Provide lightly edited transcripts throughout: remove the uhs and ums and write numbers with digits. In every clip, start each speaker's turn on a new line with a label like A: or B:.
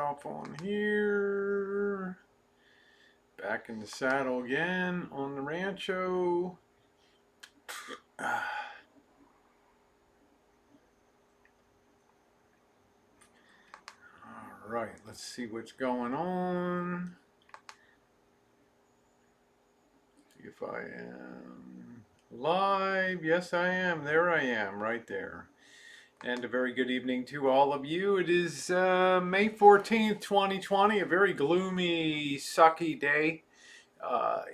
A: myself on here. Back in the saddle again on the Rancho. All right, let's see what's going on. See if I am live. Yes, I am. There I am, right there. And a very good evening to all of you. It is May 14th, 2020, a very gloomy, sucky day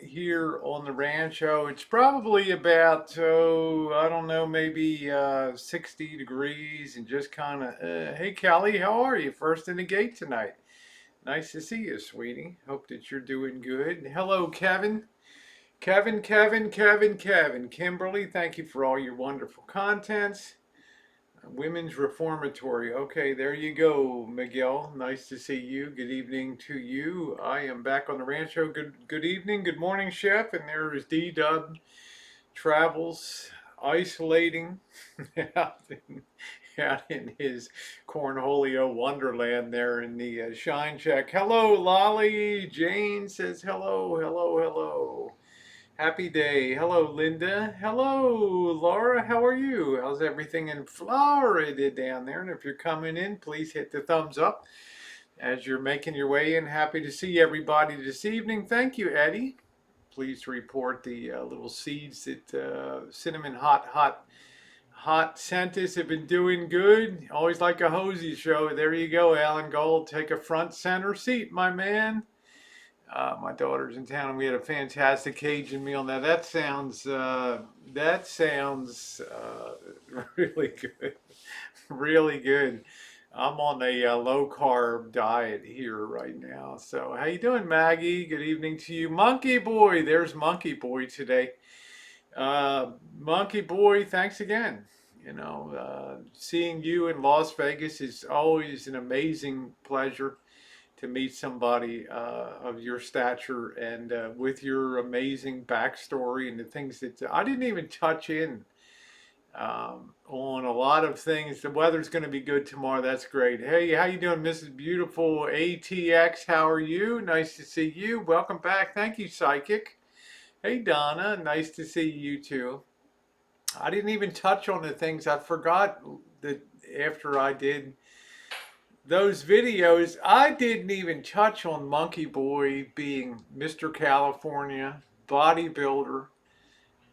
A: here on the Rancho. It's probably about, I don't know, maybe 60 degrees and just kind of, hey, Kelly, how are you? First in the gate tonight. Nice to see you, sweetie. Hope that you're doing good. Hello, Kevin. Kevin. Kimberly, thank you for all your wonderful contents. Women's Reformatory. Okay, there you go, Miguel. Nice to see you. Good evening to you. I am back on the Rancho. Good evening, good morning, Chef. And there is DeeDubs travels, isolating out in his Cornholio wonderland there in the Shine Shack. Hello, Lolly. Jane says hello. Happy day. Hello, Linda. Hello, Laura. How are you? How's everything in Florida down there? And if you're coming in, please hit the thumbs up as you're making your way in. Happy to see everybody this evening. Thank you, Eddie. Pleased to report the little seeds that cinnamon hot scientists have been doing good. Always like a Hosey show. There you go, Alan Gold. Take a front center seat, my man. My daughter's in town, and we had a fantastic Cajun meal. Now that sounds really good, really good. I'm on a low carb diet here right now. So how you doing, Maggie? Good evening to you, Monkey Boy. There's Monkey Boy today. Monkey Boy, thanks again. Seeing you in Las Vegas is always an amazing pleasure to meet somebody of your stature and with your amazing backstory and the things that I didn't even touch in on a lot of things. The weather's going to be good tomorrow. That's great. Hey, how you doing, Mrs. Beautiful ATX? How are you? Nice to see you. Welcome back. Thank you, Psychic. Hey, Donna. Nice to see you too. I didn't even touch on the things I forgot that after I did those videos. I didn't even touch on Monkey Boy being Mr. California, bodybuilder,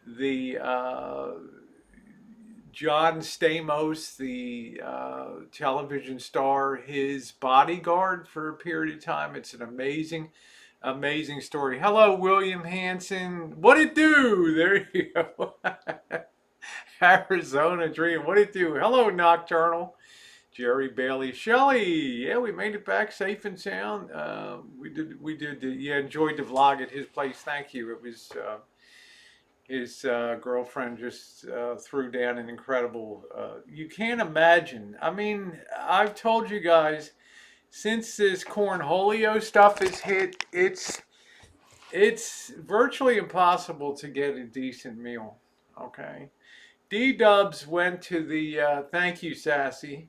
A: the John Stamos, the television star, his bodyguard for a period of time. It's an amazing story. Hello, William Hanson. What it do? There you go. Arizona Dream. What it do? Hello, Nocturnal. Jerry Bailey, Shelley, yeah, we made it back safe and sound. We did. Yeah, enjoyed the vlog at his place. Thank you. It was his girlfriend just threw down an incredible. You can't imagine. I mean, I've told you guys since this Cornholio stuff has hit, it's virtually impossible to get a decent meal. Okay, DeeDubs went to the. Thank you, Sassy.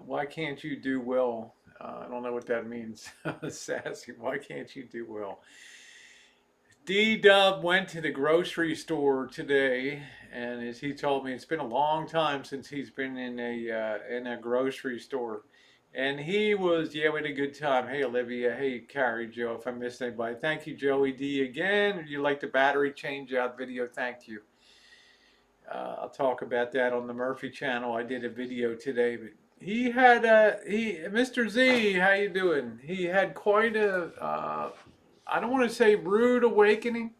A: Why can't you do well? I don't know what that means. Sassy, why can't you do well? DeeDub went to the grocery store today, and as he told me, it's been a long time since he's been in a grocery store. And he was, yeah, we had a good time. Hey, Olivia. Hey, Carrie, Joe, if I missed anybody. Thank you, Joey D. again. You like the battery change out video? Thank you. I'll talk about that on the Murphy channel. I did a video today, but he had Mr. Z, how you doing? He had quite a I don't want to say rude awakening,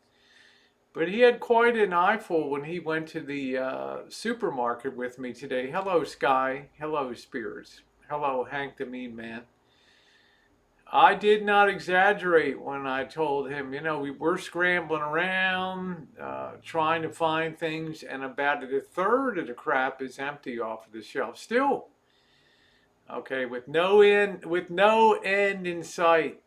A: but he had quite an eyeful when he went to the supermarket with me today. Hello, Sky. Hello, Spirits. Hello, Hank the Mean Man. I did not exaggerate when I told him, we were scrambling around, trying to find things, and about a third of the crap is empty off of the shelf. Still, okay, with no end in sight.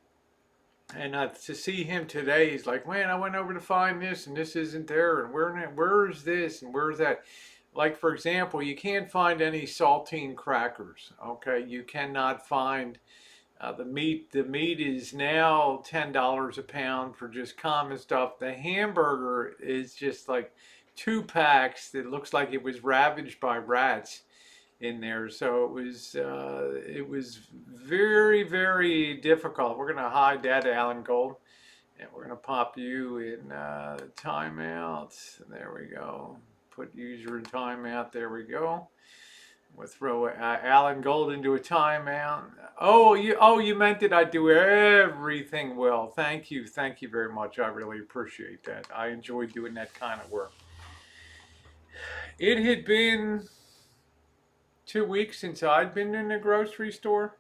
A: And to see him today, he's like, man, I went over to find this, and this isn't there, and where's this, and where's that? Like, for example, you can't find any saltine crackers, okay? You cannot find The meat is now $10 a pound for just common stuff. The hamburger is just like 2 packs that looks like it was ravaged by rats in there. So it was very, very difficult. We're gonna hide that, Alan Gold, and we're gonna pop you in timeout. There we go. Put user in timeout. There we go. We'll throw Alan Gold into a timeout. Oh, you meant that I do everything well. Thank you very much. I really appreciate that. I enjoy doing that kind of work. It had been 2 weeks since I'd been in the grocery store,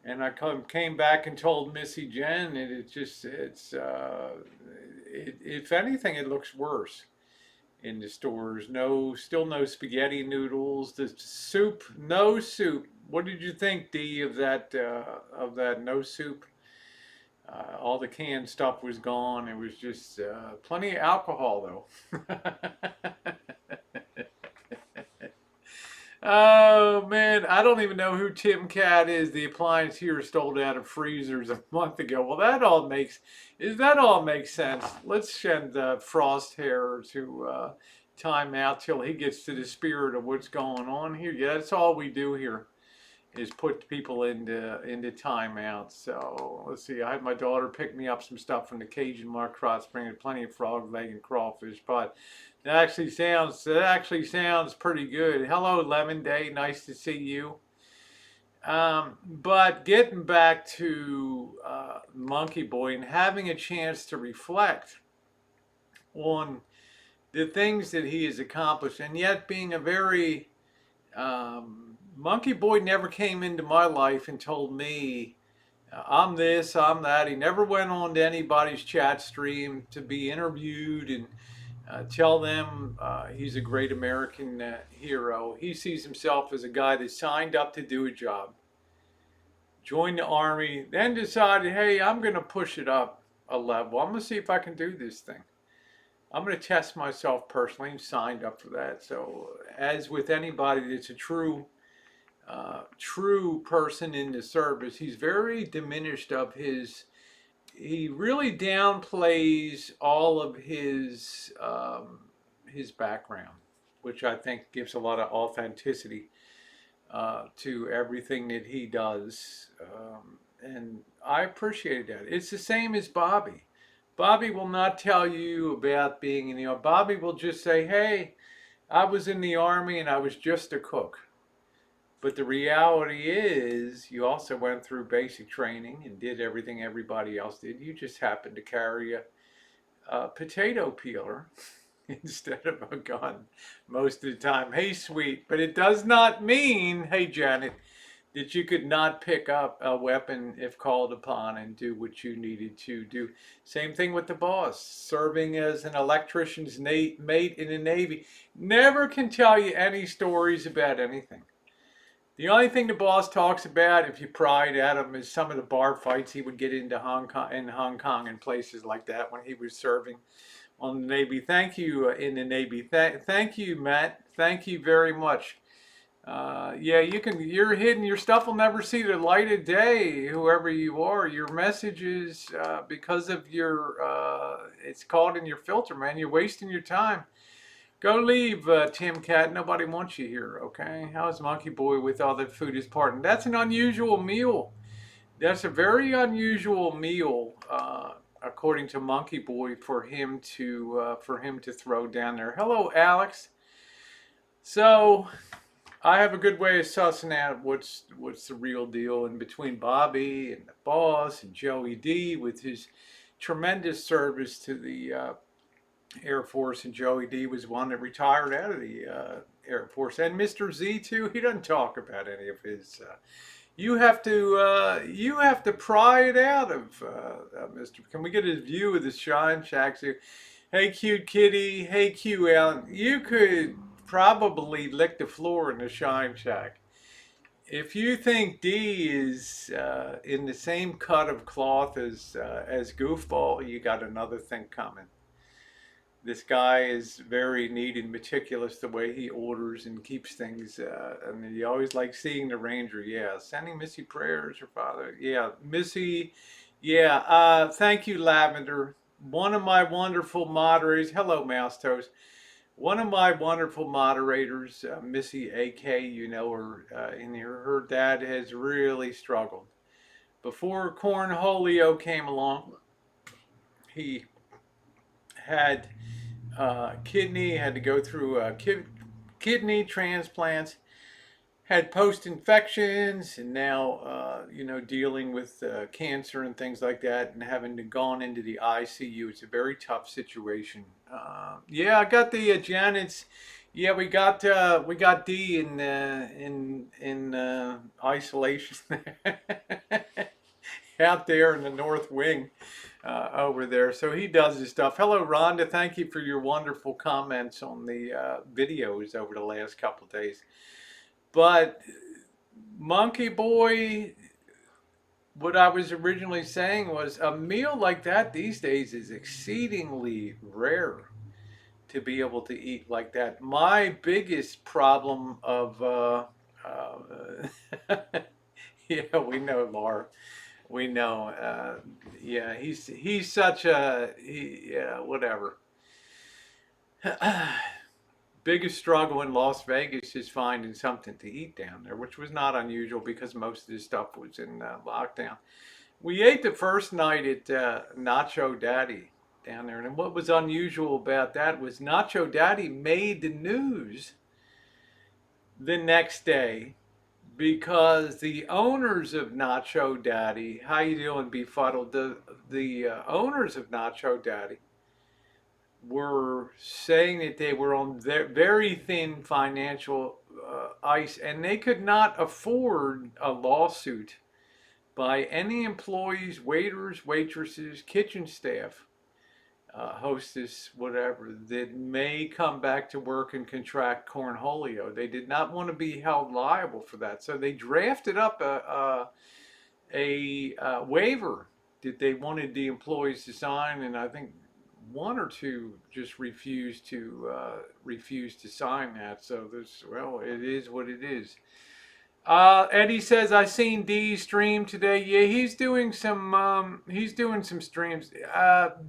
A: and I came back and told Missy Jen, and if anything, it looks worse in the stores. Still no spaghetti noodles. The soup, no soup. What did you think, Dee, of that? No soup. All the canned stuff was gone. It was just plenty of alcohol, though. Oh man, I don't even know who Tim Cat is. The appliance here stole out of freezers a month ago. Well, that all makes sense. Let's send Frosthair to time out till he gets to the spirit of what's going on here. Yeah, that's all we do here is put people into timeout. So let's see. I had my daughter pick me up some stuff from the Cajun Marcrots, bringing plenty of frog leg and crawfish, but that actually sounds pretty good. Hello, Lemon Day. Nice to see you. But getting back to Monkey Boy and having a chance to reflect on the things that he has accomplished, and yet being a very Monkey Boy never came into my life and told me I'm this, I'm that. He never went on to anybody's chat stream to be interviewed and tell them he's a great American hero. He sees himself as a guy that signed up to do a job, joined the Army, then decided, hey, I'm going to push it up a level. I'm going to see if I can do this thing. I'm going to test myself personally, and signed up for that. So as with anybody that's a true person in the service, he's very diminished of he really downplays all of his background, which I think gives a lot of authenticity to everything that he does, and I appreciate that. It's the same as Bobby. Bobby will not tell you about being in the Army. Bobby will just say, hey, I was in the Army and I was just a cook. But the reality is, you also went through basic training and did everything everybody else did. You just happened to carry a potato peeler instead of a gun most of the time. Hey, sweet. But it does not mean, hey, Janet, that you could not pick up a weapon if called upon and do what you needed to do. Same thing with the boss. Serving as an electrician's mate in the Navy. Never can tell you any stories about anything. The only thing the boss talks about, if you pry at him, is some of the bar fights he would get into Hong Kong and places like that when he was serving on the Navy. Thank you, in the Navy. Thank you, Matt. Thank you very much. Yeah, you're hidden. Your stuff will never see the light of day, whoever you are. Your messages, because of it's caught in your filter, man. You're wasting your time. Go leave, Tim Cat. Nobody wants you here, okay? How's Monkey Boy with all the food is part? And that's an unusual meal. That's a very unusual meal, according to Monkey Boy, for him to throw down there. Hello, Alex. So I have a good way of sussing out what's the real deal in between Bobby and the boss and Joey D with his tremendous service to the Air Force, and Joey D was one that retired out of the Air Force, and Mr. Z too. He doesn't talk about any of his. You have to pry it out of Mr. Can we get a view of the Shine Shacks here? Hey, cute kitty. Hey, Q Allen. You could probably lick the floor in the Shine Shack. If you think D is in the same cut of cloth as Goofball, you got another thing coming. This guy is very neat and meticulous the way he orders and keeps things. And he always likes seeing the ranger. Yeah, sending Missy prayers, her father. Yeah, Missy. Yeah, thank you, Lavender. One of my wonderful moderators. Hello, Mouse Toast. One of my wonderful moderators, Missy AK, you know her in here. Her dad has really struggled. Before Cornholio came along, he had kidney, had to go through kidney transplants, had post infections, and now dealing with cancer and things like that, and having to gone into the ICU. It's a very tough situation. Yeah, I got the Janet's. Yeah, we got D in isolation out there in the North Wing over there. So he does his stuff. Hello, Rhonda. Thank you for your wonderful comments on the videos over the last couple of days. But Monkey Boy, what I was originally saying was a meal like that these days is exceedingly rare to be able to eat like that. My biggest problem of, yeah, we know, Laura. We know. Yeah, he's such yeah, whatever. Biggest struggle in Las Vegas is finding something to eat down there, which was not unusual because most of the stuff was in lockdown. We ate the first night at Nacho Daddy down there, and what was unusual about that was Nacho Daddy made the news the next day because the owners of Nacho Daddy, how you doing, Befuddled? The owners of Nacho Daddy were saying that they were on very thin financial ice, and they could not afford a lawsuit by any employees, waiters, waitresses, kitchen staff, hostess, whatever, that may come back to work and contract cornholio. They did not want to be held liable for that, so they drafted up a waiver that they wanted the employees to sign, and I think one or two just refused to sign that. So there's, well, it is what it is. Eddie says I seen D stream today. Yeah, he's doing some streams.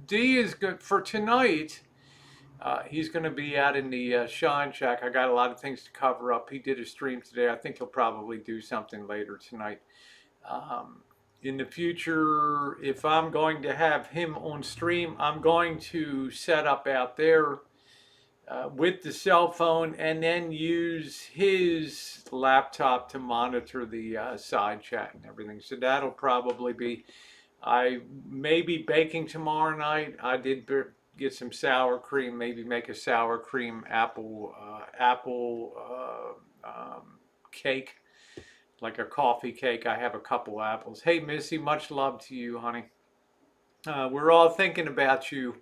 A: D is good for tonight. He's going to be out in the Shine Shack. I got a lot of things to cover up. He did a stream today. I think he'll probably do something later tonight. In the future, if I'm going to have him on stream, I'm going to set up out there with the cell phone and then use his laptop to monitor the side chat and everything. So that'll probably be, I may be baking tomorrow night. I did get some sour cream, maybe make a sour cream apple cake, like a coffee cake. I have a couple apples. Hey, Missy, much love to you, honey. We're all thinking about you,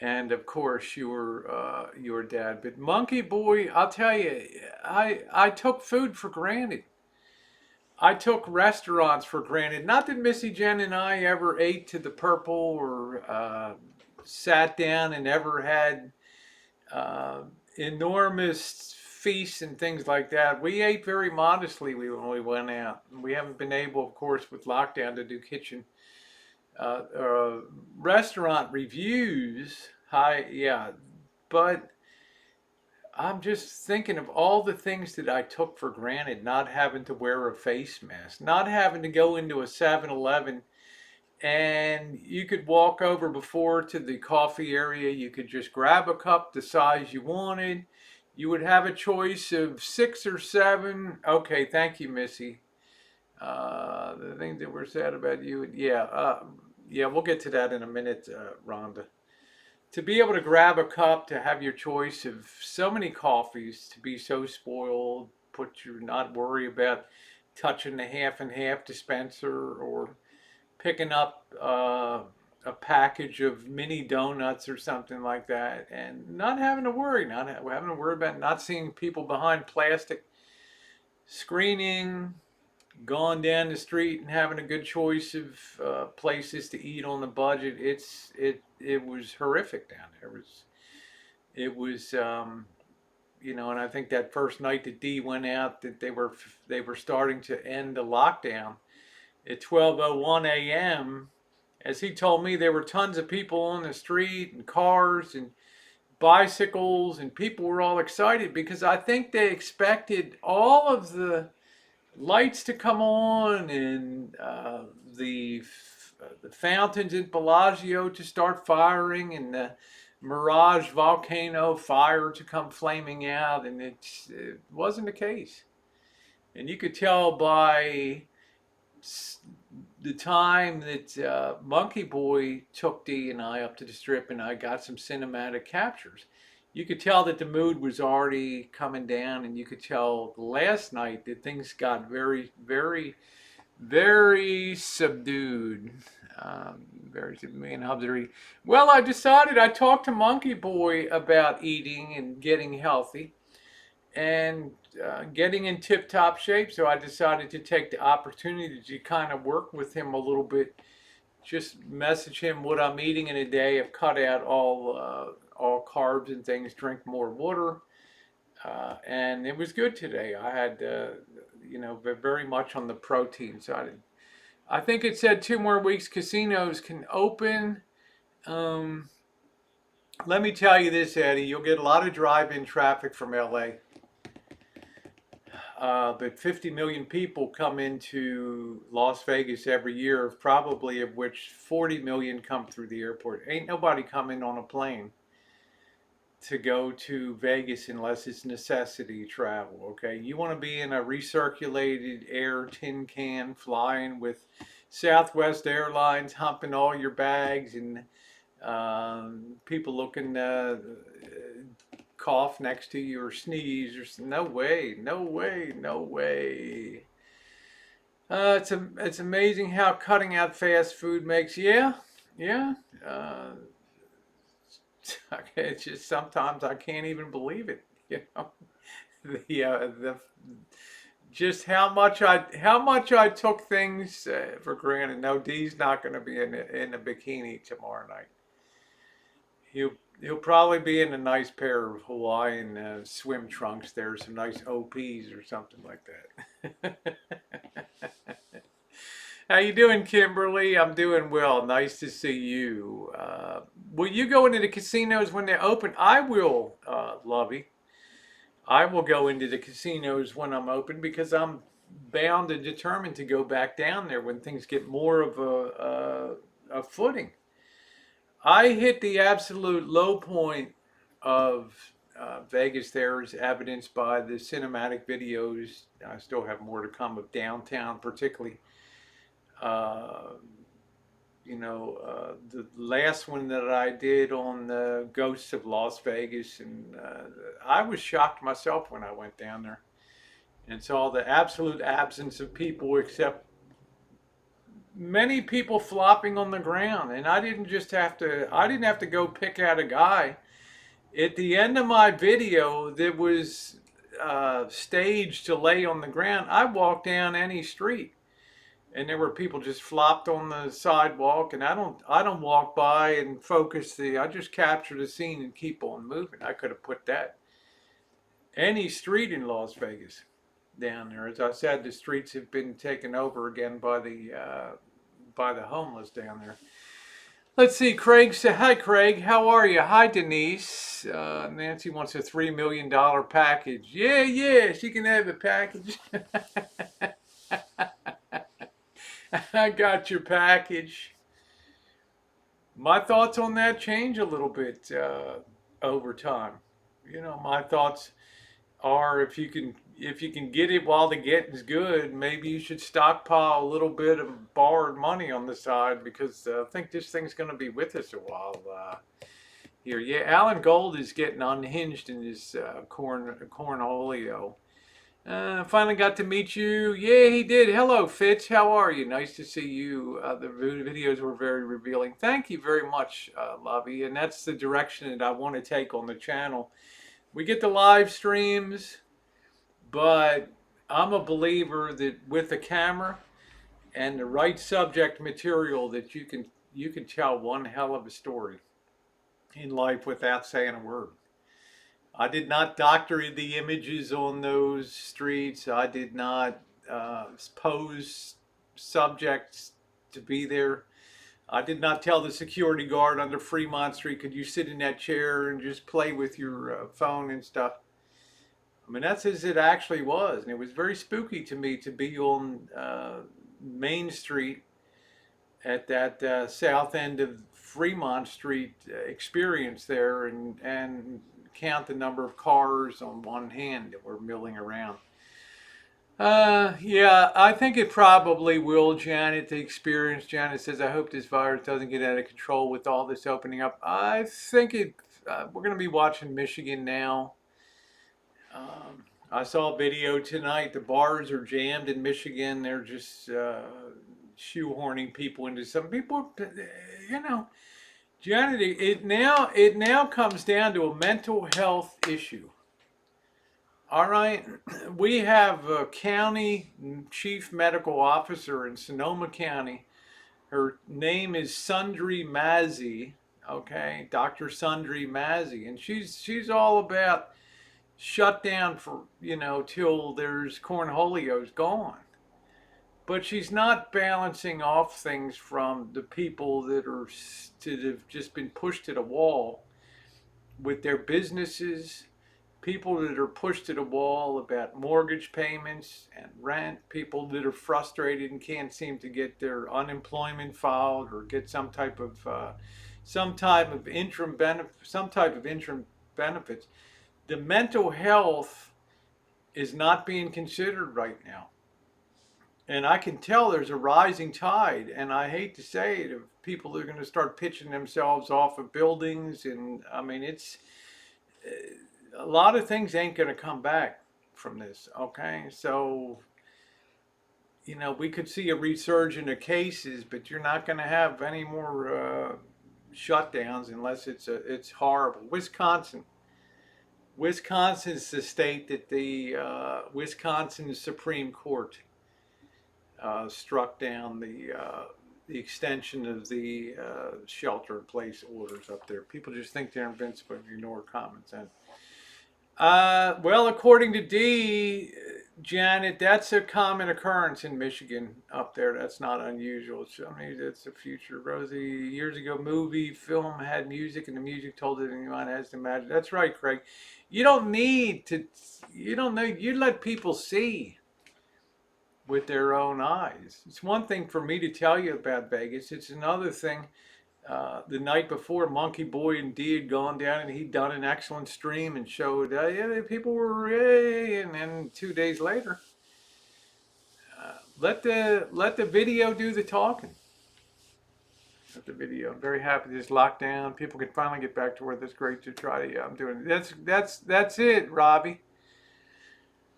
A: and of course your dad. But Monkey Boy, I'll tell you, I took food for granted. I took restaurants for granted. Not that Missy Jen and I ever ate to the purple or sat down and ever had enormous feasts and things like that. We ate very modestly when we went out. We haven't been able, of course, with lockdown to do kitchen restaurant reviews. Yeah, but I'm just thinking of all the things that I took for granted, not having to wear a face mask, not having to go into a 7-Eleven and you could walk over before to the coffee area. You could just grab a cup the size you wanted. You would have a choice of 6 or 7. Okay, thank you, Missy. The things that were said about you. Yeah, we'll get to that in a minute, Rhonda. To be able to grab a cup, to have your choice of so many coffees, to be so spoiled, not worry about touching the half and half dispenser or picking up a package of mini donuts or something like that, and not having to worry, about not seeing people behind plastic screening, going down the street and having a good choice of places to eat on the budget. It was horrific down there. It was, and I think that first night that Dee went out, that they were starting to end the lockdown at 12:01 a.m. As he told me, there were tons of people on the street and cars and bicycles, and people were all excited because I think they expected all of the lights to come on and the fountains in Bellagio to start firing and the Mirage volcano fire to come flaming out, and it wasn't the case. And you could tell by the time that Monkey Boy took Dee and I up to the strip and I got some cinematic captures, you could tell that the mood was already coming down, and you could tell last night that things got very, very, very subdued. Very subdued. Me and Hubs are eating. Well, I talked to Monkey Boy about eating and getting healthy and getting in tip-top shape. So I decided to take the opportunity to kind of work with him a little bit. Just message him what I'm eating in a day. I've cut out all carbs and things. Drink more water, and it was good today. I had very much on the protein side. I think it said 2 more weeks casinos can open. Um, Let me tell you this, Eddie. You'll get a lot of drive-in traffic from LA. But 50 million people come into Las Vegas every year, probably of which 40 million come through the airport. Ain't nobody coming on a plane to go to Vegas unless it's necessity travel, okay? You want to be in a recirculated air tin can flying with Southwest Airlines humping all your bags and people looking cough next to you or sneeze or no way, no way, no way. It's amazing how cutting out fast food makes. Yeah, yeah. It's just sometimes I can't even believe it. You know, the just how much I took things for granted. No, Dee's not going to be in a bikini tomorrow night. He'll probably be in a nice pair of Hawaiian swim trunks. There's some nice OPs or something like that. How you doing, Kimberly? I'm doing well. Nice to see you. Will you go into the casinos when they open? I will, Lovey. I will go into the casinos when I'm open because I'm bound and determined to go back down there when things get more of a footing. I hit the absolute low point of Vegas there, is evidenced by the cinematic videos. I still have more to come of downtown, particularly. Uh, the last one that I did on the Ghosts of Las Vegas, and I was shocked myself when I went down there and saw the absolute absence of people, except many people flopping on the ground. And I didn't have to go pick out a guy. At the end of my video that was staged to lay on the ground, I walked down any street and there were people just flopped on the sidewalk, and I don't walk by and I just capture the scene and keep on moving. I could have put that any street in Las Vegas down there. As I said, the streets have been taken over again by the homeless down there. Let's see, Craig said, hi Craig, how are you? Hi Denise. Nancy wants a $3 million package. Yeah, she can have a package. I got your package. My thoughts on that change a little bit over time. My thoughts are, if you can get it while the getting's good, maybe you should stockpile a little bit of borrowed money on the side, because I think this thing's going to be with us a while here. Yeah, Alan Gold is getting unhinged in his Cornholio. Finally got to meet you. Yeah, he did. Hello, Fitz. How are you? Nice to see you. The videos were very revealing. Thank you very much, Lovey. And that's the direction that I want to take on the channel. We get the live streams, but I'm a believer that with the camera and the right subject material, that you can tell one hell of a story in life without saying a word. I did not doctor the images on those streets. I did not pose subjects to be there. I did not tell the security guard under Fremont Street, could you sit in that chair and just play with your phone and stuff? I mean, that's as it actually was. And it was very spooky to me to be on Main Street at that south end of Fremont Street experience there and count the number of cars on one hand that were milling around. Yeah, I think it probably will, Janet, the experience. Janet says, I hope this virus doesn't get out of control with all this opening up. I think we're going to be watching Michigan now. I saw a video tonight. The bars are jammed in Michigan. They're just shoehorning people into some people, you know, Janet, it now comes down to a mental health issue. All right, we have a county chief medical officer in Sonoma County. Her name is Sundri Mazzi. Okay, Dr. Sundri Mazzi, and she's all about shut down for till there's Cornholio's gone. But she's not balancing off things from the people that have just been pushed to the wall with their businesses, people that are pushed to the wall about mortgage payments and rent, people that are frustrated and can't seem to get their unemployment filed or get some type of interim benefits. The mental health is not being considered right now. And I can tell there's a rising tide, and I hate to say it, of people that are going to start pitching themselves off of buildings. And I mean, it's a lot of things ain't going to come back from this. Okay, so we could see a resurgence of cases, but you're not going to have any more shutdowns unless it's horrible. Wisconsin's the state that the Wisconsin Supreme Court struck down the extension of the shelter-in-place orders up there. People just think they're invincible and ignore common sense. Well, according to Janet, that's a common occurrence in Michigan up there. That's not unusual. I mean, that's the future. Rosie, years ago, film had music, and the music told it anyone has to imagine. That's right, Craig. You don't need to. You don't know. You let people see with their own eyes. It's one thing for me to tell you about Vegas. It's another thing. The night before, Monkey Boy and Dee had gone down, and he'd done an excellent stream and showed, yeah, people were, hey, and then 2 days later, let the video do the talking. Let the video. I'm very happy this lockdown. People can finally get back to work. That's great to try. Yeah, I'm doing it. That's it, Robbie.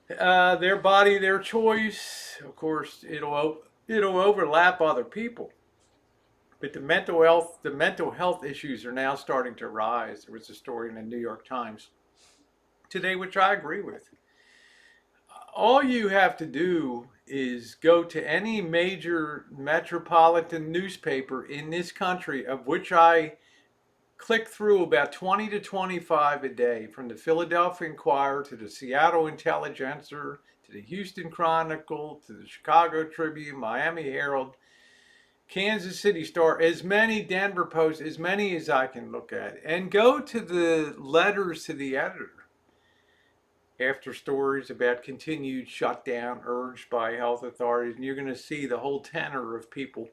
A: Their body, their choice. Of course, it'll overlap other people. But the mental health issues are now starting to rise. There was a story in the New York Times today, which I agree with. All you have to do is go to any major metropolitan newspaper in this country, of which I click through about 20 to 25 a day, from the Philadelphia Inquirer to the Seattle Intelligencer to the Houston Chronicle to the Chicago Tribune, Miami Herald, Kansas City Star, as many, Denver Post, as many as I can look at, and go to the letters to the editor after stories about continued shutdown urged by health authorities, and you're going to see the whole tenor of people,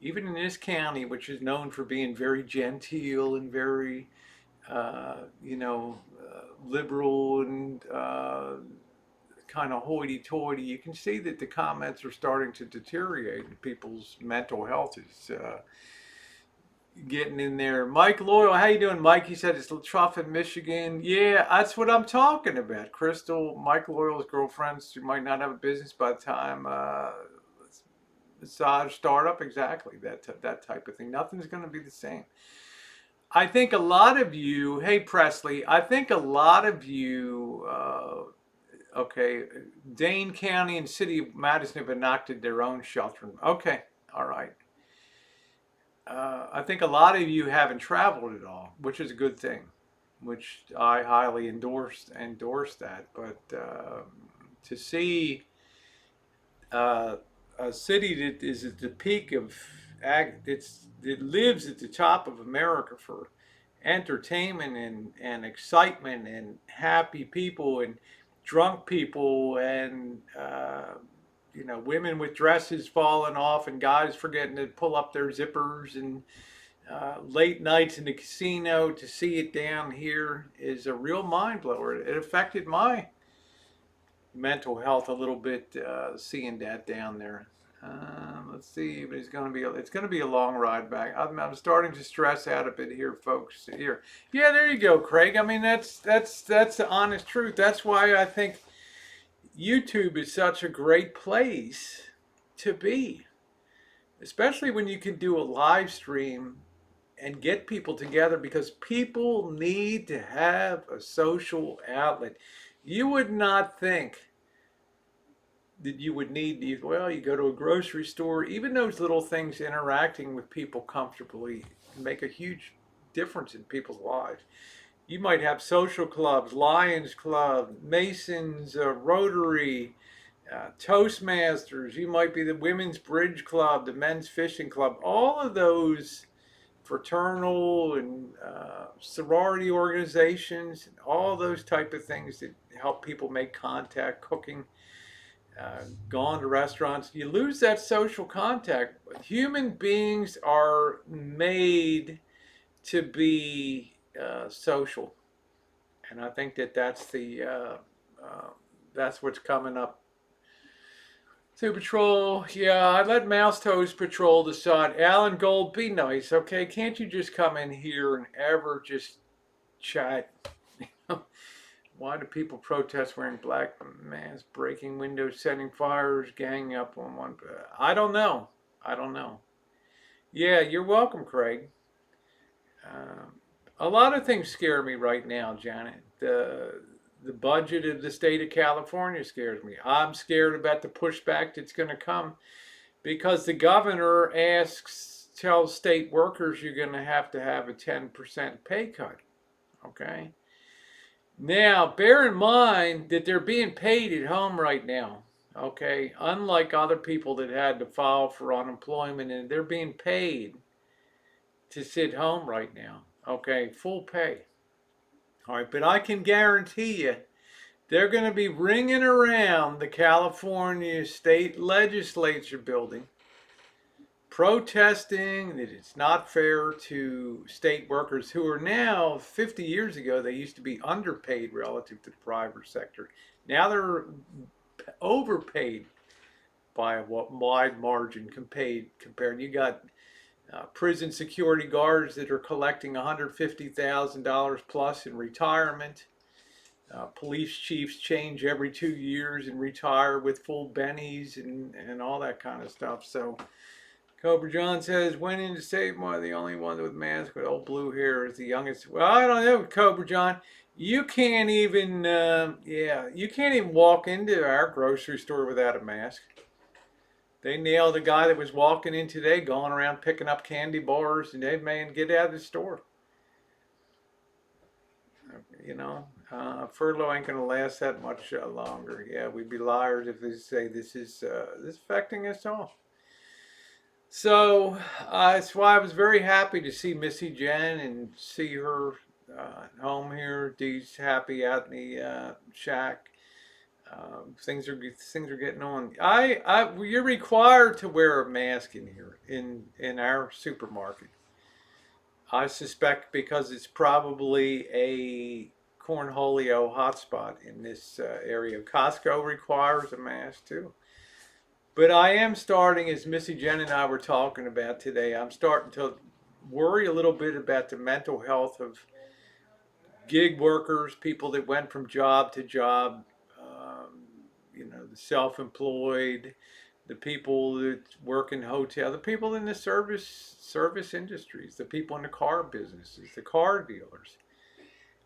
A: even in this county, which is known for being very genteel and very, liberal and kind of hoity-toity. You can see that the comments are starting to deteriorate, and people's mental health is getting in there. Mike Loyal, how you doing, Mike? He said it's tough in Michigan. Yeah, that's what I'm talking about. Crystal, Mike Loyal's girlfriend, she might not have a business by the time massage startup. Exactly, that type of thing. Nothing's going to be the same. I think a lot of you, hey Presley, I think a lot of you, okay, Dane County and City of Madison have enacted their own shelter. Okay, all right. I think a lot of you haven't traveled at all, which is a good thing. which I highly endorse that. But to see uh, a city that is at the peak of it lives at the top of America for entertainment and excitement and happy people and drunk people and women with dresses falling off and guys forgetting to pull up their zippers and late nights in the casino. To see it down here is a real mind blower. It affected my mental health a little bit, seeing that down there. Let's see, but it's going to be a long ride back. I'm starting to stress out a bit here, folks. Here, yeah, there you go, Craig. I mean, that's the honest truth. That's why I think YouTube is such a great place to be, especially when you can do a live stream and get people together, because people need to have a social outlet. You would not think that you would need, well, you go to a grocery store, even those little things, interacting with people comfortably make a huge difference in people's lives. You might have social clubs, Lions Club, Masons, Rotary, Toastmasters. You might be the Women's Bridge Club, the Men's Fishing Club. All of those fraternal and sorority organizations, all those type of things that help people make contact, cooking, gone to restaurants. You lose that social contact. Human beings are made to be social, and I think that that's what's coming up. To patrol, yeah, I'd let Mouse Toes patrol the side. Alan Gold, be nice, okay? Can't you just come in here and ever just chat? Why do people protest wearing black masks, breaking windows, setting fires, ganging up on one? I don't know. I don't know. Yeah, you're welcome, Craig. Um, a lot of things scare me right now, Janet. The budget of the state of California scares me. I'm scared about the pushback that's going to come because the governor tells state workers you're going to have a 10% pay cut. Okay. Now, bear in mind that they're being paid at home right now. Okay. Unlike other people that had to file for unemployment, and they're being paid to sit home right now. Okay. Full pay. All right. But I can guarantee you, they're going to be ringing around the California state legislature building, protesting that it's not fair to state workers who are now, 50 years ago, they used to be underpaid relative to the private sector. Now they're overpaid by a wide margin compared. You got prison security guards that are collecting $150,000 plus in retirement. Police chiefs change every 2 years and retire with full bennies and all that kind of stuff. So Cobra John says, went in to save more. The only one with mask with old blue hair is the youngest. Well, I don't know, Cobra John. You can't even, you can't even walk into our grocery store without a mask. They nailed a guy that was walking in today, going around picking up candy bars, and they man, get out of the store. You know, furlough ain't gonna last that much longer. Yeah, we'd be liars if they say this is affecting us all. So that's why I was very happy to see Missy Jen and see her home here. Dee's happy out in the shack. Things are getting on. You're required to wear a mask in here in our supermarket. I suspect because it's probably a Cornholio hotspot in this area. Costco requires a mask too. But I am starting, as Missy Jen and I were talking about today, I'm starting to worry a little bit about the mental health of gig workers, people that went from job to job, the self-employed, the people that work in hotel, the people in the service industries, the people in the car businesses, the car dealers.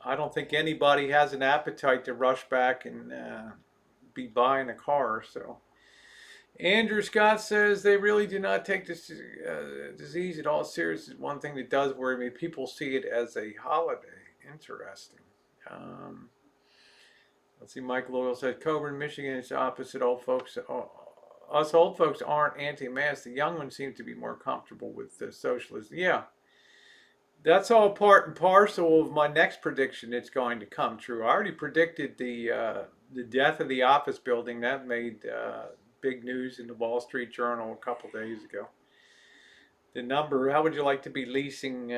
A: I don't think anybody has an appetite to rush back and be buying a car. So Andrew Scott says they really do not take this disease at all serious. One thing that does worry me, people see it as a holiday. Interesting. Um, let's see. Mike Loyal said Coburn, Michigan is opposite. Old folks, us old folks aren't anti-mask. The young ones seem to be more comfortable with socialism. Yeah, that's all part and parcel of my next prediction. It's going to come true. I already predicted the death of the office building. That made big news in the Wall Street Journal a couple days ago. The number. How would you like to be leasing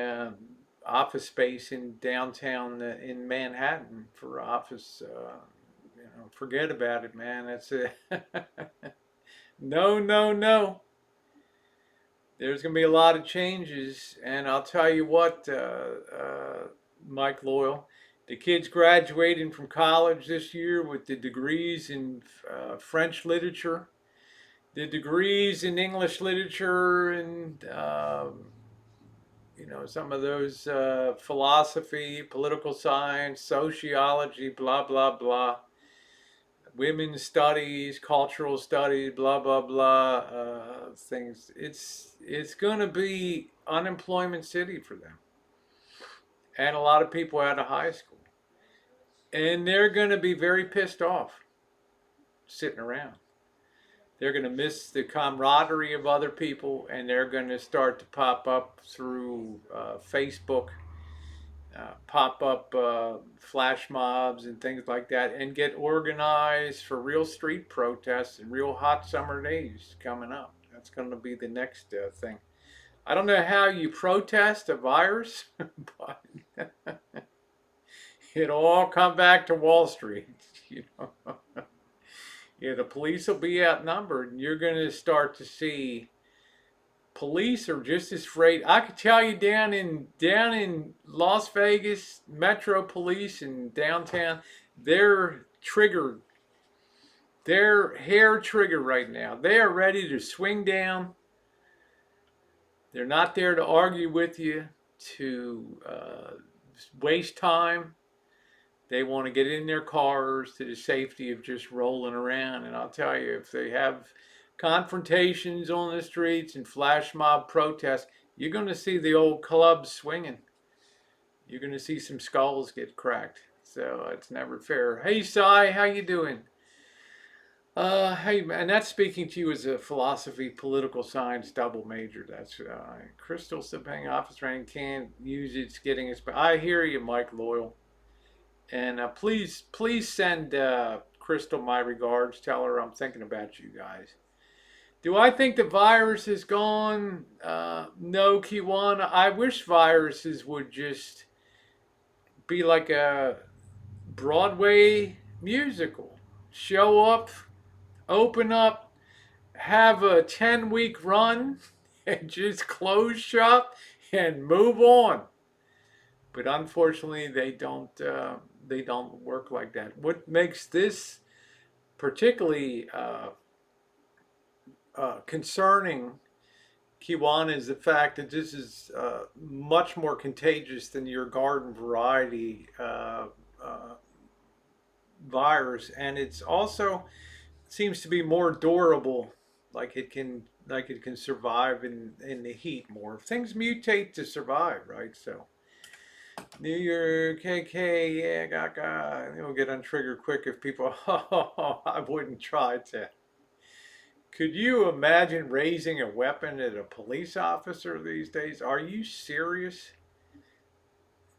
A: office space in downtown in Manhattan for office? Forget about it, man. That's it. No, no, no. There's going to be a lot of changes, and I'll tell you what, Mike Loyal, the kids graduating from college this year with the degrees in French literature, the degrees in English literature, and some of those philosophy, political science, sociology, blah blah blah, women's studies, cultural studies, blah blah blah, things. It's going to be unemployment city for them, and a lot of people out of high school, and they're going to be very pissed off sitting around. They're going to miss the camaraderie of other people, and they're going to start to pop up through Facebook, pop up flash mobs and things like that, and get organized for real street protests and real hot summer days coming up. That's going to be the next thing. I don't know how you protest a virus, but it'll all come back to Wall Street. Yeah, the police will be outnumbered, and you're going to start to see police are just as afraid. I could tell you down in Las Vegas, Metro Police and downtown, they're triggered. They're hair triggered right now. They are ready to swing down. They're not there to argue with you, to waste time. They want to get in their cars to the safety of just rolling around. And I'll tell you, if they have confrontations on the streets and flash mob protests, you're going to see the old clubs swinging. You're going to see some skulls get cracked. So it's never fair. Hey, Cy, how you doing? Hey, and that's speaking to you as a philosophy, political science double major. That's Crystal Sipang office rank can't use it. It's getting its. I hear you, Mike Loyal. And please send Crystal my regards. Tell her I'm thinking about you guys. Do I think the virus is gone? No, Kiwana. I wish viruses would just be like a Broadway musical. Show up, open up, have a 10-week run, and just close shop and move on. But unfortunately, they don't work like that. What makes this particularly concerning, Kiwana, is the fact that this is much more contagious than your garden variety virus, and it's also seems to be more durable. Like it can survive in the heat more. Things mutate to survive, right? So. New York, KK, yeah, gaga. It'll get untriggered quick if people, I wouldn't try to. Could you imagine raising a weapon at a police officer these days? Are you serious?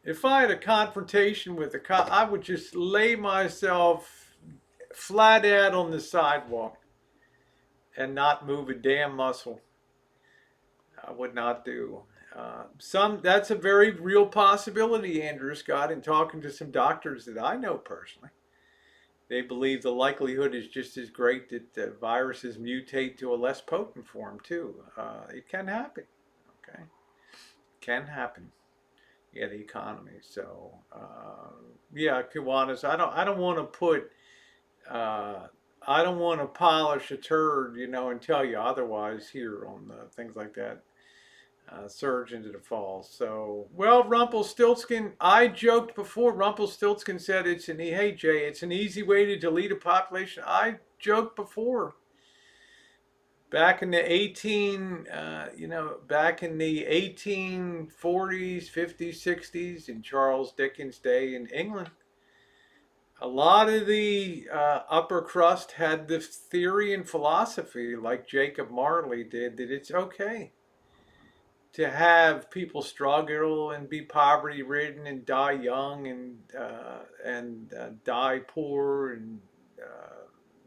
A: If I had a confrontation with a cop, I would just lay myself flat out on the sidewalk and not move a damn muscle. I would not do. That's a very real possibility, Andrew Scott, in talking to some doctors that I know personally. They believe the likelihood is just as great that viruses mutate to a less potent form too. It can happen. Okay, can happen. Yeah, the economy. So yeah, Kiwanis, I don't want to put. I don't want to polish a turd, and tell you otherwise here on things like that. Surge into the falls. So, well, Rumpelstiltskin, I joked before. Rumpelstiltskin said hey Jay, it's an easy way to delete a population. I joked before. Back in the back in the 1840s, 50s, 60s, in Charles Dickens' day in England, a lot of the upper crust had this theory and philosophy, like Jacob Marley did, that it's okay to have people struggle and be poverty ridden and die young and die poor and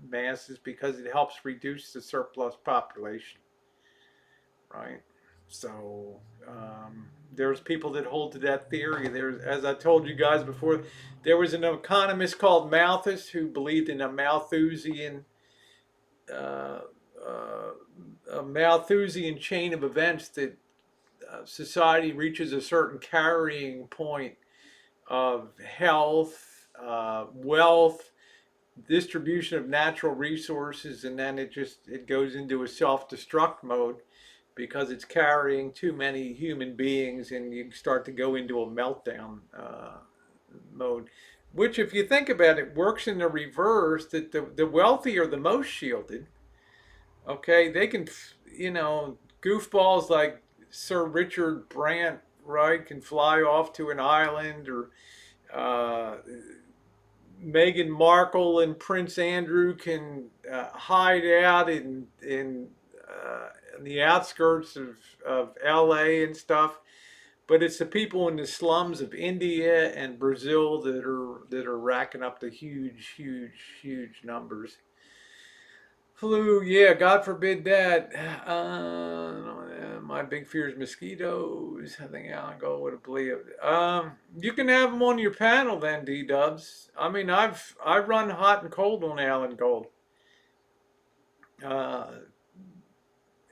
A: masses because it helps reduce the surplus population, right? So there's people that hold to that theory. There's, as I told you guys before, there was an economist called Malthus who believed in uh, uh, a Malthusian chain of events that society reaches a certain carrying point of health, wealth, distribution of natural resources, and then it goes into a self-destruct mode because it's carrying too many human beings, and you start to go into a meltdown mode. Which, if you think about it, works in the reverse. That the wealthy are the most shielded. Okay, they can, goofballs like Sir Richard Brandt, right, can fly off to an island, or uh, Meghan Markle and Prince Andrew can hide out in the outskirts of LA and stuff. But it's the people in the slums of India and Brazil that are racking up the huge, huge, huge numbers. Flu, yeah, God forbid that. My big fear is mosquitoes. I think Alan Gold would have believed. You can have them on your panel then, DeeDubs. I mean, I've run hot and cold on Alan Gold. Uh,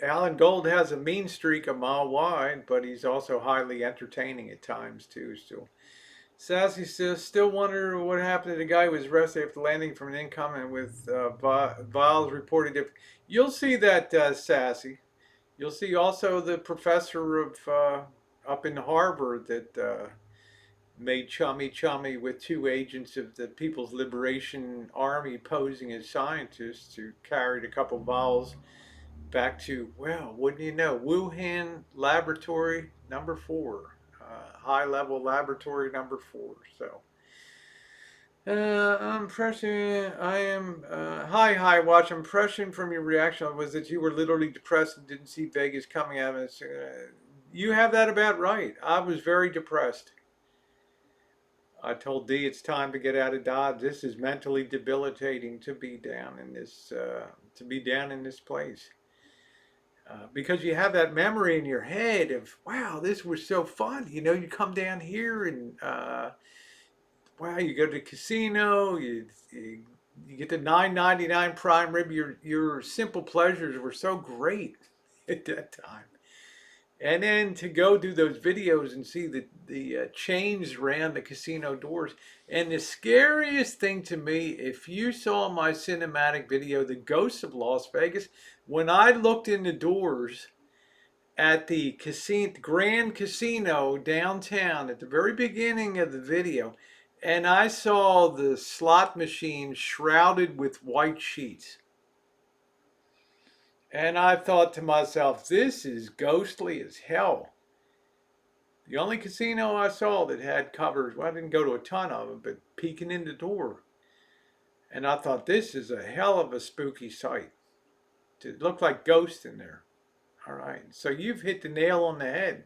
A: Alan Gold has a mean streak a mile wide, but he's also highly entertaining at times too. Still, Sassy says, still wonder what happened to the guy who was arrested after landing from an incoming with vials reported. If you'll see that, Sassy, you'll see also the professor of up in Harvard that made chummy with two agents of the People's Liberation Army posing as scientists who carried a couple vials back to, well, wouldn't you know, Wuhan Laboratory number 4, high level laboratory number 4. So, impression, I am, hi, watch. Impression from your reaction was that you were literally depressed and didn't see Vegas coming at us. You have that about right. I was very depressed. I told Dee it's time to get out of Dodge. This is mentally debilitating to be down in this place. Because you have that memory in your head of, wow, this was so fun. You come down here and wow, you go to the casino, you get the $9.99 prime rib. Your simple pleasures were so great at that time. And then to go do those videos and see the chains around the casino doors. And the scariest thing to me, if you saw my cinematic video, The Ghosts of Las Vegas, when I looked in the doors at the Grand Casino downtown at the very beginning of the video, and I saw the slot machine shrouded with white sheets. And I thought to myself, this is ghostly as hell. The only casino I saw that had covers, well, I didn't go to a ton of them, but peeking in the door. And I thought, this is a hell of a spooky sight. It looked like ghosts in there. All right. So you've hit the nail on the head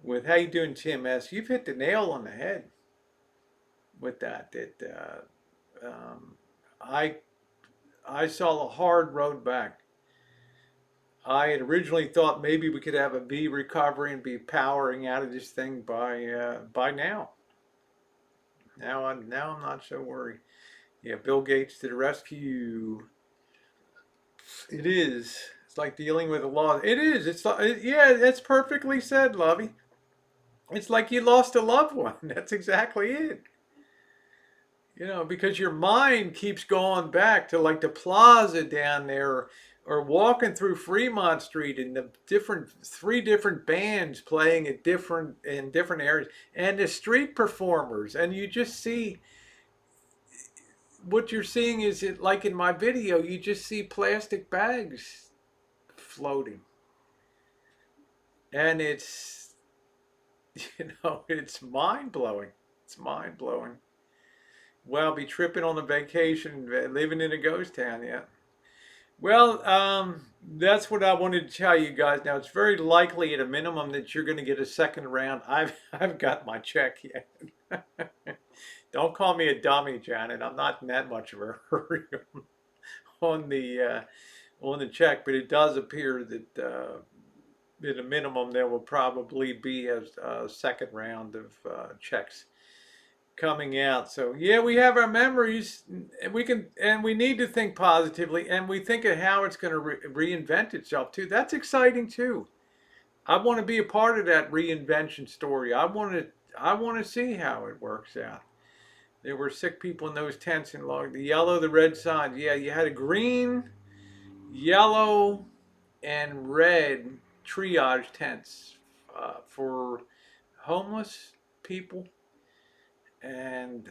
A: with, how you doing, Tim S? You've hit the nail on the head with that. I saw a hard road back. I had originally thought maybe we could have a V recovery and be powering out of this thing by now. Now I'm not so worried. Yeah, Bill Gates to the rescue. It is. It's like dealing with a loss. It is. It's like, yeah, that's perfectly said, Lovey. It's like you lost a loved one. That's exactly it. Because your mind keeps going back to like the plaza down there, or walking through Fremont Street, and the three different bands playing in different areas, and the street performers, and you just see what you're seeing is, it like in my video, you just see plastic bags floating. And it's, it's mind blowing. It's mind blowing. Well, I'll be tripping on a vacation, living in a ghost town, yeah. Well, that's what I wanted to tell you guys. Now, it's very likely at a minimum that you're going to get a second round. I've got my check yet. Don't call me a dummy, Janet. I'm not in that much of a hurry on the check, but it does appear that at a minimum there will probably be a second round of checks coming out. So yeah, we have our memories, and we need to think positively, and we think of how it's going to reinvent itself too. That's exciting too. I want to be a part of that reinvention story. I want to see how it works out. There were sick people in those tents in log. The yellow, the red signs. Yeah, you had a green, yellow, and red triage tents for homeless people, and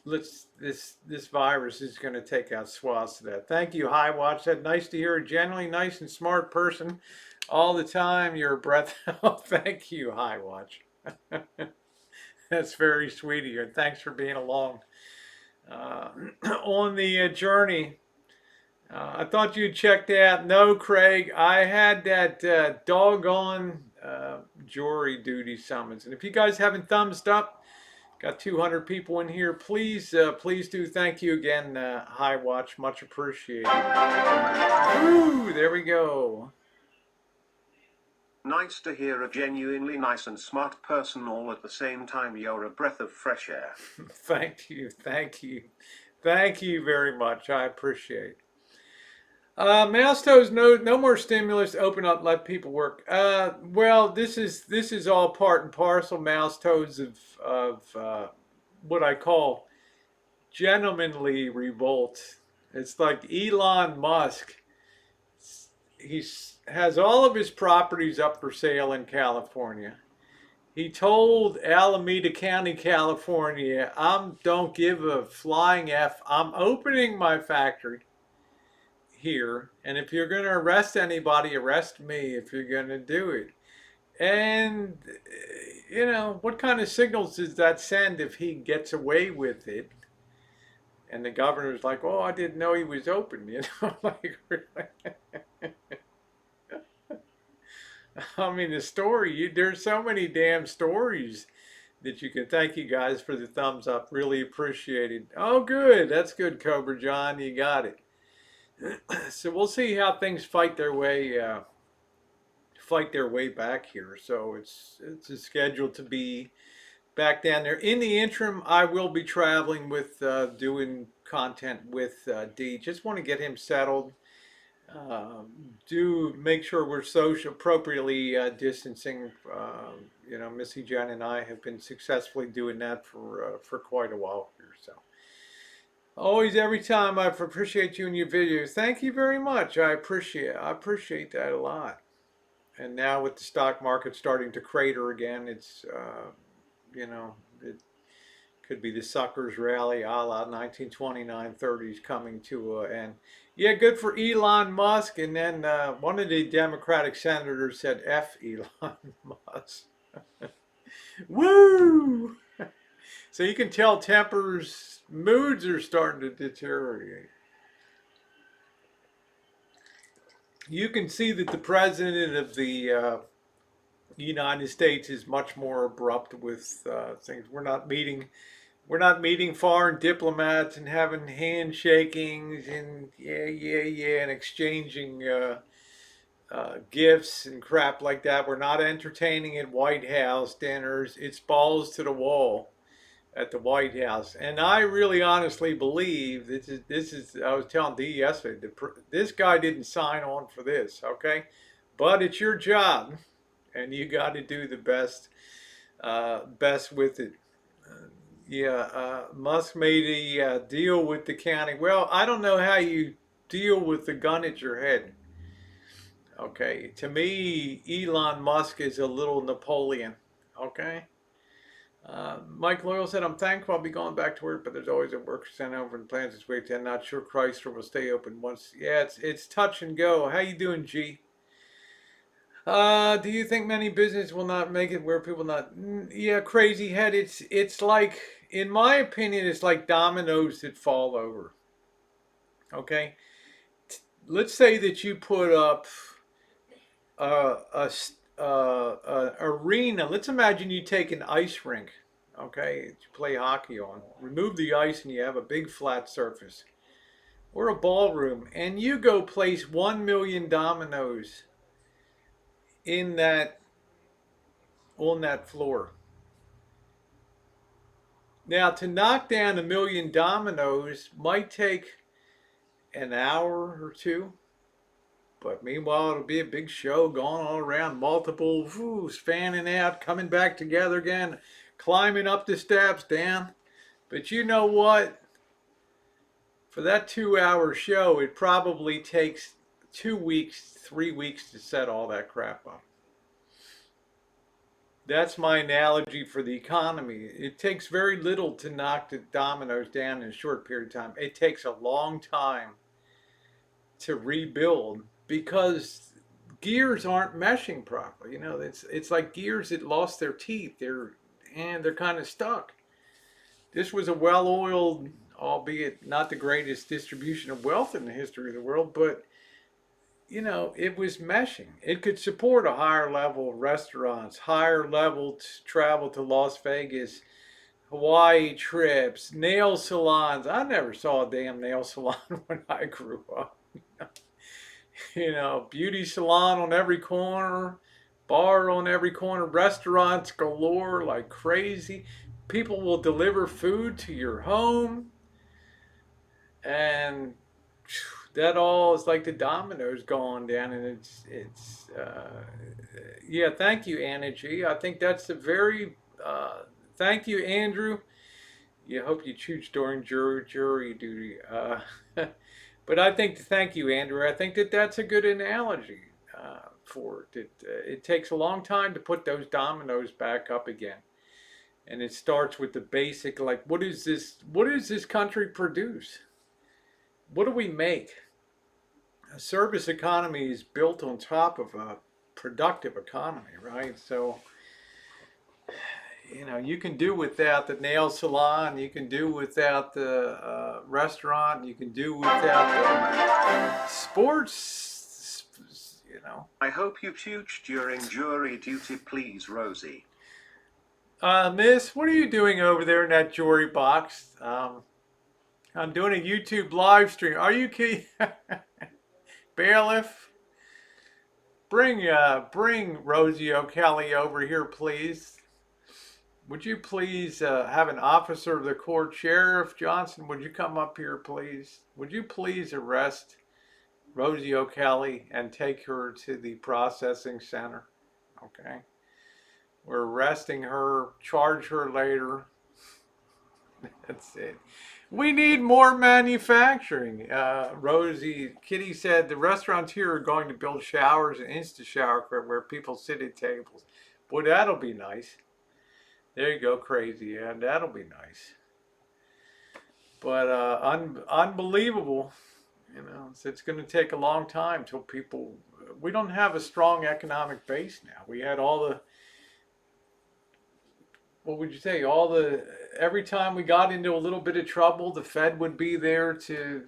A: this virus is going to take out swaths of that. Thank you, High Watch. That nice to hear a genuinely nice and smart person all the time. You're a breath. Oh, thank you, High Watch. That's very sweet of you. And thanks for being along on the journey. I thought you'd checked out. No, Craig, I had that doggone jury duty summons. And if you guys haven't thumbs up, got 200 people in here. Please, please do. Thank you again, High Watch. Much appreciated. Ooh, there we go.
B: Nice to hear a genuinely nice and smart person all at the same time. You're a breath of fresh air.
A: Thank you. Thank you. Thank you very much. I appreciate it. Mouse toes, no more stimulus. Open up, let people work. Well, this is all part and parcel, mouse toes, of what I call gentlemanly revolt. It's like Elon Musk. He has all of his properties up for sale in California. He told Alameda County, California, don't give a flying F. I'm opening my factory here, and if you're going to arrest anybody, arrest me if you're going to do it. And what kind of signals does that send if he gets away with it? And the governor's like, oh, I didn't know he was open, like, really? I mean, the story, there's so many damn stories that you can. Thank you guys for the thumbs up. Really appreciated. Oh, good. That's good, Cobra John. You got it. So we'll see how things fight their way back here. So it's scheduled to be back down there. In the interim, I will be traveling with doing content with Dee. Just want to get him settled. Do make sure we're social appropriately distancing. Missy Jen and I have been successfully doing that for quite a while here. So always, every time, I appreciate you and your videos. Thank you very much. I appreciate that a lot. And now with the stock market starting to crater again, it's it could be the suckers rally a la 1929 30s coming to an end. Yeah, good for Elon Musk. And then one of the Democratic senators said, F Elon Musk. Woo! So you can tell tempers, moods are starting to deteriorate. You can see that the president of the United States is much more abrupt with things. We're not meeting foreign diplomats and having handshakings and and exchanging gifts and crap like that. We're not entertaining at White House dinners. It's balls to the wall at the White House. And I really honestly believe this is I was telling Dee yesterday, this guy didn't sign on for this, okay? But it's your job, and you got to do the best with it. Musk made a deal with the county. Well, I don't know how you deal with the gun at your head. Okay, to me, Elon Musk is a little Napoleon. Okay, Mike Loyal said, I'm thankful I'll be going back to work, but there's always a worker sent over in plans this week. I'm not sure Chrysler will stay open once. Yeah, it's touch and go. How you doing, G? Do you think many businesses will not make it where people not? Yeah, crazy head. It's like, in my opinion, it's like dominoes that fall over. Okay, let's say that you put up a arena. Let's imagine you take an ice rink, okay, to play hockey on. Remove the ice and you have a big flat surface or a ballroom, and you go place 1 million dominoes in that on that floor. Now, to knock down 1 million dominoes might take an hour or two, but meanwhile, it'll be a big show going all around, multiple fanning out, coming back together again, climbing up the steps, down. But you know what? For that 2 hour show, it probably takes 2 weeks, 3 weeks to set all that crap up. That's my analogy for the economy. It takes very little to knock the dominoes down in a short period of time. It takes a long time to rebuild because gears aren't meshing properly. You know, it's like gears that lost their teeth. They're kind of stuck. This was a well-oiled, albeit not the greatest distribution of wealth in the history of the world, but you know, it was meshing. It could support a higher level of restaurants, higher level travel to Las Vegas, Hawaii trips, nail salons. I never saw a damn nail salon when I grew up. You know, beauty salon on every corner, bar on every corner, restaurants galore like crazy. People will deliver food to your home, and that all is like the dominoes going down, and yeah. Thank you, Anna G. I think that's a very thank you, Andrew. You hope you choose during jury duty. But I think thank you, Andrew. I think that that's a good analogy for it. It takes a long time to put those dominoes back up again, and it starts with the basic like what is this? What does this country produce? What do we make? A service economy is built on top of a productive economy, right? So, you know, you can do without the nail salon, you can do without the restaurant, you can do without the sports, you know.
B: I hope you tooch during jury duty, please, Rosie.
A: Miss, what are you doing over there in that jewelry box? I'm doing a YouTube live stream. Are you kidding? Bailiff, bring Rosie O'Kelly over here, please. Would you please have an officer of the court, Sheriff Johnson? Would you come up here, please? Would you please arrest Rosie O'Kelly and take her to the processing center? Okay. We're arresting her, charge her later. That's it. We need more manufacturing. Kitty said the restaurants here are going to build showers and insta shower where people sit at tables. Boy, that'll be nice. There you go, crazy. Yeah, that'll be nice. But unbelievable. You know, it's going to take a long time till people. We don't have a strong economic base now. We had all the. What would you say? Every time we got into a little bit of trouble, the Fed would be there to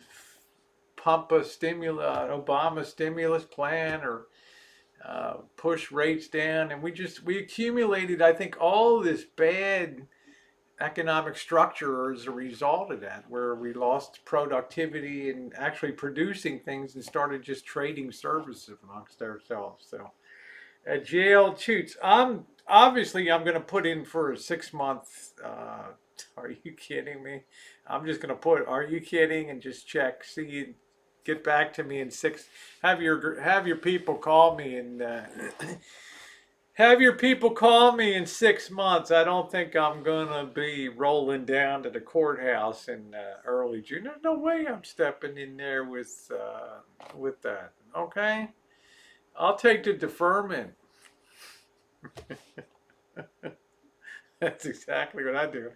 A: pump an Obama stimulus plan or push rates down, and we accumulated, I think, all this bad economic structure as a result of that, where we lost productivity and actually producing things and started just trading services amongst ourselves. So, jail shoots. I'm going to put in for a 6 month. Are you kidding me? I'm just going to put. Are you kidding? And just check. See, get back to me in six. Have your people call me and. Have your people call me in 6 months. I don't think I'm gonna be rolling down to the courthouse in early June. There's no way I'm stepping in there with that. Okay, I'll take the deferment. That's exactly what I do.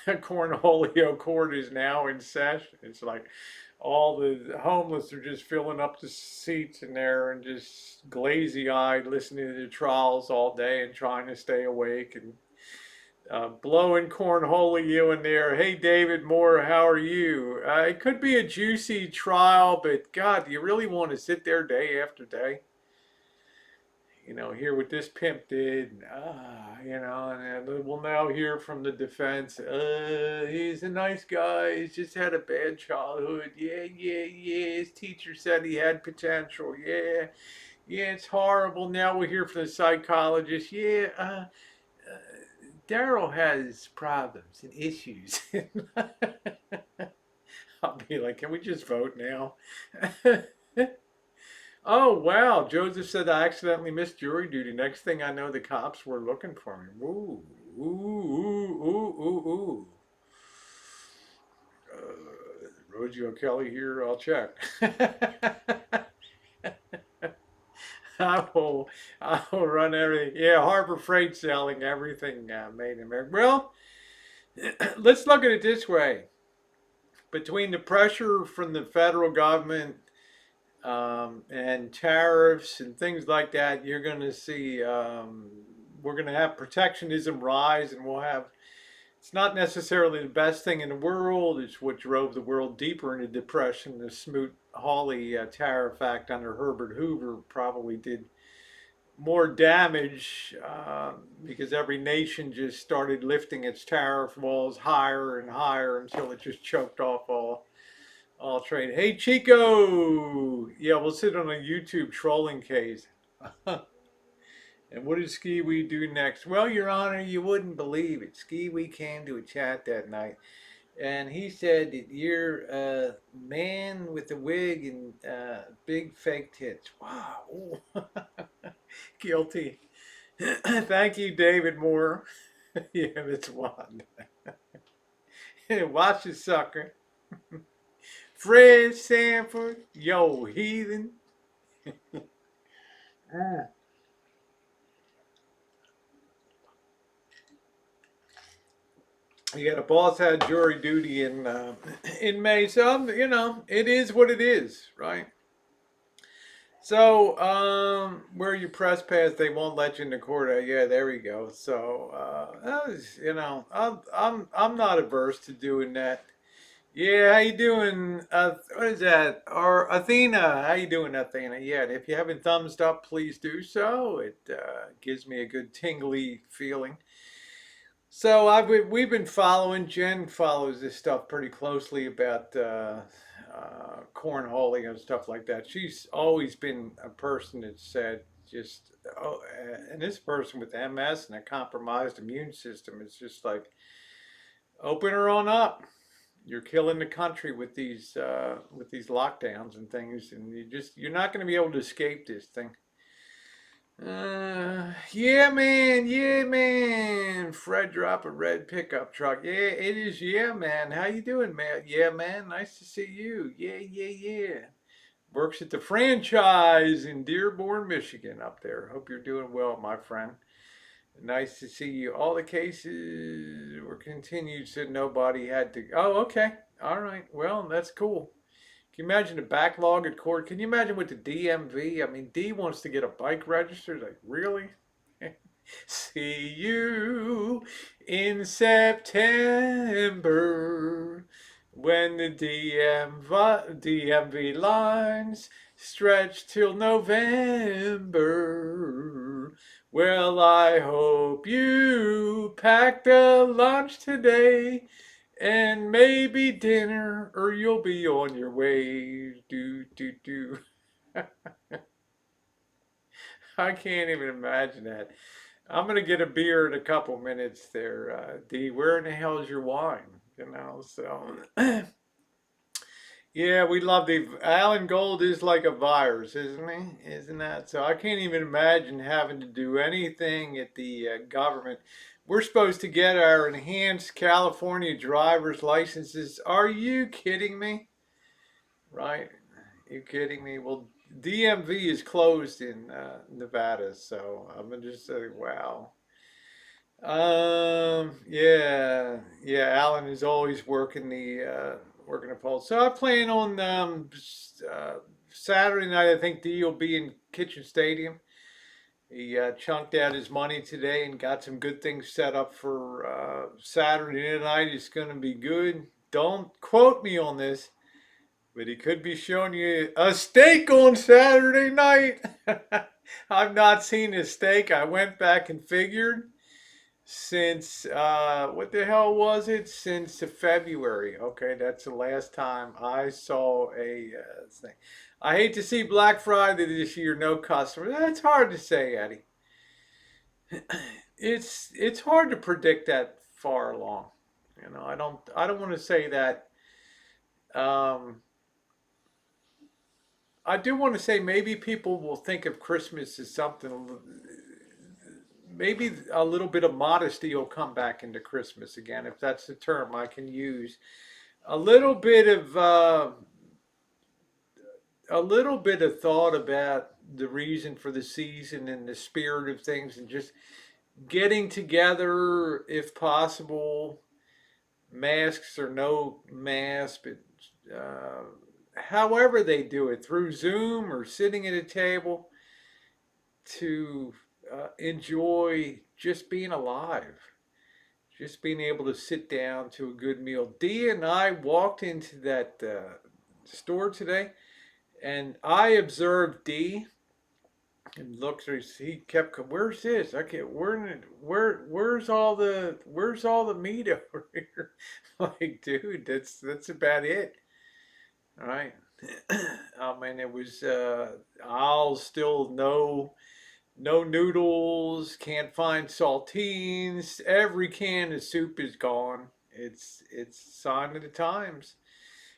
A: Cornholio court is now in session. It's like all the homeless are just filling up the seats in there and just glazy eyed listening to the trials all day and trying to stay awake and blowing Cornholio in there. Hey, David Moore, how are you? It could be a juicy trial, but God, do you really want to sit there day after day? Hear what this pimp did. And we'll now hear from the defense. He's a nice guy. He's just had a bad childhood. Yeah, yeah, yeah. His teacher said he had potential. Yeah, yeah, it's horrible. Now we hear from the psychologist. Yeah, Daryl has problems and issues. I'll be like, can we just vote now? Oh wow, Joseph said I accidentally missed jury duty. Next thing I know, the cops were looking for me. Ooh, ooh, ooh, ooh, ooh, ooh. Rosie O'Kelly here. I'll check. I will. I will run everything. Yeah, Harbor Freight selling everything made in America. Well, let's look at it this way. Between the pressure from the federal government and tariffs and things like that, you're going to see we're going to have protectionism rise, and we'll have. It's not necessarily the best thing in the world. It's what drove the world deeper into depression. The Smoot-Hawley Tariff Act under Herbert Hoover probably did more damage because every nation just started lifting its tariff walls higher and higher until it just choked off all trade. Hey Chico, yeah, we'll sit on a YouTube trolling case. And what did Ski Wee do next? Well, Your Honor, you wouldn't believe it. Ski Wee came to a chat that night, and he said that you're a man with a wig and big fake tits. Wow. Guilty. Thank you, David Moore. Yeah, that's one. Watch the sucker. Fred Sanford, yo, heathen. Mm. Yeah, the boss had jury duty in May, so it is what it is, right? So, where you press pass, they won't let you in the court. Yeah, there we go. So, I'm not averse to doing that. Yeah, how you doing? What is that? Or Athena? How you doing, Athena? Yeah, and if you haven't thumbs up, please do so. It gives me a good tingly feeling. So we've been following. Jen follows this stuff pretty closely about cornholing and stuff like that. She's always been a person that said just and this person with MS and a compromised immune system is just like open her on up. You're killing the country with these lockdowns and things, and you're not going to be able to escape this thing. Yeah, man. Yeah, man. Fred drop a red pickup truck. Yeah, it is. Yeah, man. How you doing, man? Yeah, man. Nice to see you. Yeah, yeah, yeah. Works at the franchise in Dearborn, Michigan up there. Hope you're doing well, my friend. Nice to see you. All the cases were continued, said nobody had to. Oh, okay. All right. Well, that's cool. Can you imagine the backlog at court? Can you imagine with the DMV? I mean, D wants to get a bike registered. Like, really? See you in September when the DMV lines stretch till November. Well, I hope you packed a lunch today and maybe dinner, or you'll be on your way. Do, do, do. I can't even imagine that. I'm gonna get a beer in a couple minutes there, D. Where in the hell is your wine? So yeah, we love the Alan Gold is like a virus, isn't he? Isn't that so? I can't even imagine having to do anything at the government. We're supposed to get our enhanced California driver's licenses. Are you kidding me? Right? You kidding me? Well, DMV is closed in Nevada, so I'm gonna just say, wow. Yeah. Alan is always working the polls. So I plan on Saturday night. I think D will be in Kitchen Stadium. He chunked out his money today and got some good things set up for Saturday night. It's going to be good. Don't quote me on this, but he could be showing you a steak on Saturday night. I've not seen a steak. I went back and figured since what the hell was it? Since February. Okay, that's the last time I saw a thing. I hate to see Black Friday this year, no customer. That's hard to say, Eddie. It's hard to predict that far along. I don't want to say that. Um, I do want to say maybe people will think of Christmas as something. Maybe a little bit of modesty will come back into Christmas again, if that's the term I can use. A little bit of a little bit of thought about the reason for the season and the spirit of things, and just getting together if possible, masks or no mask, but however they do it, through Zoom or sitting at a table, to enjoy just being alive, just being able to sit down to a good meal. Dee and I walked into that store today, and I observed Dee and looked. He kept, "Where's this? Okay, where's all the meat over here?" Like, dude, that's about it. All right. I mean, it was. I'll still no noodles. Can't find saltines. Every can of soup is gone. It's sign of the times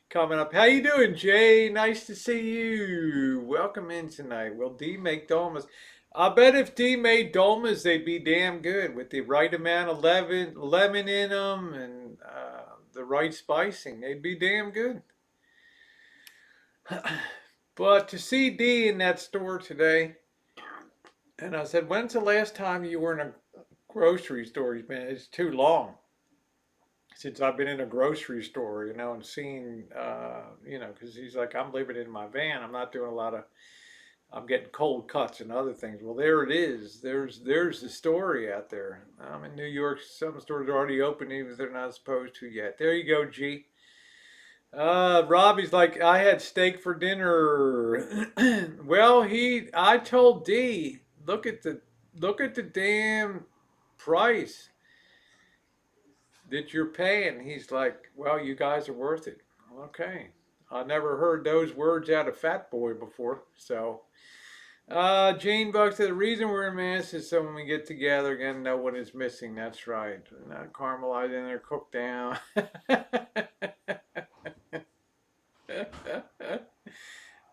A: coming up. How you doing, Jay? Nice to see you. Welcome in tonight. Will D make dolmas? I bet if D made dolmas, they'd be damn good with the right amount of lemon in them and the right spicing. They'd be damn good. But to see D in that store today, and I said, "When's the last time you were in a grocery store?" He's been, "It's too long since I've been in a grocery store, and seen, because he's like, I'm living in my van. I'm not doing a lot of, I'm getting cold cuts and other things." Well, there it is. There's the story out there. I'm in New York. Some stores are already open, even if they're not supposed to yet. There you go, G. Robbie's like, "I had steak for dinner." Well, I told D, look at the damn price that you're paying. He's like, "Well, you guys are worth it." Okay. I never heard those words out of Fat Boy before. So, Jane Buck said, "The reason we're in mass is so when we get together again, no one is missing." That's right. Not caramelized in there, cooked down.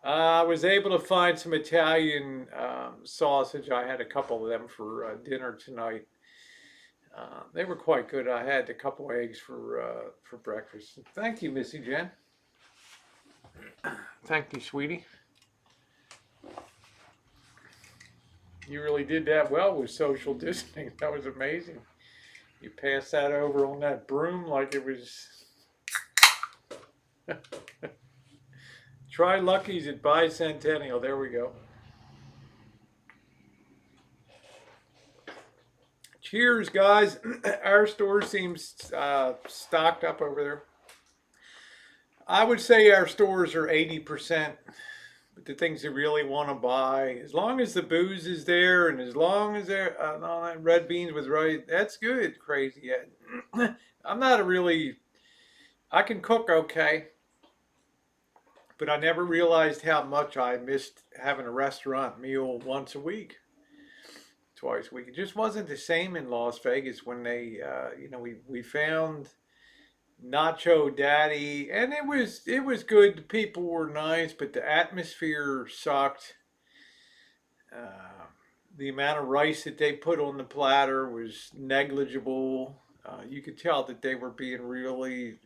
A: I was able to find some Italian sausage. I had a couple of them for dinner tonight. They were quite good. I had a couple eggs for breakfast. Thank you, Missy Jen. Thank you, sweetie. You really did that well with social distancing. That was amazing. You passed that over on that broom like it was. Try Lucky's at Bicentennial. There we go. Cheers, guys. Our store seems stocked up over there. I would say our stores are 80%. But the things you really want to buy, as long as the booze is there and as long as there red beans with rice, that's good. Crazy. I'm not a really. I can cook okay, but I never realized how much I missed having a restaurant meal once a week, twice a week. It just wasn't the same in Las Vegas when we found Nacho Daddy, and it was good. The people were nice, but the atmosphere sucked. Uh, the amount of rice that they put on the platter was negligible. You could tell that they were being really,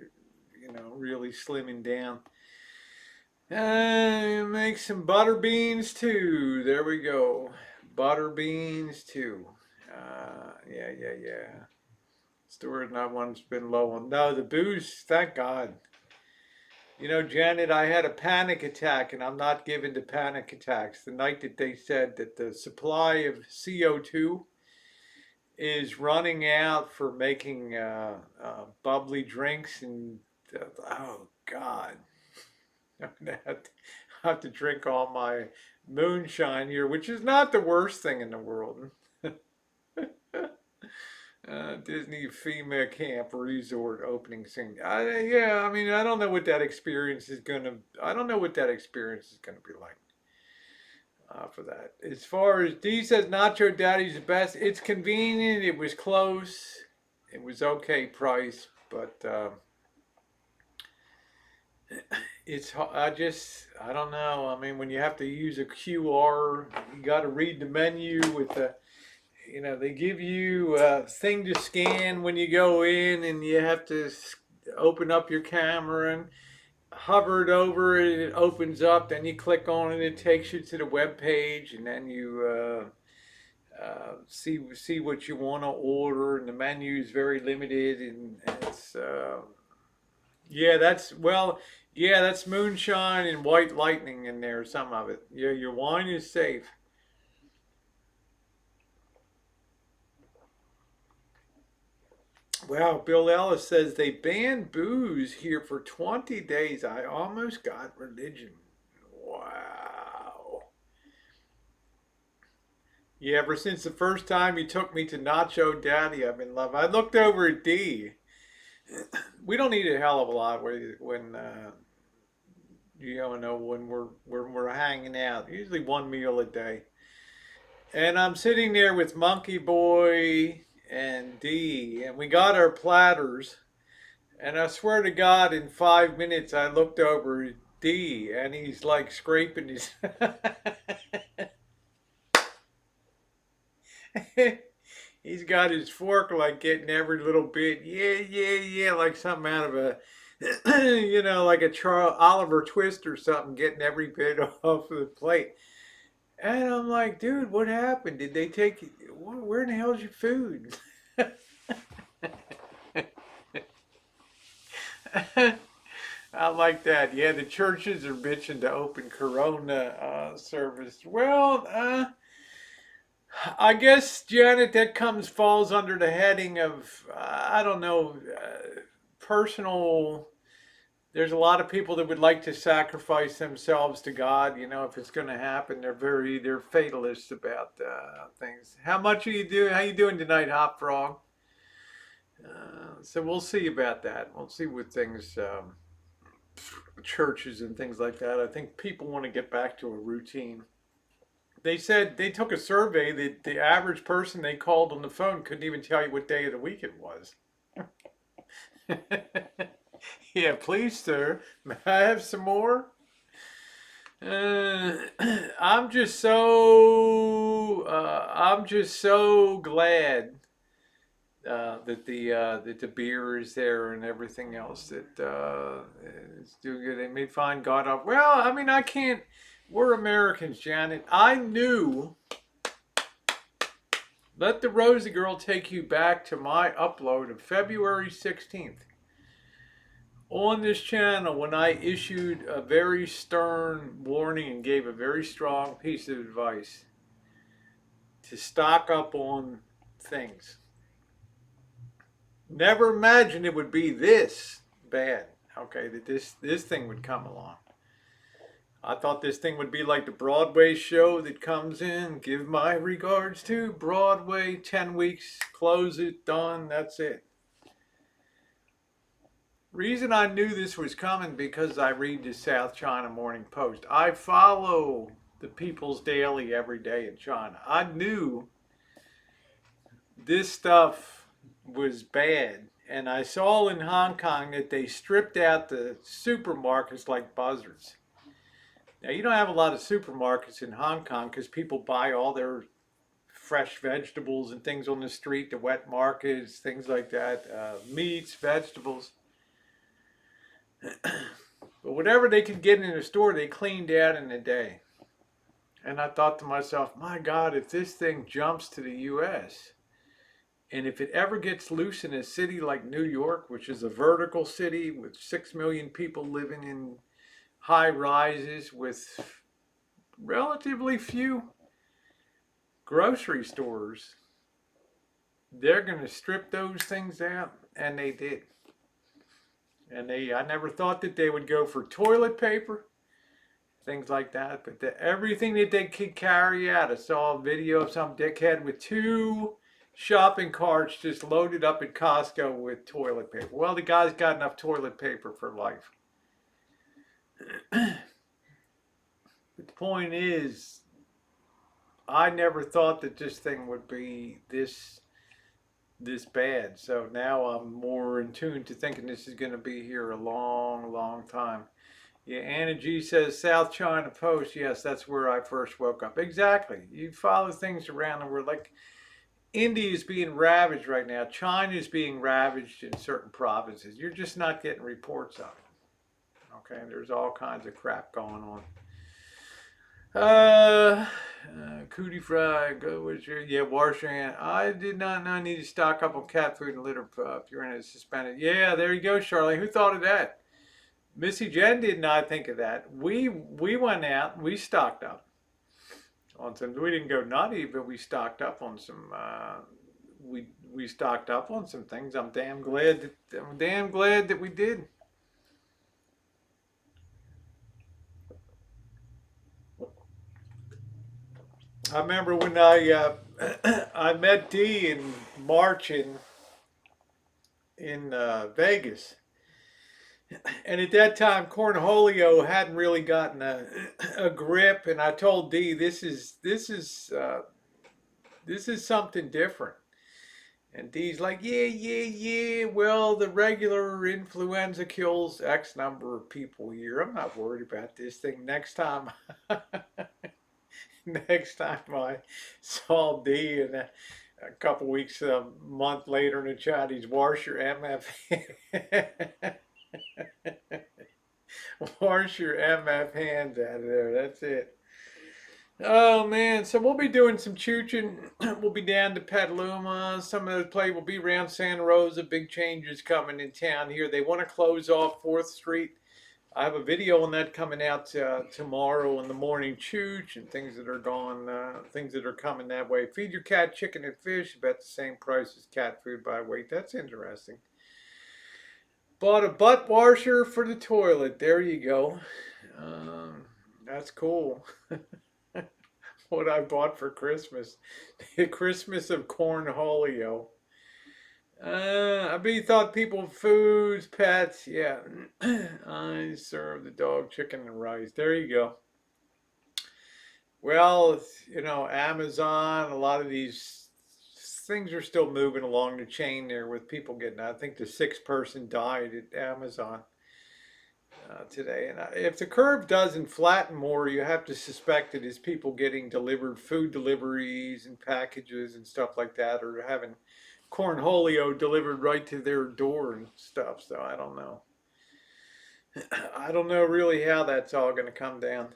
A: really slimming down. Make some butter beans too. There we go. Butter beans too. Yeah. Store not one's been low on. No, the booze, thank God. You know, Janet, I had a panic attack, and I'm not given to panic attacks. The night that they said that the supply of CO2 is running out for making bubbly drinks, and oh God, I'm gonna have to drink all my moonshine here, which is not the worst thing in the world. Disney FEMA Camp Resort opening scene. Yeah, I mean, I don't know what that experience is gonna. I don't know what that experience is gonna be like for that. As far as D says, Nacho Daddy's the best. It's convenient. It was close. It was okay price, but it's. I don't know. I mean, when you have to use a QR, you got to read the menu with the. You know, they give you a thing to scan when you go in, and you have to open up your camera and hover it over it. It opens up. Then you click on it. It takes you to the web page, and then you see what you want to order. And the menu is very limited, and it's yeah, that's moonshine and white lightning in there. Some of it. Yeah, your wine is safe. Wow, Bill Ellis says they banned booze here for 20 days. I almost got religion. Wow. Yeah, ever since the first time you took me to Nacho Daddy, I've been love. I looked over at D. We don't eat a hell of a lot when you know when we're hanging out. Usually one meal a day. And I'm sitting there with Monkey Boy and D, and we got our platters. And I swear to God, in 5 minutes, I looked over at D, and he's like scraping his. He's got his fork like getting every little bit. Yeah, like something out of a, like a Oliver Twist or something, getting every bit off of the plate. And I'm like, dude, what happened? Did they take? Where in the hell's your food? I like that. Yeah, the churches are bitching to open Corona service. Well, I guess Janet, that falls under the heading of I don't know, personal. There's a lot of people that would like to sacrifice themselves to God. You know, if it's going to happen, they're fatalists about things. How much are you doing? How you doing tonight, Hop Frog? So we'll see about that. We'll see what things. Churches and things like that. I think people want to get back to a routine. They said they took a survey that the average person they called on the phone couldn't even tell you what day of the week it was. Yeah, please, sir. May I have some more? Uh, I'm just so glad that the beer is there and everything else that it's doing good. They may find God off. Well, I mean, I can't. We're Americans, Janet. I knew. Let the Rosie Girl take you back to my upload of February 16th on this channel when I issued a very stern warning and gave a very strong piece of advice to stock up on things. Never imagined it would be this bad. Okay, that this thing would come along. I thought this thing would be like the Broadway show that comes in, give my regards to Broadway, 10 weeks, close it, done, that's it. Reason I knew this was coming because I read the South China Morning Post. I follow the People's Daily every day in China. I knew this stuff was bad. And I saw in Hong Kong that they stripped out the supermarkets like buzzards. Now, you don't have a lot of supermarkets in Hong Kong because people buy all their fresh vegetables and things on the street, the wet markets, things like that, meats, vegetables. But whatever they could get in the store, they cleaned out in a day. And I thought to myself, my God, if this thing jumps to the U.S., And if it ever gets loose in a city like New York, which is a vertical city with 6 million people living in high rises with relatively few grocery stores, they're going to strip those things out. And they did. And I never thought that they would go for toilet paper, things like that. But everything that they could carry out, I saw a video of some dickhead with 2 shopping carts just loaded up at Costco with toilet paper. Well, the guy's got enough toilet paper for life. But the point is, I never thought that this thing would be this bad. So now I'm more in tune to thinking this is going to be here a long, long time. Yeah, Anna G says South China Post. Yes, that's where I first woke up. Exactly. You follow things around the world. Like India is being ravaged right now. China is being ravaged in certain provinces. You're just not getting reports of it. Okay, there's all kinds of crap going on. Cootie Fry, go with your, yeah, wash your hand. I did not know I need to stock up on cat food and litter if you're in a suspended. Yeah, there you go, Charlie. Who thought of that? Missy Jen did not think of that. We went out, we stocked up on some. We didn't go nutty, but we stocked up on some. We stocked up on some things. I'm damn glad that we did. I remember when I met Dee in March in Vegas, and at that time Cornholio hadn't really gotten a grip, and I told Dee this is something different. And Dee's like, yeah. Well, the regular influenza kills X number of people a year. I'm not worried about this thing. Next time I saw Dee, and a couple weeks, a month later in the Chinese, wash your MF, wash your MF hands out of there. That's it. Oh man, so we'll be doing some chooching. We'll be down to Petaluma. Some of the play will be around Santa Rosa. Big changes coming in town here. They want to close off 4th Street. I have a video on that coming out tomorrow in the morning. Chooch and things that are gone, things that are coming that way. Feed your cat chicken and fish about the same price as cat food by weight. That's interesting. Bought a butt washer for the toilet. There you go. That's cool. What I bought for Christmas. The Christmas of Cornholio. I bet thought people foods, pets, yeah. I serve the dog chicken and rice. There you go. Well, Amazon, a lot of these things are still moving along the chain there with people getting, I think the 6th person died at Amazon today. And if the curve doesn't flatten more, you have to suspect it is people getting delivered food deliveries and packages and stuff like that, or having Cornholio delivered right to their door and stuff. So I don't know. I don't know really how that's all going to come down.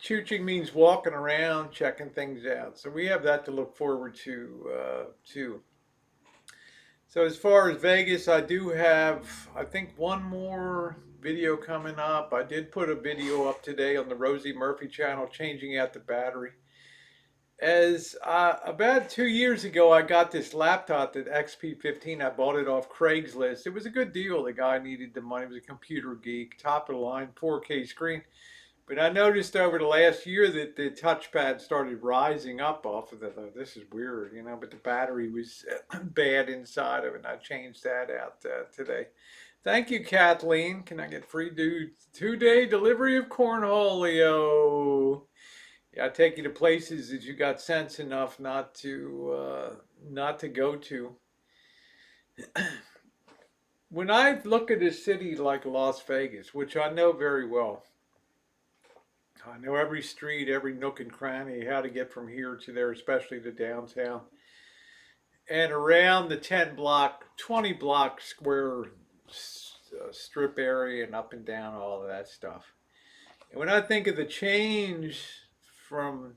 A: Chooching means walking around, checking things out. So we have that to look forward to too. So as far as Vegas, I do have, I think, one more video coming up. I did put a video up today on the Rosie Murphy channel, changing out the battery. As about 2 years ago, I got this laptop, that XP15. I bought it off Craigslist. It was a good deal. The guy needed the money. He was a computer geek, top of the line, 4K screen. But I noticed over the last year that the touchpad started rising up off of it. This is weird, but the battery was bad inside of it. And I changed that out today. Thank you, Kathleen. Can I get free 2-day delivery of Cornholio? Yeah, I take you to places that you got sense enough not to go to. When I look at a city like Las Vegas, which I know very well, I know every street, every nook and cranny, how to get from here to there, especially to downtown. And around the 10 block, 20 block square strip area and up and down all of that stuff. And when I think of the change from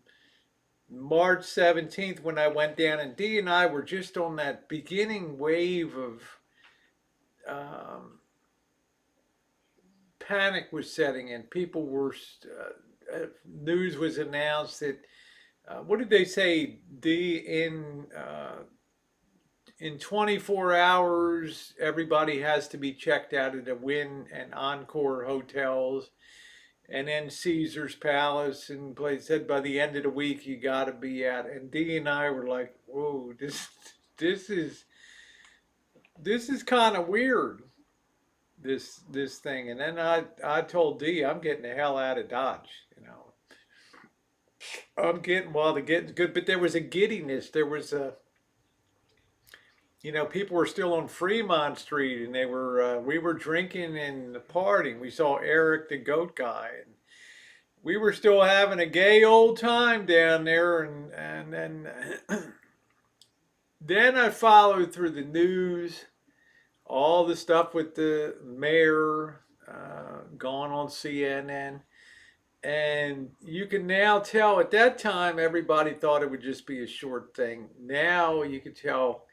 A: March 17th when I went down, and Dee and I were just on that beginning wave of um, panic was setting in. People were, news was announced that, what did they say, Dee, in 24 hours, everybody has to be checked out of the Wynn and Encore hotels, and then Caesar's Palace, and they said by the end of the week you got to be at. And Dee and I were like, "Whoa, this is this is kind of weird, this thing." And then I told Dee, I'm getting the hell out of Dodge. I'm getting, well, the getting's good, but there was a giddiness. There was a, people were still on Fremont Street, and we were drinking and partying. We saw Eric the Goat Guy, and we were still having a gay old time down there. And then then I followed through the news, all the stuff with the mayor gone on CNN. And you can now tell, at that time, everybody thought it would just be a short thing. Now you can tell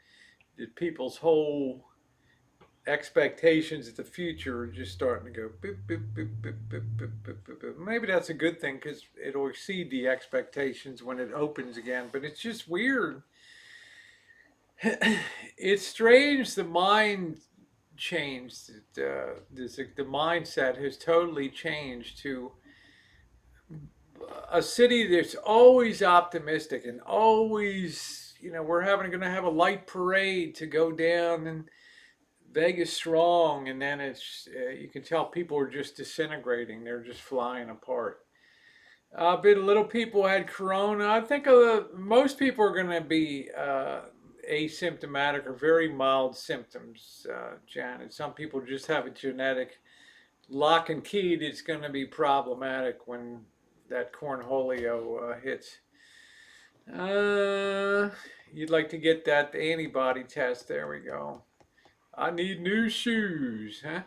A: that people's whole expectations of the future are just starting to go boop, boop, boop, boop, boop, boop, boop, boop, boop. Maybe that's a good thing because it'll exceed the expectations when it opens again. But it's just weird. It's strange. The mind changed. The mindset has totally changed to a city that's always optimistic and always, we're going to have a light parade to go down and Vegas strong, and then it's you can tell people are just disintegrating. They're just flying apart. But little people had corona. I think most people are going to be asymptomatic or very mild symptoms, Janet. Some people just have a genetic lock and key that's going to be problematic when that Cornholio hits. You'd like to get that antibody test. There we go. I need new shoes, huh?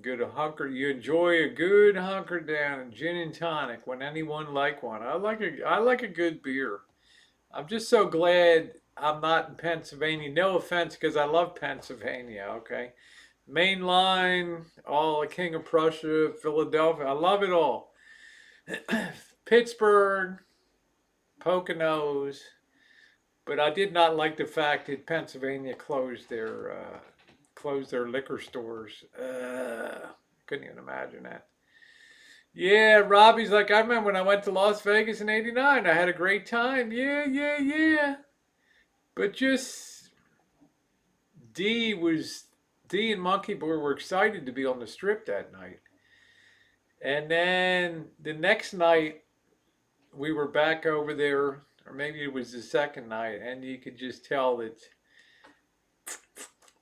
A: You enjoy a good hunker down, gin and tonic when anyone like one. I like a good beer. I'm just so glad I'm not in Pennsylvania. No offense, because I love Pennsylvania. Okay, Main Line, all the King of Prussia, Philadelphia. I love it all. Pittsburgh, Poconos. But I did not like the fact that Pennsylvania closed their liquor stores. Couldn't even imagine that. Yeah, Robbie's like, I remember when I went to Las Vegas in '89. I had a great time. Yeah, yeah, yeah. But just D and Monkey Boy were excited to be on the strip that night. And then the next night we were back over there, or maybe it was the second night, and you could just tell that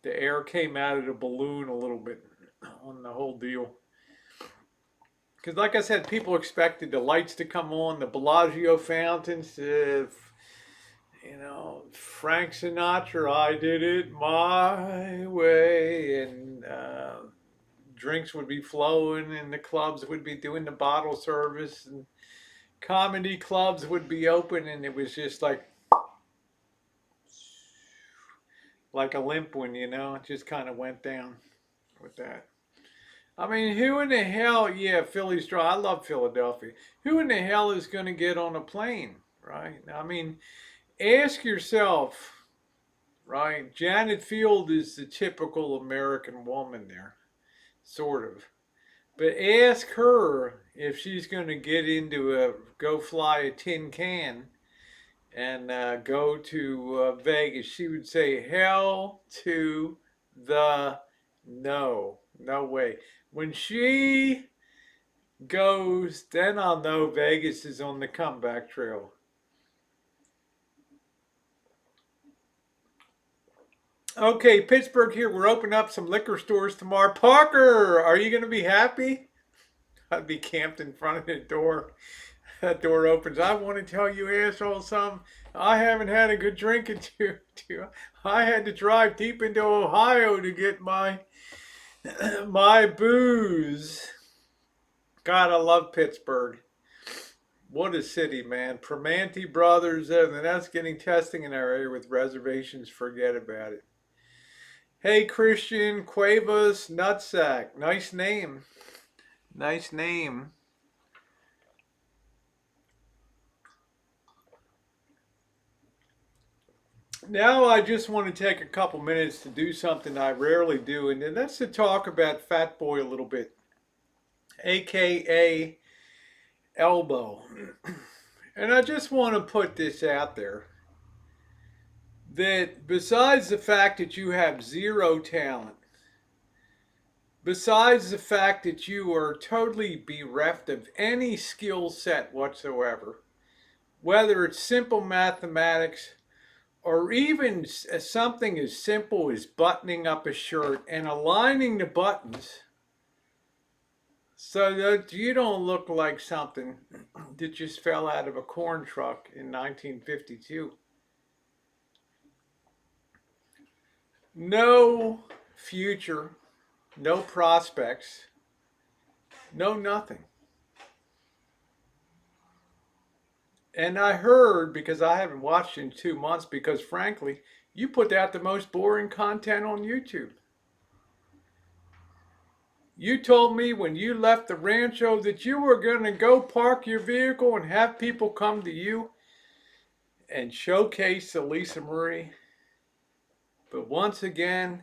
A: the air came out of the balloon a little bit on the whole deal. Because, like I said, people expected the lights to come on, the Bellagio fountains, Frank Sinatra, I did it my way, and drinks would be flowing, and the clubs would be doing the bottle service, and comedy clubs would be open, and it was just like a limp one, it just kind of went down with that. I mean, who in the hell, yeah, Philly's dry. I love Philadelphia. Who in the hell is going to get on a plane, right? I mean, ask yourself, right? Janet Field is the typical American woman there, sort of. But ask her if she's going to go fly a tin can and go to Vegas. She would say, hell to the no. No way. When she goes, then I'll know Vegas is on the comeback trail. Okay, Pittsburgh here. We're opening up some liquor stores tomorrow. Parker, are you going to be happy? I'd be camped in front of the door. That door opens. I want to tell you asshole something. I haven't had a good drink in two. I had to drive deep into Ohio to get my booze. God, I love Pittsburgh. What a city, man. Primanti Brothers, and that's getting testing in our area with reservations. Forget about it. Hey, Christian Cuevas Nutsack. Nice name. Nice name. Now I just want to take a couple minutes to do something I rarely do, and that's to talk about Fat Boy a little bit, aka Elbow. And I just want to put this out there that besides the fact that you have zero talent, besides the fact that you are totally bereft of any skill set whatsoever, whether it's simple mathematics or even something as simple as buttoning up a shirt and aligning the buttons so that you don't look like something that just fell out of a corn truck in 1952. No future, no prospects, no nothing. And I heard, because I haven't watched in 2 months, because frankly, you put out the most boring content on YouTube. You told me when you left the rancho that you were going to go park your vehicle and have people come to you and showcase the Lisa Marie. But once again,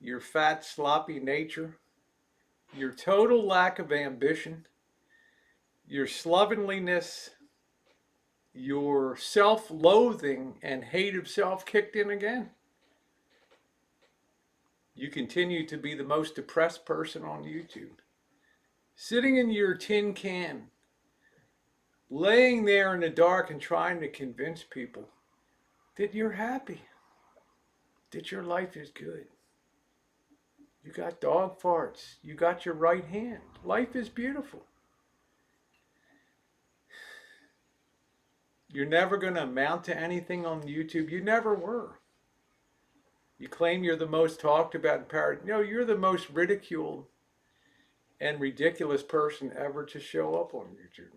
A: your fat, sloppy nature, your total lack of ambition, your slovenliness, your self-loathing and hate of self kicked in again. You continue to be the most depressed person on YouTube. Sitting in your tin can, laying there in the dark and trying to convince people that you're happy, that your life is good. You got dog farts. You got your right hand. Life is beautiful. You're never going to amount to anything on YouTube. You never were. You claim you're the most talked about and powered. No, you're the most ridiculed and ridiculous person ever to show up on YouTube.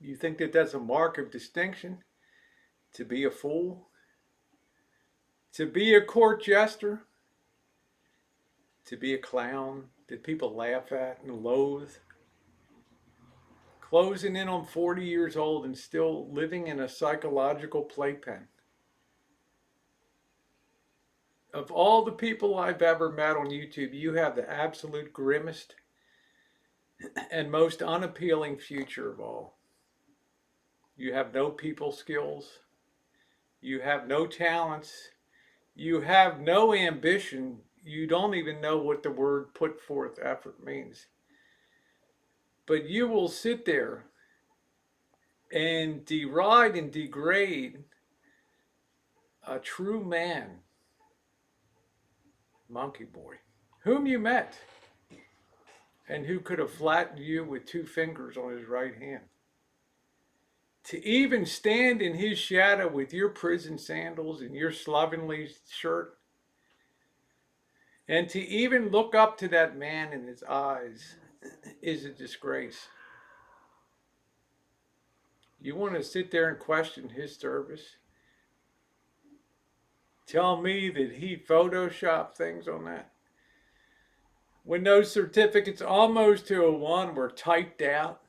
A: You think that that's a mark of distinction? To be a fool? To be a court jester? To be a clown that people laugh at and loathe? Closing in on 40 years old and still living in a psychological playpen. Of all the people I've ever met on YouTube, you have the absolute grimmest and most unappealing future of all. You have no people skills. You have no talents. You have no ambition. You don't even know what the word put forth effort means. But you will sit there and deride and degrade a true man, Monkey Boy, whom you met and who could have flattened you with 2 fingers on his right hand. To even stand in his shadow with your prison sandals and your slovenly shirt, and to even look up to that man in his eyes is a disgrace. You want to sit there and question his service? Tell me that he photoshopped things on that? When those certificates almost to a one were typed out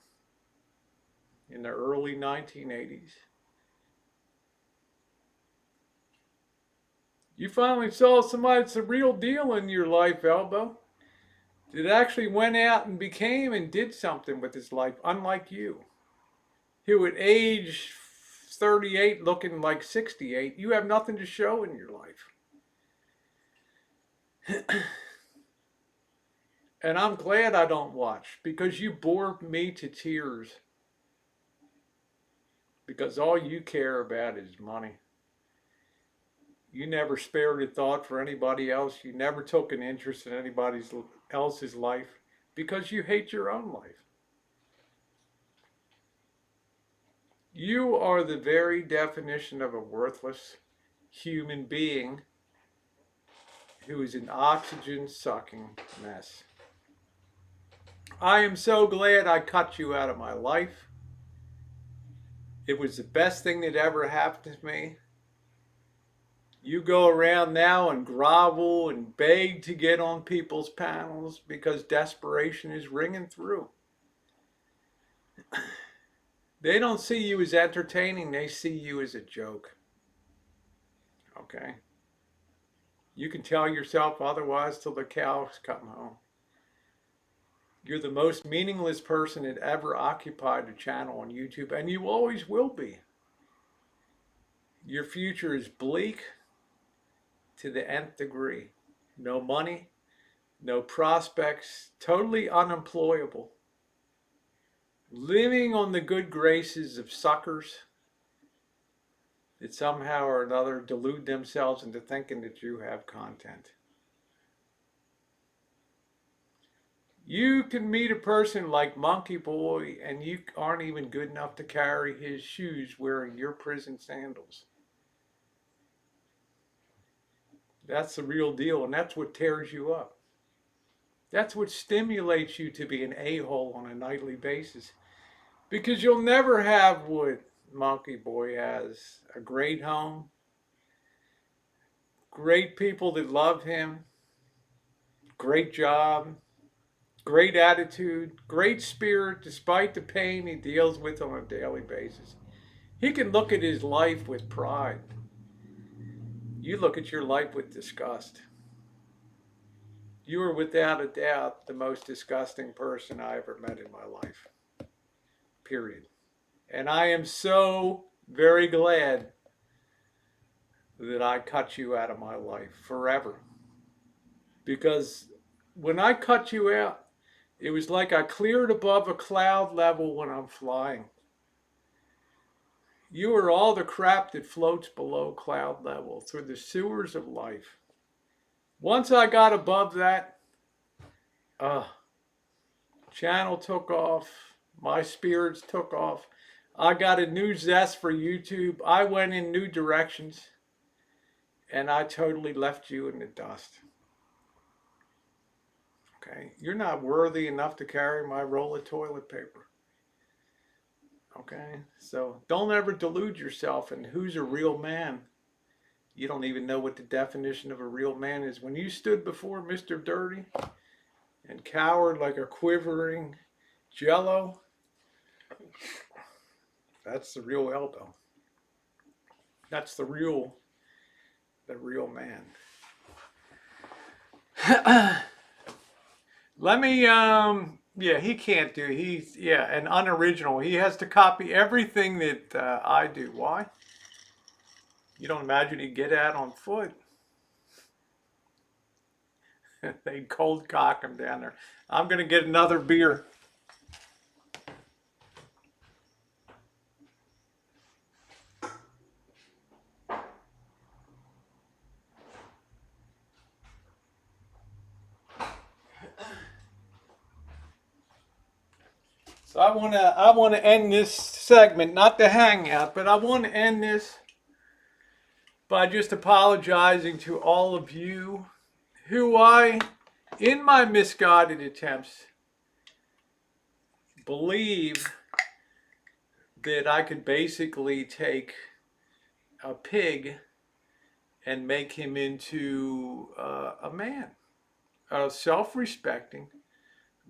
A: in the early 1980s. You finally saw somebody that's the real deal in your life, Elbow. That actually went out and became and did something with his life, unlike you. Who at age 38 looking like 68, you have nothing to show in your life. And I'm glad I don't watch, because you bore me to tears. Because all you care about is money. You never spared a thought for anybody else. You never took an interest in anybody else's life. because you hate your own life. You are the very definition of a worthless human being who is an oxygen sucking mess. I am so glad I cut you out of my life. It was the best thing that ever happened to me. You go around now and grovel and beg to get on people's panels because desperation is ringing through. They don't see you as entertaining, they see you as a joke. Okay? You can tell yourself otherwise till the cows come home. You're the most meaningless person that ever occupied a channel on YouTube, and you always will be. Your future is bleak to the nth degree. No money, no prospects, totally unemployable. Living on the good graces of suckers that somehow or another delude themselves into thinking that you have content. You can meet a person like Monkey Boy and you aren't even good enough to carry his shoes wearing your prison sandals. That's the real deal, and that's what tears you up. That's what stimulates you to be an a-hole on a nightly basis. Because you'll never have what Monkey Boy has. A great home, great people that love him, great job, great attitude, great spirit despite the pain he deals with on a daily basis. He can look at his life with pride. You look at your life with disgust. You are without a doubt the most disgusting person I ever met in my life. Period. And I am so very glad that I cut you out of my life forever. Because when I cut you out, it was like I cleared above a cloud level when I'm flying. You are all the crap that floats below cloud level through the sewers of life. Once I got above that, channel took off. My spirits took off. I got a new zest for YouTube. I went in new directions. And I totally left you in the dust. Okay? You're not worthy enough to carry my roll of toilet paper. Okay? So don't ever delude yourself in who's a real man. You don't even know what the definition of a real man is. When you stood before Mr. Dirty and cowered like a quivering jello, that's the real elbow. That's the real man. Let me, yeah, he can't do, he's, yeah, an unoriginal. He has to copy everything that I do. Why? You don't imagine he'd get out on foot. They'd cold cock him down there. I'm going to get another beer. So I want to end this segment, not the hangout, but I want to end this by just apologizing to all of you who I, in my misguided attempts, believe that I could basically take a pig and make him into a man, a self-respecting,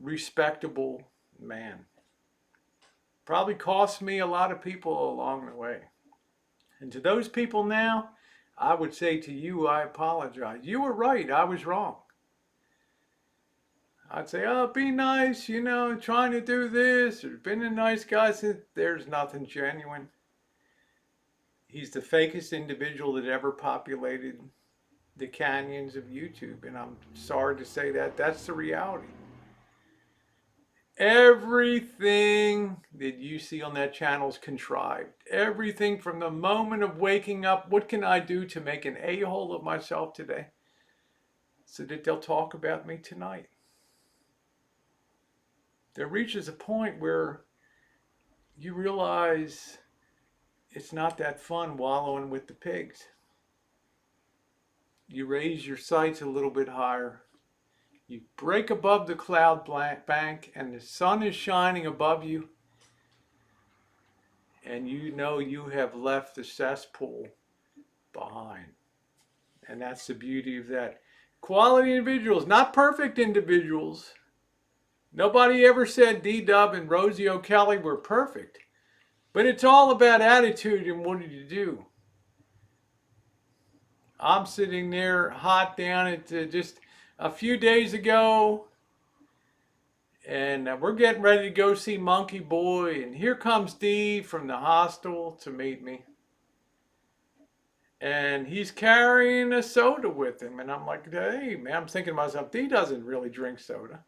A: respectable man. Probably cost me a lot of people along the way. And to those people now, I would say to you, I apologize. You were right, I was wrong. I'd say, oh, be nice, you know, trying to do this, or been a nice guy. There's nothing genuine. He's the fakest individual that ever populated the canyons of YouTube. And I'm sorry to say that, that's the reality. Everything that you see on that channel is contrived. Everything from the moment of waking up, what can I do to make an a-hole of myself today so that they'll talk about me tonight? there reaches a point where you realize it's not that fun wallowing with the pigs. You raise your sights a little bit higher. You break above the cloud bank and the sun is shining above you, and you know you have left the cesspool behind. And that's the beauty of that. Quality individuals, not perfect individuals. Nobody ever said DeeDub and Rosie O'Kelly were perfect. But it's all about attitude and what did you do. I'm sitting there hot down at just a few days ago, and we're getting ready to go see Monkey Boy, and here comes Dee from the hostel to meet me. And he's carrying a soda with him, and I'm like, hey, man, I'm thinking to myself, Dee doesn't really drink soda.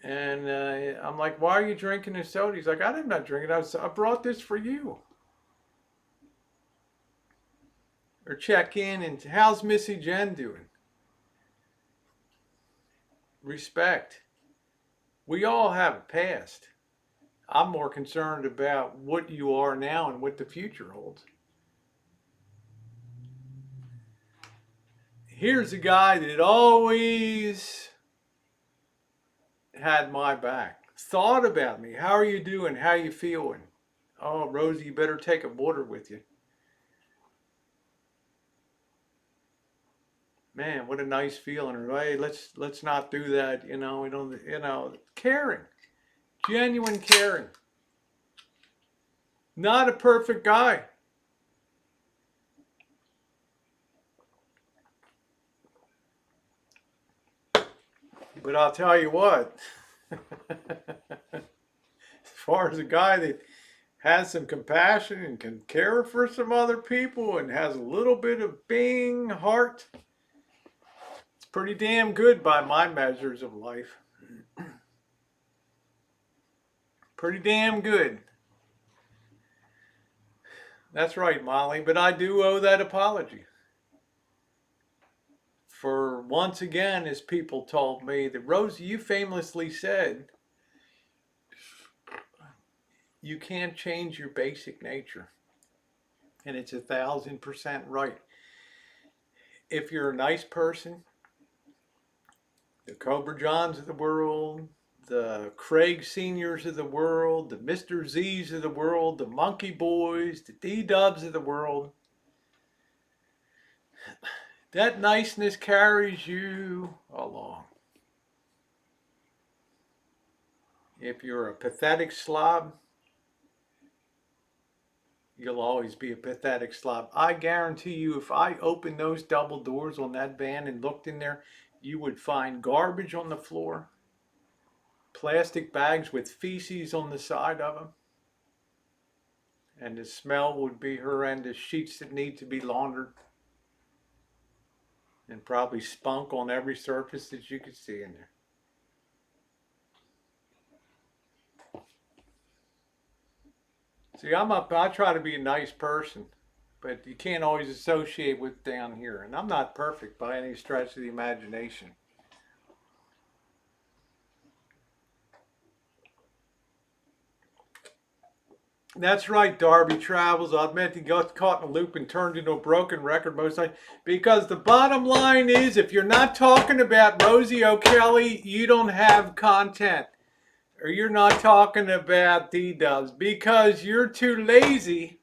A: And I'm like, why are you drinking this soda? He's like, I'm not drinking it. I brought this for you. Or check in and how's Missy Jen doing? Respect. We all have a past. I'm more concerned about what you are now and what the future holds. Here's a guy that always had my back. Thought about me. How are you doing? How you feeling? Oh, Rosie, you better take a water with you. Man, what a nice feeling. Or, hey, let's not do that. We don't. Caring, genuine caring. Not a perfect guy. But I'll tell you what. As far as a guy that has some compassion and can care for some other people and has a little bit of being heart, it's pretty damn good by my measures of life. Pretty damn good. That's right, Molly, but I do owe that apology. For once again, as people told me, that Rosie, you famously said, you can't change your basic nature. And it's 1,000% right. If you're a nice person, the Cobra Johns of the world, the Craig Seniors of the world, the Mr. Z's of the world, the Monkey Boys, the DeeDubs of the world, that niceness carries you along. If you're a pathetic slob, you'll always be a pathetic slob. I guarantee you, if I opened those double doors on that van and looked in there, you would find garbage on the floor, plastic bags with feces on the side of them, and the smell would be horrendous. Sheets that need to be laundered, and probably spunk on every surface that you could see in there. See, I try to be a nice person, but you can't always associate with down here. And I'm not perfect by any stretch of the imagination. That's right, Darby Travels. I admit he got caught in a loop and turned into a broken record most times. Because the bottom line is, if you're not talking about Rosie O'Kelly, you don't have content. Or you're not talking about DeeDubs because you're too lazy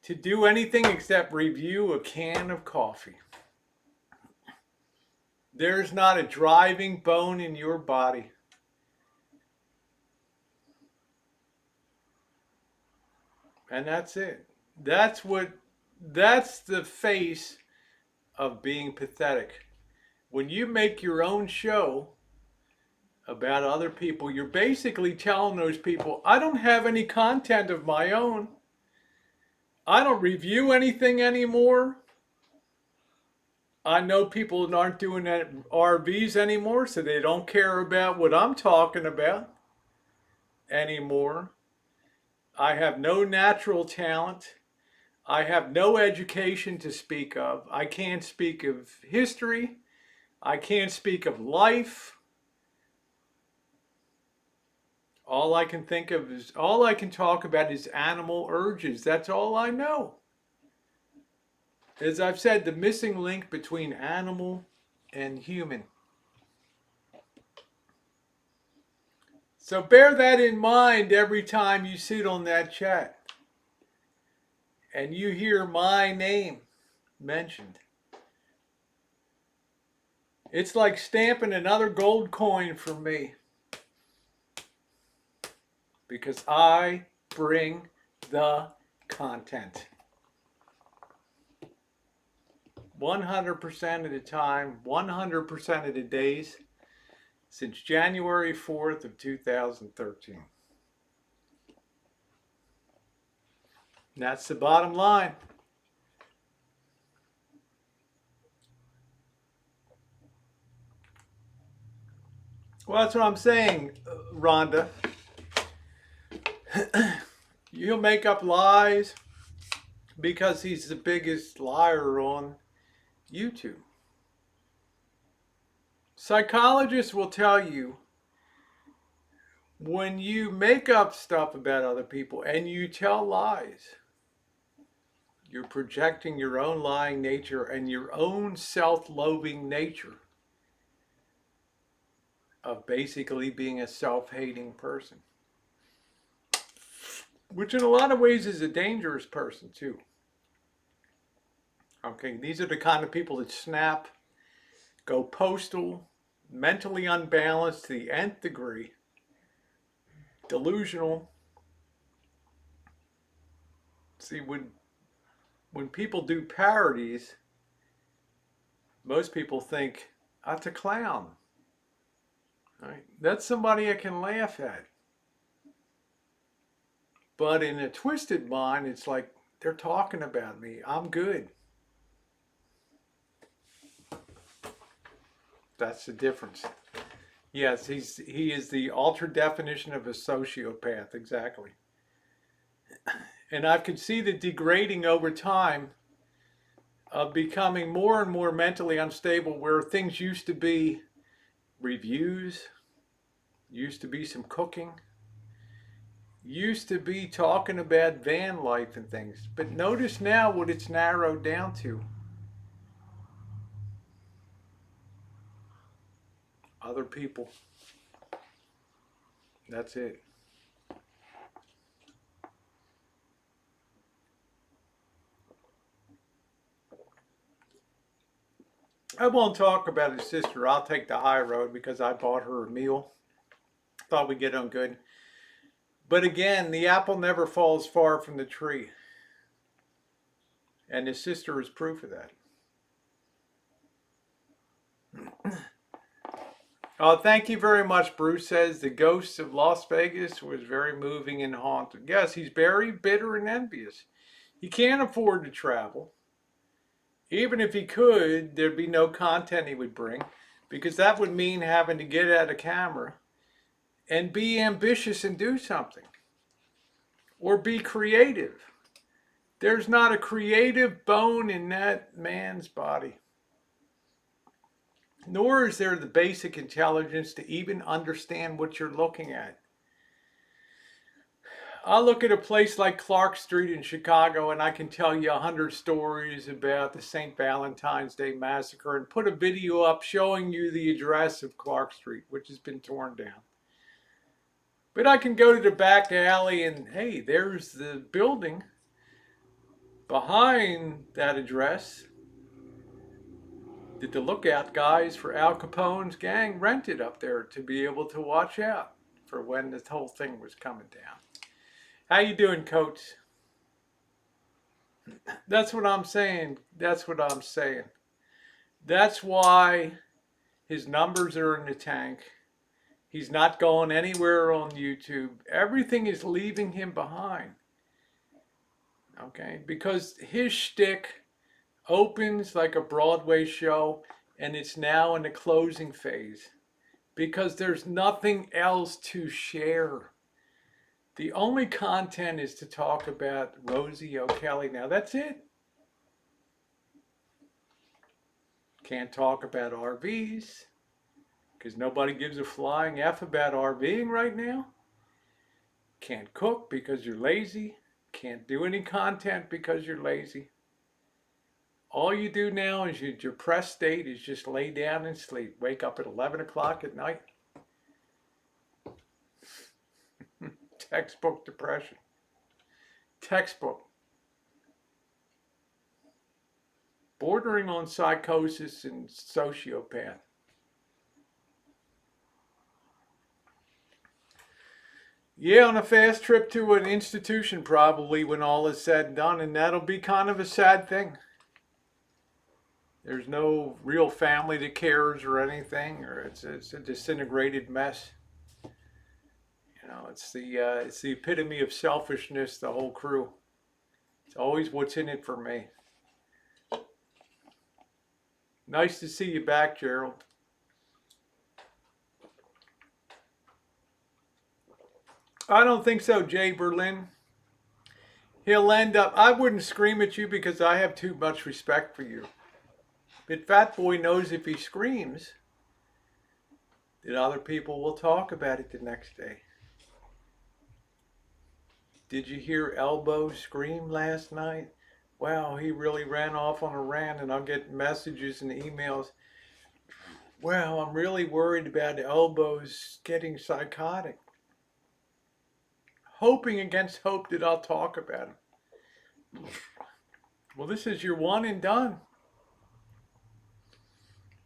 A: to do anything except review a can of coffee. There's not a driving bone in your body. And that's it. That's the face of being pathetic. When you make your own show about other people, you're basically telling those people, I don't have any content of my own. I don't review anything anymore. I know people aren't doing that RVs anymore, so they don't care about what I'm talking about anymore. I have no natural talent. I have no education to speak of. I can't speak of history. I can't speak of life. All I can think of is, all I can talk about is animal urges. That's all I know. As I've said, the missing link between animal and human. So bear that in mind every time you sit on that chat and you hear my name mentioned. It's like stamping another gold coin for me because I bring the content. 100% of the time, 100% of the days since January 4th of 2013. And that's the bottom line. Well, that's what I'm saying, Rhonda. You'll make up lies because he's the biggest liar on YouTube. Psychologists will tell you when you make up stuff about other people and you tell lies, you're projecting your own lying nature and your own self-loathing nature of basically being a self-hating person, which in a lot of ways is a dangerous person too. Okay, these are the kind of people that snap, go postal, mentally unbalanced to the nth degree, delusional. See, when people do parodies, most people think, that's a clown. Right? That's somebody I can laugh at. But in a twisted mind, it's like, they're talking about me. I'm good. That's the difference. Yes, he is the ultra definition of a sociopath, exactly. And I could see the degrading over time of becoming more and more mentally unstable, where things used to be reviews, used to be some cooking, used to be talking about van life and things. But notice now what it's narrowed down to. Other people. That's it. I won't talk about his sister. I'll take the high road because I bought her a meal. Thought we'd get on good. But again, the apple never falls far from the tree. And his sister is proof of that. Thank you very much, Bruce says. The Ghosts of Las Vegas was very moving and haunted. Yes, he's very bitter and envious. He can't afford to travel. Even if he could, there'd be no content he would bring because that would mean having to get out a camera and be ambitious and do something or be creative. There's not a creative bone in that man's body. Nor is there the basic intelligence to even understand what you're looking at. I look at a place like Clark Street in Chicago and I can tell you 100 stories about the St. Valentine's Day Massacre and put a video up showing you the address of Clark Street, which has been torn down. But I can go to the back alley and, hey, there's the building behind that address that the lookout guys for Al Capone's gang rented up there to be able to watch out for when this whole thing was coming down. How you doing, Coach? That's what I'm saying. That's what I'm saying. That's why his numbers are in the tank. He's not going anywhere on YouTube. Everything is leaving him behind. Okay? Because his shtick opens like a Broadway show and it's now in the closing phase because there's nothing else to share. The only content is to talk about Rosie O'Kelly. Now that's it. Can't talk about RVs because nobody gives a flying F about RVing right now. Can't cook because you're lazy. Can't do any content because you're lazy. All you do now is your depressed state is just lay down and sleep. Wake up at 11 o'clock at night. Textbook depression. Textbook. Bordering on psychosis and sociopath. Yeah, on a fast trip to an institution probably when all is said and done, and that'll be kind of a sad thing. There's no real family that cares or anything, or it's a disintegrated mess. You know, it's the epitome of selfishness, the whole crew. It's always what's in it for me. Nice to see you back, Gerald. I don't think so, Jay Berlin. He'll end up, I wouldn't scream at you because I have too much respect for you. But Fat Boy knows if he screams, that other people will talk about it the next day. Did you hear Elbow scream last night? Wow, he really ran off on a rant, and I'll get messages and emails. Wow, I'm really worried about Elbows getting psychotic. Hoping against hope that I'll talk about him. Well, this is your one and done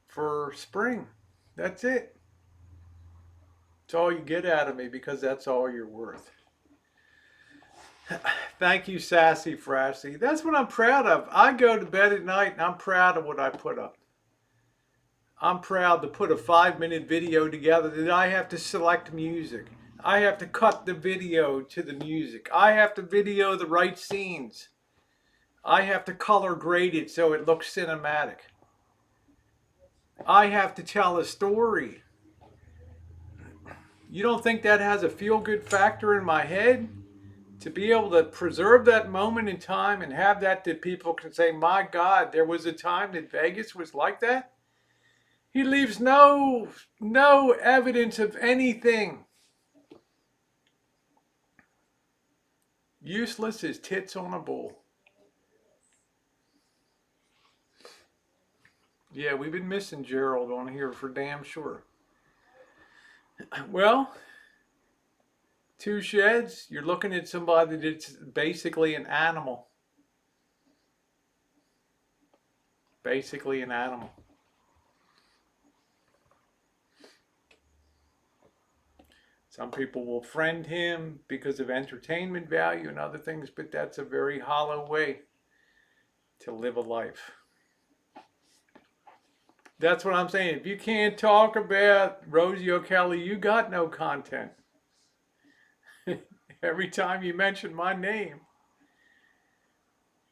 A: for spring. That's it. It's all you get out of me because that's all you're worth. Thank you, Sassy Frassy. That's what I'm proud of. I go to bed at night and I'm proud of what I put up. I'm proud to put a 5-minute video together that I have to select music. I have to cut the video to the music. I have to video the right scenes. I have to color grade it so it looks cinematic. I have to tell a story. You don't think that has a feel-good factor in my head? To be able to preserve that moment in time and have that people can say, my God, there was a time that Vegas was like that? He leaves no evidence of anything. Useless as tits on a bull. Yeah, we've been missing Gerald on here for damn sure. Well, 2 sheds, you're looking at somebody that's basically an animal. Basically an animal. Some people will friend him because of entertainment value and other things, but that's a very hollow way to live a life. That's what I'm saying. If you can't talk about Rosie O'Kelly, you got no content. Every time you mention my name,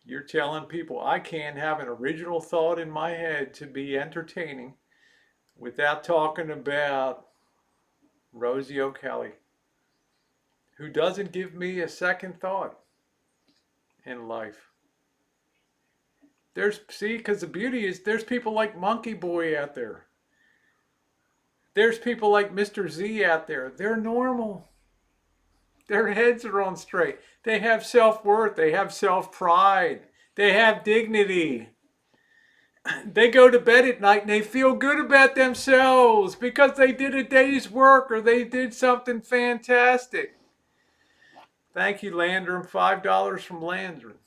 A: you're telling people I can't have an original thought in my head to be entertaining without talking about Rosie O'Kelly, who doesn't give me a second thought in life. Because the beauty is there's people like Monkey Boy out there. There's people like Mr. Z out there. They're normal. Their heads are on straight. They have self-worth. They have self-pride. They have dignity. They go to bed at night and they feel good about themselves because they did a day's work or they did something fantastic. Thank you, Landrum. $5 from Landrum.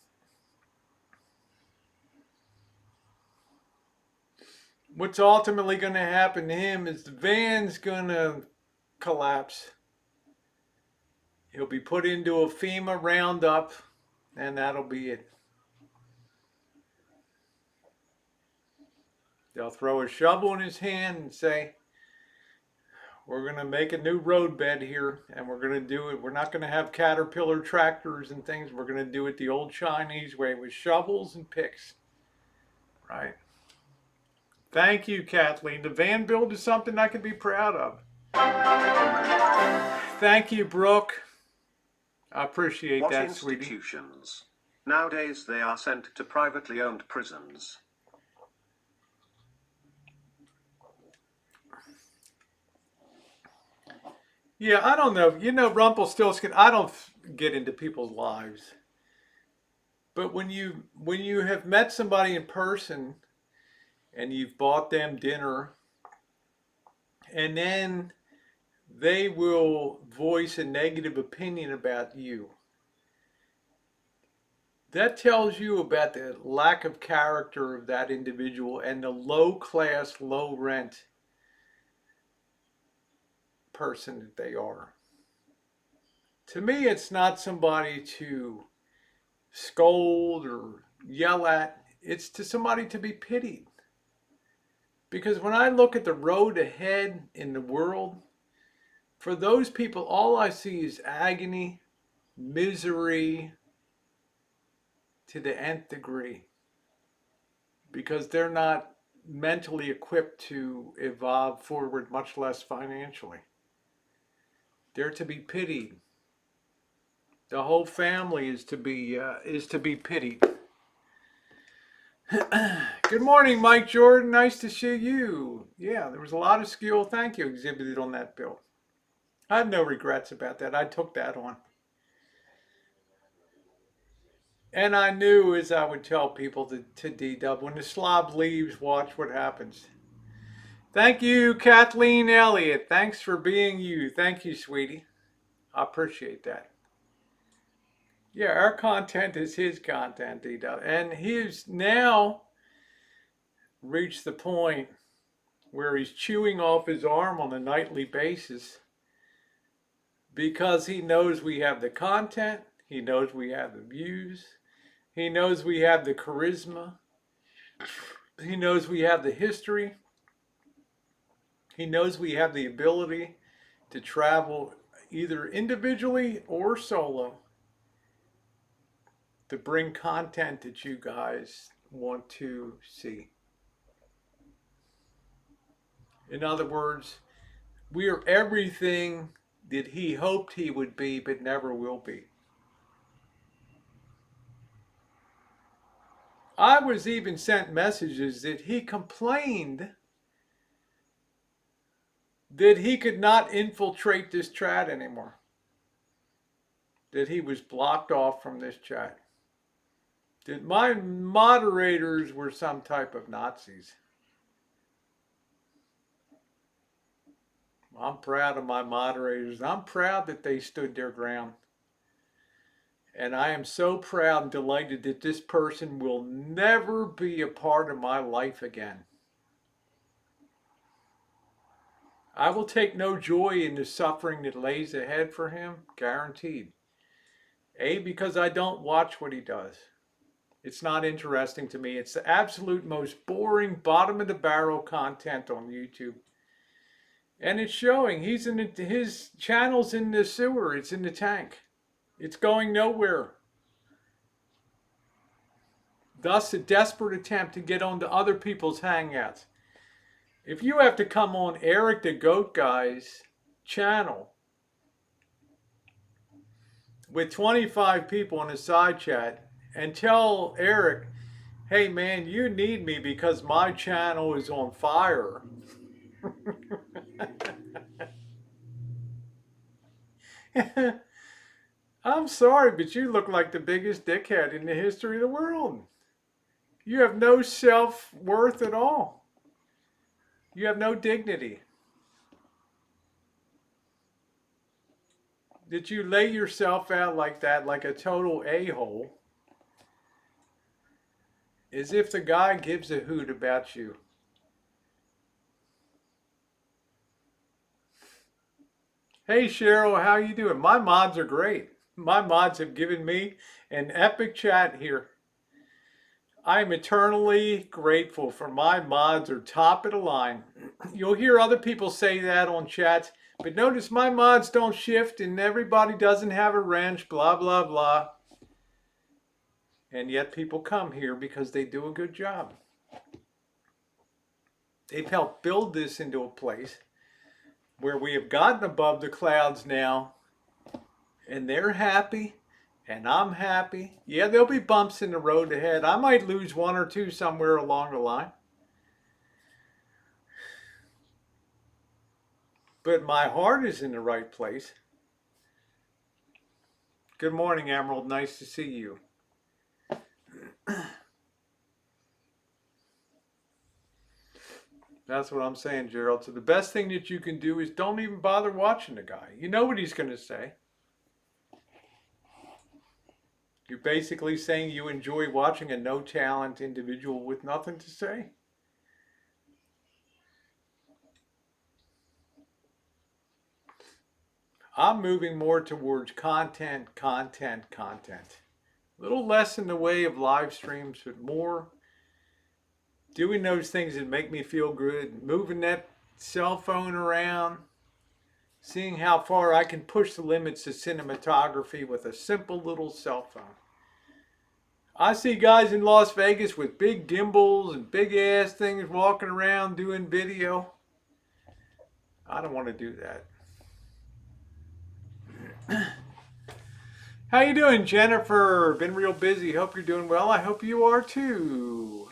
A: What's ultimately going to happen to him is the van's going to collapse. He'll be put into a FEMA roundup, and that'll be it. They'll throw a shovel in his hand and say, we're going to make a new roadbed here, and we're going to do it. We're not going to have Caterpillar tractors and things. We're going to do it the old Chinese way with shovels and picks. Right? Thank you, Kathleen. The van build is something I can be proud of. Thank you, Brooke. I appreciate
B: What
A: that, sweetie.
B: Institutions? Nowadays they are sent to privately owned prisons.
A: Yeah, I don't know. You know, Rumpelstiltskin. I don't get into people's lives, but when you have met somebody in person and you've bought them dinner, and then they will voice a negative opinion about you, that tells you about the lack of character of that individual and the low class, low rent person that they are. To me, it's not somebody to scold or yell at, it's to somebody to be pitied. Because when I look at the road ahead in the world, for those people, all I see is agony, misery to the nth degree because they're not mentally equipped to evolve forward, much less financially. They're to be pitied. The whole family is to be pitied. Good morning, Mike Jordan. Nice to see you. Yeah, there was a lot of skill. Thank you exhibited on that bill. I have no regrets about that. I took that on. And I knew as I would tell people to DeeDub, when the slob leaves, watch what happens. Thank you, Kathleen Elliott. Thanks for being you. Thank you, sweetie. I appreciate that. Yeah, our content is his content, DeeDub. And he's now reached the point where he's chewing off his arm on a nightly basis because he knows we have the content, he knows we have the views, he knows we have the charisma, he knows we have the history, he knows we have the ability to travel either individually or solo to bring content that you guys want to see. In other words, we are everything that he hoped he would be but never will be. I was even sent messages that he complained that he could not infiltrate this chat anymore, that he was blocked off from this chat, that my moderators were some type of Nazis. I'm proud of my moderators. I'm proud that they stood their ground. And I am so proud and delighted that this person will never be a part of my life again. I will take no joy in the suffering that lays ahead for him, guaranteed. A, because I don't watch what he does. It's not interesting to me. It's the absolute most boring, bottom of the barrel content on YouTube. And it's showing. His channel's in the sewer. It's in the tank. It's going nowhere. Thus, a desperate attempt to get onto other people's hangouts. If you have to come on Eric the Goat Guy's channel with 25 people in a side chat and tell Eric, hey man, you need me because my channel is on fire. I'm sorry, but you look like the biggest dickhead in the history of the world. You have no self-worth at all. You have no dignity. That you lay yourself out like that, like a total a-hole, as if the guy gives a hoot about you. Hey Cheryl, how you doing? My mods are great. My mods have given me an epic chat here. I'm eternally grateful for my mods are top of the line. You'll hear other people say that on chats, but notice my mods don't shift and everybody doesn't have a wrench, blah, blah, blah. And yet people come here because they do a good job. They've helped build this into a place where we have gotten above the clouds now, and they're happy, and I'm happy. Yeah, there'll be bumps in the road ahead. I might lose one or two somewhere along the line. but my heart is in the right place. Good morning, Emerald. Nice to see you. That's what I'm saying, Gerald. So the best thing that you can do is don't even bother watching the guy. You know what he's going to say. You're basically saying you enjoy watching a no-talent individual with nothing to say. I'm moving more towards content, content, content. A little less in the way of live streams, but more doing those things that make me feel good, moving that cell phone around, seeing how far I can push the limits of cinematography with a simple little cell phone. I see guys in Las Vegas with big gimbals and big ass things walking around doing video. I don't want to do that. How you doing, Jennifer? Been real busy. Hope you're doing well. I hope you are too.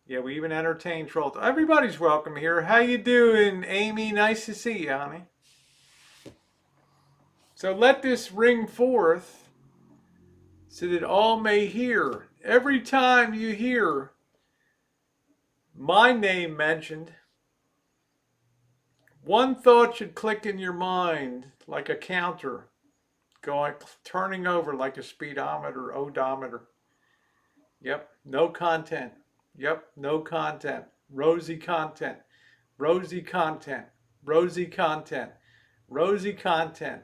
A: Yeah, we even entertain trolls. Everybody's welcome here. How you doing, Amy? Nice to see you, honey. So let this ring forth so that all may hear. Every time you hear my name mentioned, one thought should click in your mind like a counter, going turning over like a speedometer, odometer. Yep, no content. Yep, no content. Rosy content. Rosy content. Rosy content. Rosy content.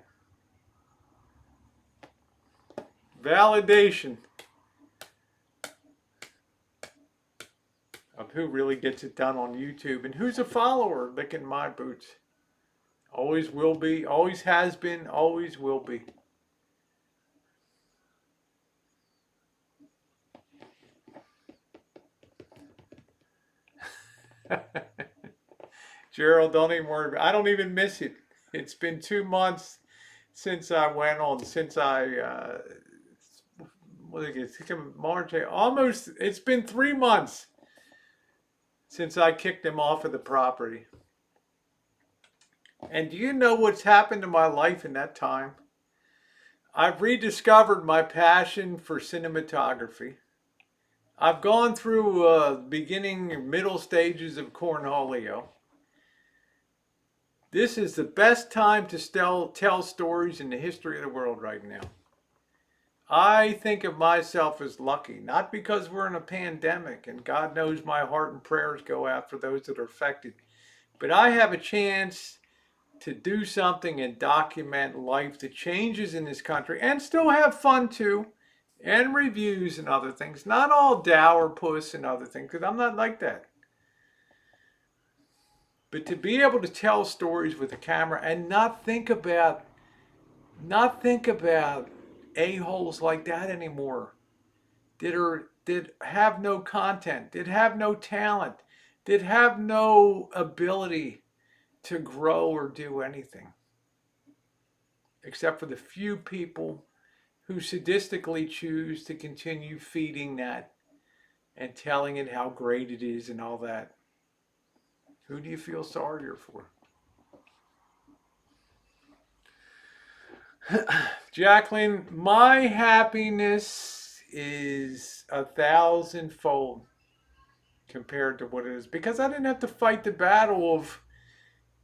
A: Validation of who really gets it done on YouTube and who's a follower licking my boots. Always will be, always has been, always will be. Gerald, don't even worry. I don't even miss it. It's been 2 months since I went on, since I, what is it, I think March, almost, it's been 3 months since I kicked him off of the property. And do you know what's happened to my life in that time? I've rediscovered my passion for cinematography. I've gone through beginning and middle stages of Cornholio. This is the best time to tell stories in the history of the world right now. I think of myself as lucky, not because we're in a pandemic, and God knows my heart and prayers go out for those that are affected, but I have a chance to do something and document life, the changes in this country, and still have fun too, and reviews and other things. Not all dour puss and other things, because I'm not like that. But to be able to tell stories with a camera and not think about a-holes like that anymore, that have no content, that have no talent, that have no ability to grow or do anything, except for the few people who sadistically choose to continue feeding that and telling it how great it is and all that. Who do you feel sorrier for? Jacqueline, my happiness is 1,000-fold compared to what it is, because I didn't have to fight the battle of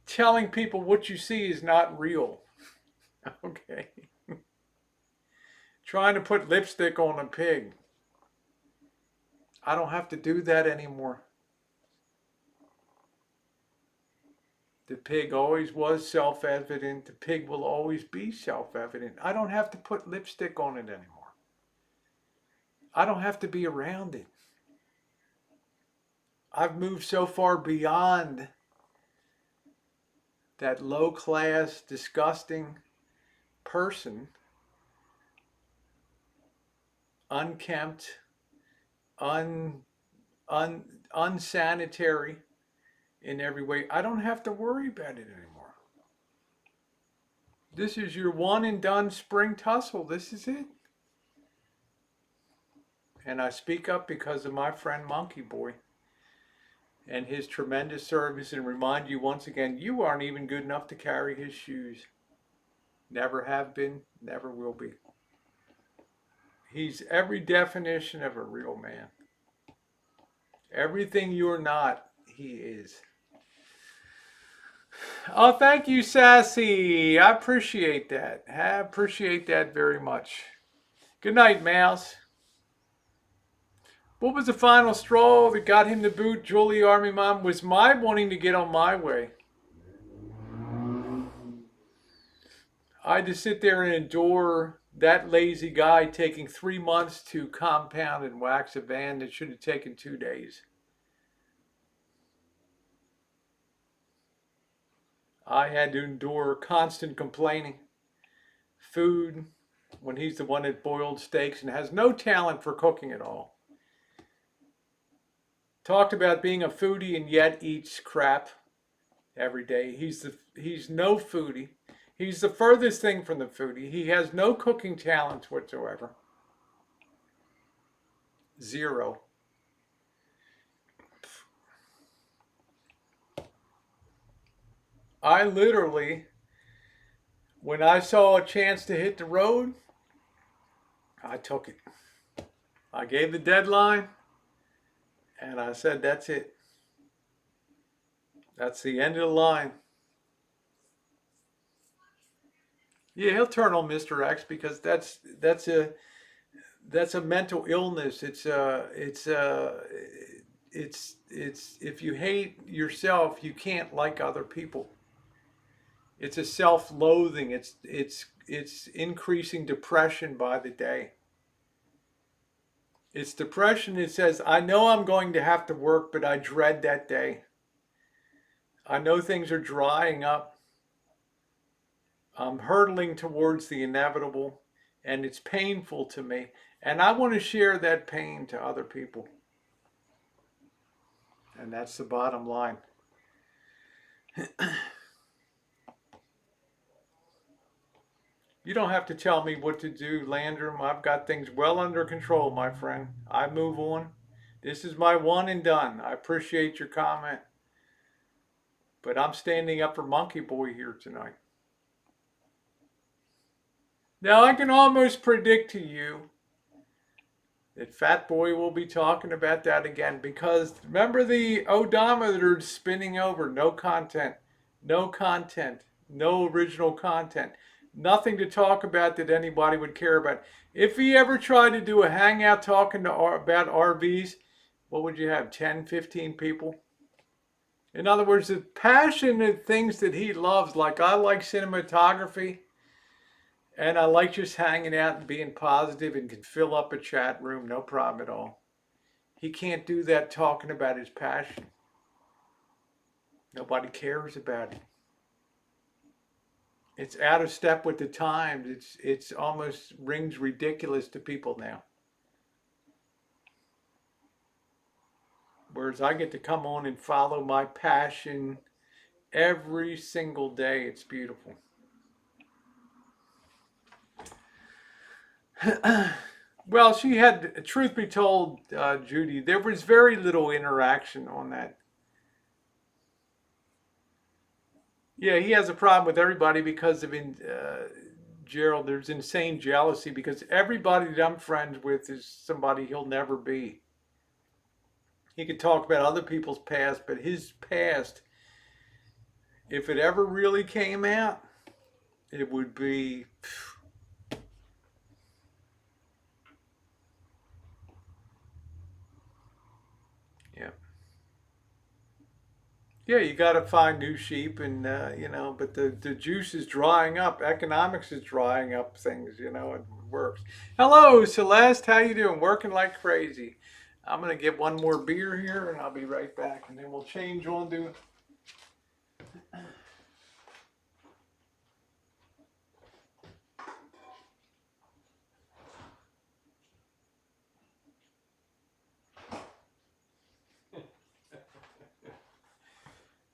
A: telling people what you see is not real. Okay. Trying to put lipstick on a pig. I don't have to do that anymore. The pig always was self-evident. The pig will always be self-evident. I don't have to put lipstick on it anymore. I don't have to be around it. I've moved so far beyond that low-class, disgusting person, unkempt, unsanitary in every way. I don't have to worry about it anymore. This is your one and done spring tussle. This is it. And I speak up because of my friend Monkey Boy. and his tremendous service and remind you once again, you aren't even good enough to carry his shoes. Never have been, never will be. He's every definition of a real man. Everything you're not, he is. Oh, thank you, Sassy. I appreciate that. I appreciate that very much. Good night, Mouse. What was the final straw that got him to boot Julie Army Mom? Was my wanting to get on my way. I had to sit there and endure that lazy guy taking 3 months to compound and wax a van that should have taken 2 days. I had to endure constant complaining. Food, when he's the one that boiled steaks and has no talent for cooking at all. Talked about being a foodie and yet eats crap every day. He's no foodie. He's the furthest thing from the foodie. He has no cooking talents whatsoever. Zero. I literally, when I saw a chance to hit the road, I took it. I gave the deadline and I said, that's it. That's the end of the line. Yeah, he'll turn on Mr. X because that's a mental illness. It's if you hate yourself, you can't like other people. It's a self-loathing. It's increasing depression by the day. It's depression that says, I know I'm going to have to work, but I dread that day. I know things are drying up. I'm hurtling towards the inevitable, and it's painful to me. And I want to share that pain to other people. And that's the bottom line. You don't have to tell me what to do, Landrum. I've got things well under control, my friend. I move on. This is my one and done. I appreciate your comment. But I'm standing up for Monkey Boy here tonight. Now, I can almost predict to you that Fat Boy will be talking about that again because remember the odometer spinning over. No content, no content, no original content. Nothing to talk about that anybody would care about. If he ever tried to do a hangout talking about RVs, what would you have, 10, 15 people? In other words, the passionate things that he loves, like I like cinematography, and I like just hanging out and being positive and can fill up a chat room, no problem at all. He can't do that talking about his passion. Nobody cares about it. It's out of step with the times. It's almost rings ridiculous to people now. Whereas I get to come on and follow my passion every single day. It's beautiful. Well, she had, truth be told, Judy, there was very little interaction on that. Yeah, he has a problem with everybody because of Gerald. There's insane jealousy because everybody that I'm friends with is somebody he'll never be. He could talk about other people's past, but his past, if it ever really came out, it would be. Yeah. Yeah, you got to find new sheep, and but the juice is drying up. Economics is drying up things. It works. Hello, Celeste. How you doing? Working like crazy. I'm gonna get one more beer here, and I'll be right back, and then we'll change on to.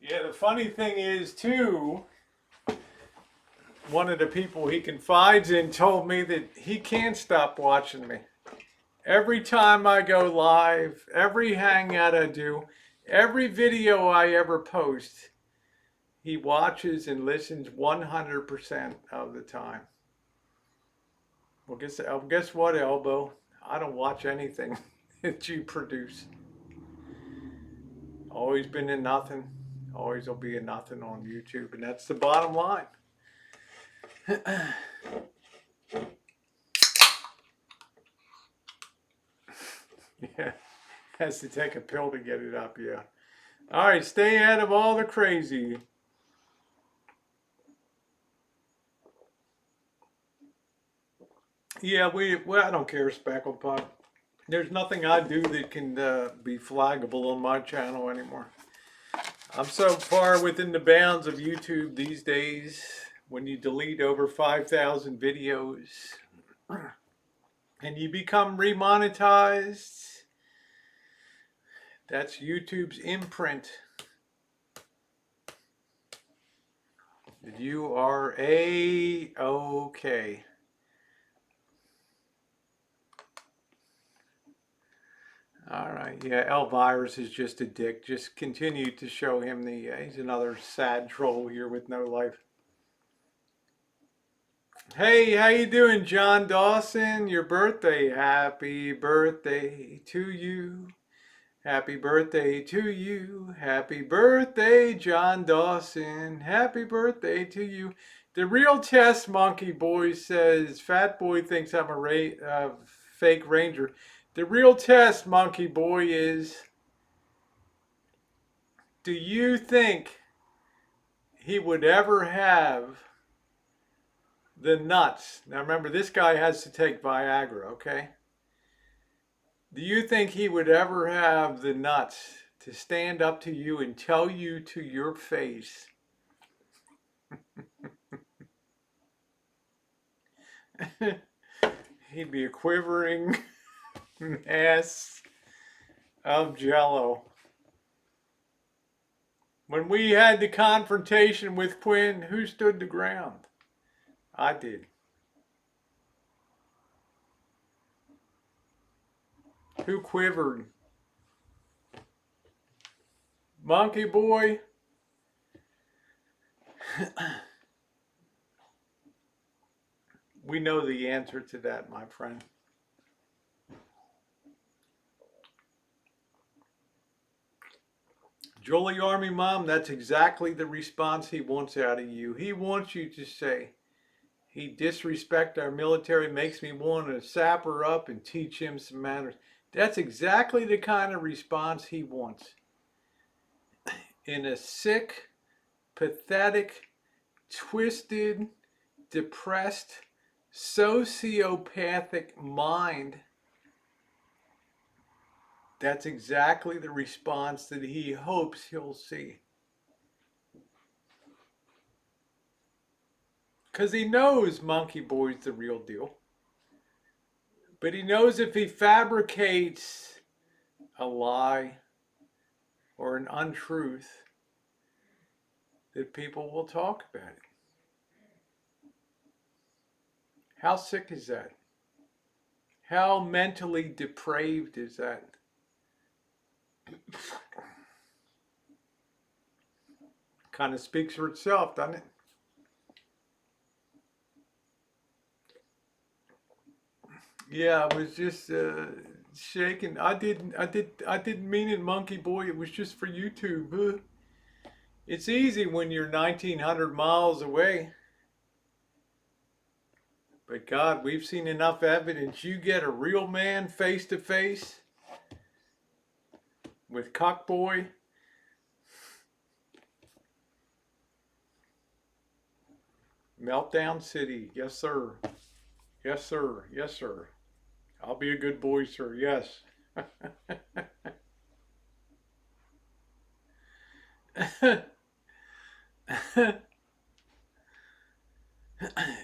A: Yeah, the funny thing is too. One of the people he confides in told me that he can't stop watching me. Every time I go live, every hangout I do, Every video I ever post, he watches and listens 100% of the time. Well, guess what, Elbow? I don't watch anything that you produce. Always been in nothing. Always will be in nothing on YouTube, and that's the bottom line. Yeah, has to take a pill to get it up. Yeah. All right, stay out of all the crazy. Yeah, well, I don't care, Speckled Pot. There's nothing I do that can be flaggable on my channel anymore. I'm so far within the bounds of YouTube these days. When you delete over 5,000 videos and you become remonetized, that's YouTube's imprint. You are A-okay. All right, yeah, Elvirus is just a dick. Just continue to show him he's another sad troll here with no life. Hey, how you doing, John Dawson? Your birthday. Happy birthday to you. Happy birthday to you. Happy birthday, John Dawson. Happy birthday to you. The real test monkey boy says, Fat Boy thinks I'm a fake ranger. The real test monkey boy is, do you think he would ever have the nuts? Now remember, this guy has to take Viagra, okay? Do you think he would ever have the nuts to stand up to you and tell you to your face, he'd be a quivering mass of jello? When we had the confrontation with Quinn, who stood the ground? I did. Who quivered? Monkey boy? We know the answer to that, my friend. Jolly Army Mom, that's exactly the response he wants out of you. He wants you to say, he disrespect our military, makes me want to sap her up and teach him some manners. That's exactly the kind of response he wants. In a sick, pathetic, twisted, depressed, sociopathic mind, that's exactly the response that he hopes he'll see. Because he knows Monkey Boy's the real deal. But he knows if he fabricates a lie or an untruth, that people will talk about it. How sick is that? How mentally depraved is that? Kind of speaks for itself, doesn't it? Yeah, I was just shaking. I didn't mean it, Monkey Boy. It was just for YouTube. It's easy when you're 1,900 miles away. But God, we've seen enough evidence. You get a real man face to face with Cockboy. Meltdown City. Yes, sir. Yes, sir. Yes, sir. I'll be a good boy, sir. Yes.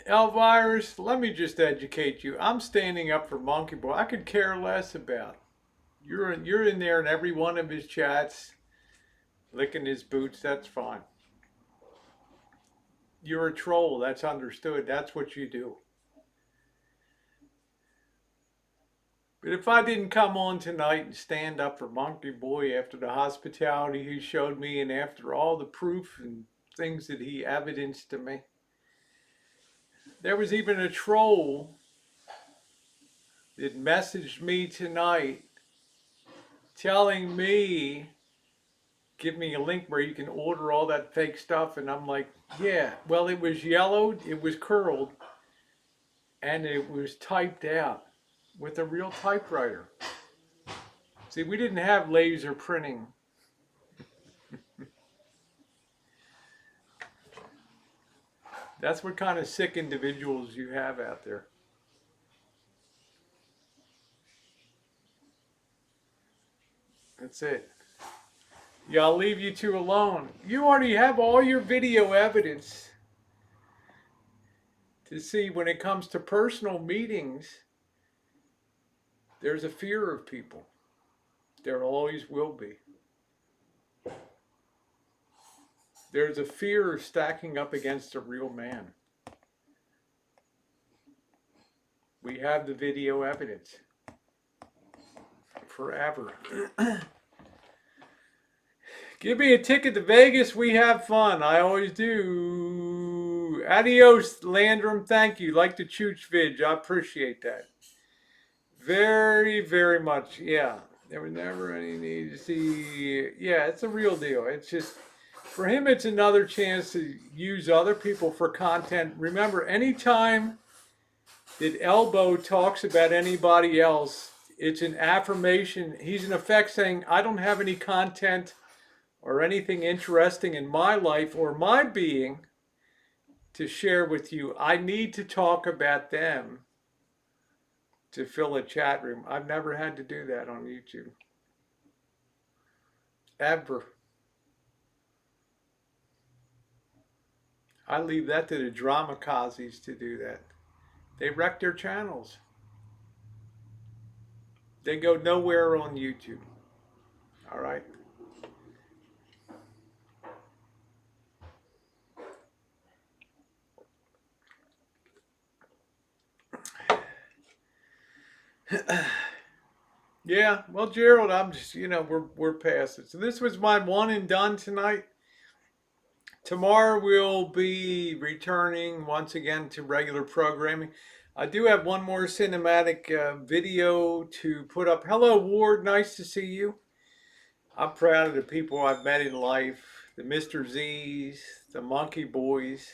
A: Elvirus, let me just educate you. I'm standing up for Monkey Boy. I could care less about. You're in there in every one of his chats, licking his boots. That's fine. You're a troll. That's understood. That's what you do. But if I didn't come on tonight and stand up for Monkey Boy after the hospitality he showed me and after all the proof and things that he evidenced to me, there was even a troll that messaged me tonight telling me, give me a link where you can order all that fake stuff. And I'm like, yeah, well, it was yellowed, it was curled, and it was typed out with a real typewriter. See, we didn't have laser printing. That's what kind of sick individuals you have out there. That's it. Yeah, I'll leave you two alone. You already have all your video evidence to see when it comes to personal meetings, there's a fear of people. There always will be. There's a fear of stacking up against a real man. We have the video evidence. Forever. Give me a ticket to Vegas. We have fun. I always do. Adios, Landrum. Thank you. Like the Chooch Vidge. I appreciate that. Very, very much. Yeah. There was never any need to see. Yeah, it's a real deal. It's just, for him, it's another chance to use other people for content. Remember, anytime that Elbow talks about anybody else, it's an affirmation. He's in effect saying, I don't have any content or anything interesting in my life or my being to share with you. I need to talk about them to fill a chat room. I've never had to do that on YouTube. Ever. I leave that to the dramakazis to do that. They wreck their channels. They go nowhere on YouTube. All right. Yeah, well, Gerald, I'm just, we're past it. So this was my one and done tonight. Tomorrow we'll be returning once again to regular programming. I do have one more cinematic video to put up. Hello, Ward. Nice to see you. I'm proud of the people I've met in life. The Mr. Z's, the Monkey Boys.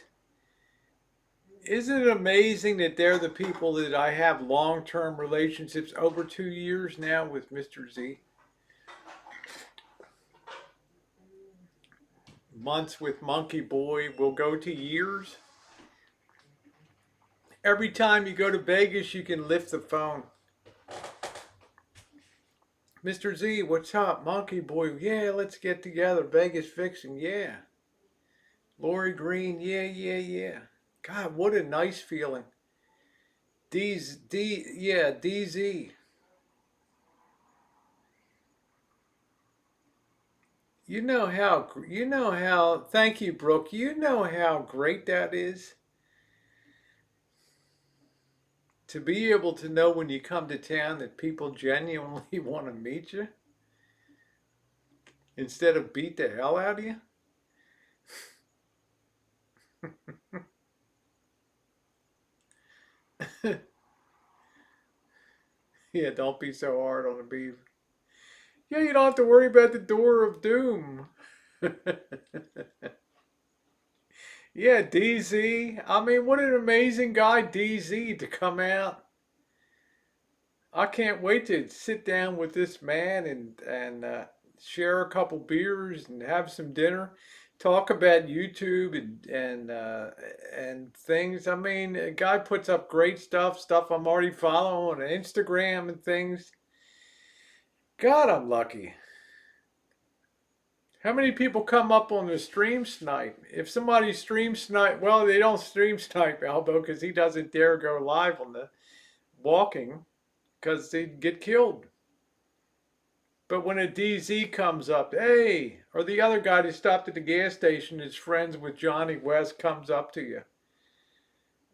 A: Isn't it amazing that they're the people that I have long-term relationships over 2 years now with Mr. Z? Months with Monkey Boy will go to years. Every time you go to Vegas, you can lift the phone. Mr. Z, what's up? Monkey Boy, yeah, let's get together. Vegas Vixen, yeah. Lori Green, yeah. God, what a nice feeling. DZ. You know how, thank you, Brooke. You know how great that is? To be able to know when you come to town that people genuinely want to meet you instead of beat the hell out of you. Yeah, don't be so hard on the beef. Yeah, you don't have to worry about the door of doom. Yeah, DZ. I mean, what an amazing guy, DZ, to come out. I can't wait to sit down with this man and share a couple beers and have some dinner, talk about YouTube and things. I mean, a guy puts up great stuff I'm already following on Instagram and things. God, I'm lucky. How many people come up on the stream snipe? If somebody stream snipe, well, they don't stream snipe Elbow because he doesn't dare go live on the walking because they'd get killed. But when a DZ comes up, hey, or the other guy that stopped at the gas station is friends with Johnny West comes up to you.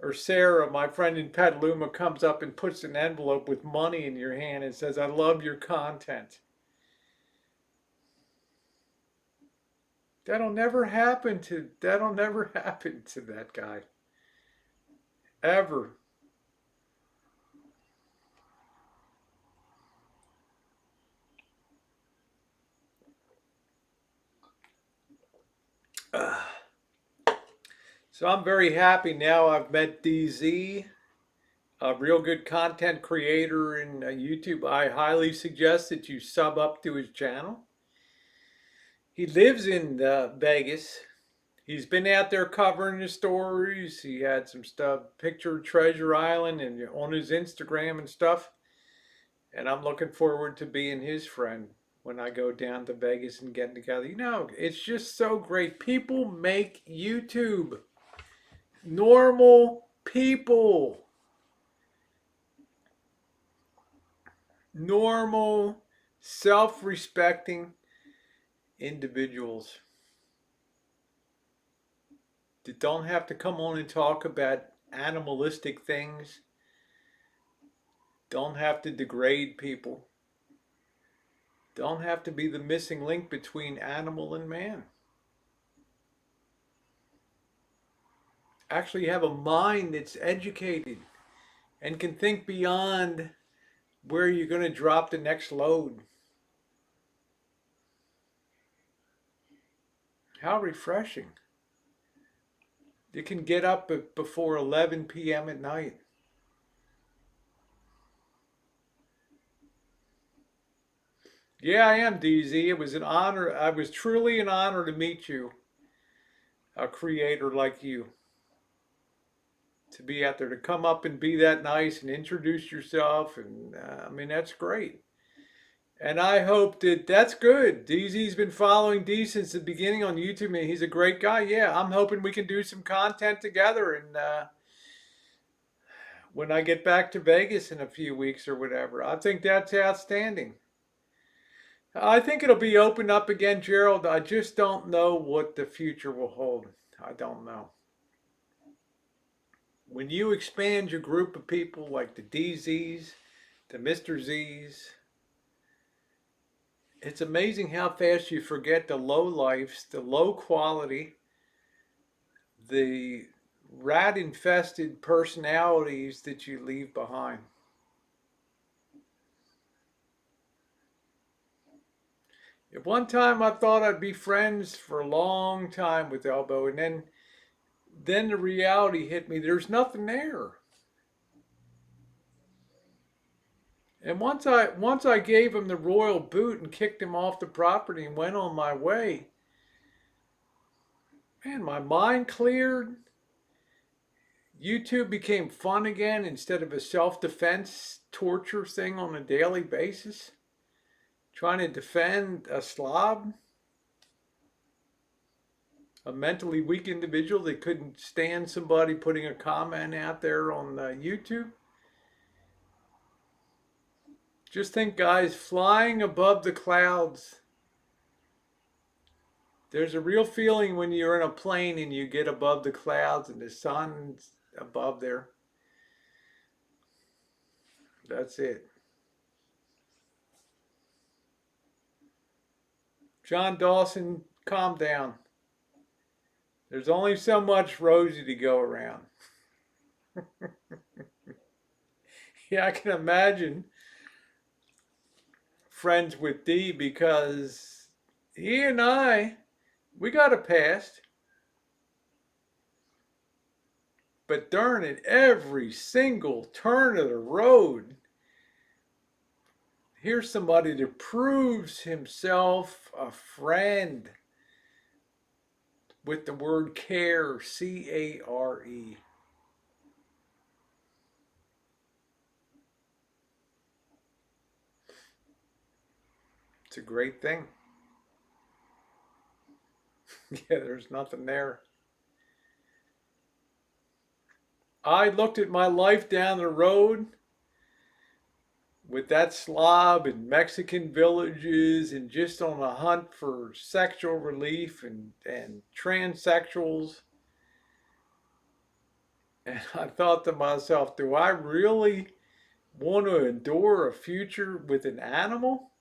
A: or Sarah, my friend in Petaluma, comes up and puts an envelope with money in your hand and says, "I love your content." That'll never happen to that guy. Ever. So I'm very happy now. I've met DZ, a real good content creator in YouTube. I highly suggest that you sub up to his channel. He lives in Vegas. He's been out there covering the stories. He had some stuff, picture Treasure Island, and on his Instagram and stuff. And I'm looking forward to being his friend when I go down to Vegas and getting together. You know, it's just so great. People make YouTube. Normal people. Normal, self-respecting individuals that don't have to come on and talk about animalistic things, don't have to degrade people, don't have to be the missing link between animal and man. Actually have a mind that's educated and can think beyond where you're going to drop the next load. How refreshing. You can get up before 11 p.m. at night. Yeah, I am, DZ. It was an honor. I was truly an honor to meet you, a creator like you. To be out there, to come up and be that nice and introduce yourself. And I mean, that's great. And I hope that's good. DZ's been following D since the beginning on YouTube, and he's a great guy. Yeah, I'm hoping we can do some content together. And when I get back to Vegas in a few weeks or whatever, I think that's outstanding. I think it'll be opened up again, Gerald. I just don't know what the future will hold. I don't know. When you expand your group of people like the DZs, the Mr. Zs, it's amazing how fast you forget the low lifes, the low quality, the rat infested personalities that you leave behind. At one time I thought I'd be friends for a long time with Elbow, and then the reality hit me. There's nothing there. And once I gave him the royal boot and kicked him off the property and went on my way, man, my mind cleared. YouTube became fun again instead of a self-defense torture thing on a daily basis. Trying to defend a slob, a mentally weak individual that couldn't stand somebody putting a comment out there on YouTube. Just think, guys, flying above the clouds. There's a real feeling when you're in a plane and you get above the clouds and the sun's above there. That's it. John Dawson, calm down. There's only so much Rosie to go around. Yeah, I can imagine friends with D because he and we got a past. But darn it, every single turn of the road, here's somebody that proves himself a friend with the word care, C-A-R-E. It's a great thing. Yeah, there's nothing there. I looked at my life down the road with that slob in Mexican villages and just on a hunt for sexual relief and transsexuals. And I thought to myself, do I really want to endure a future with an animal?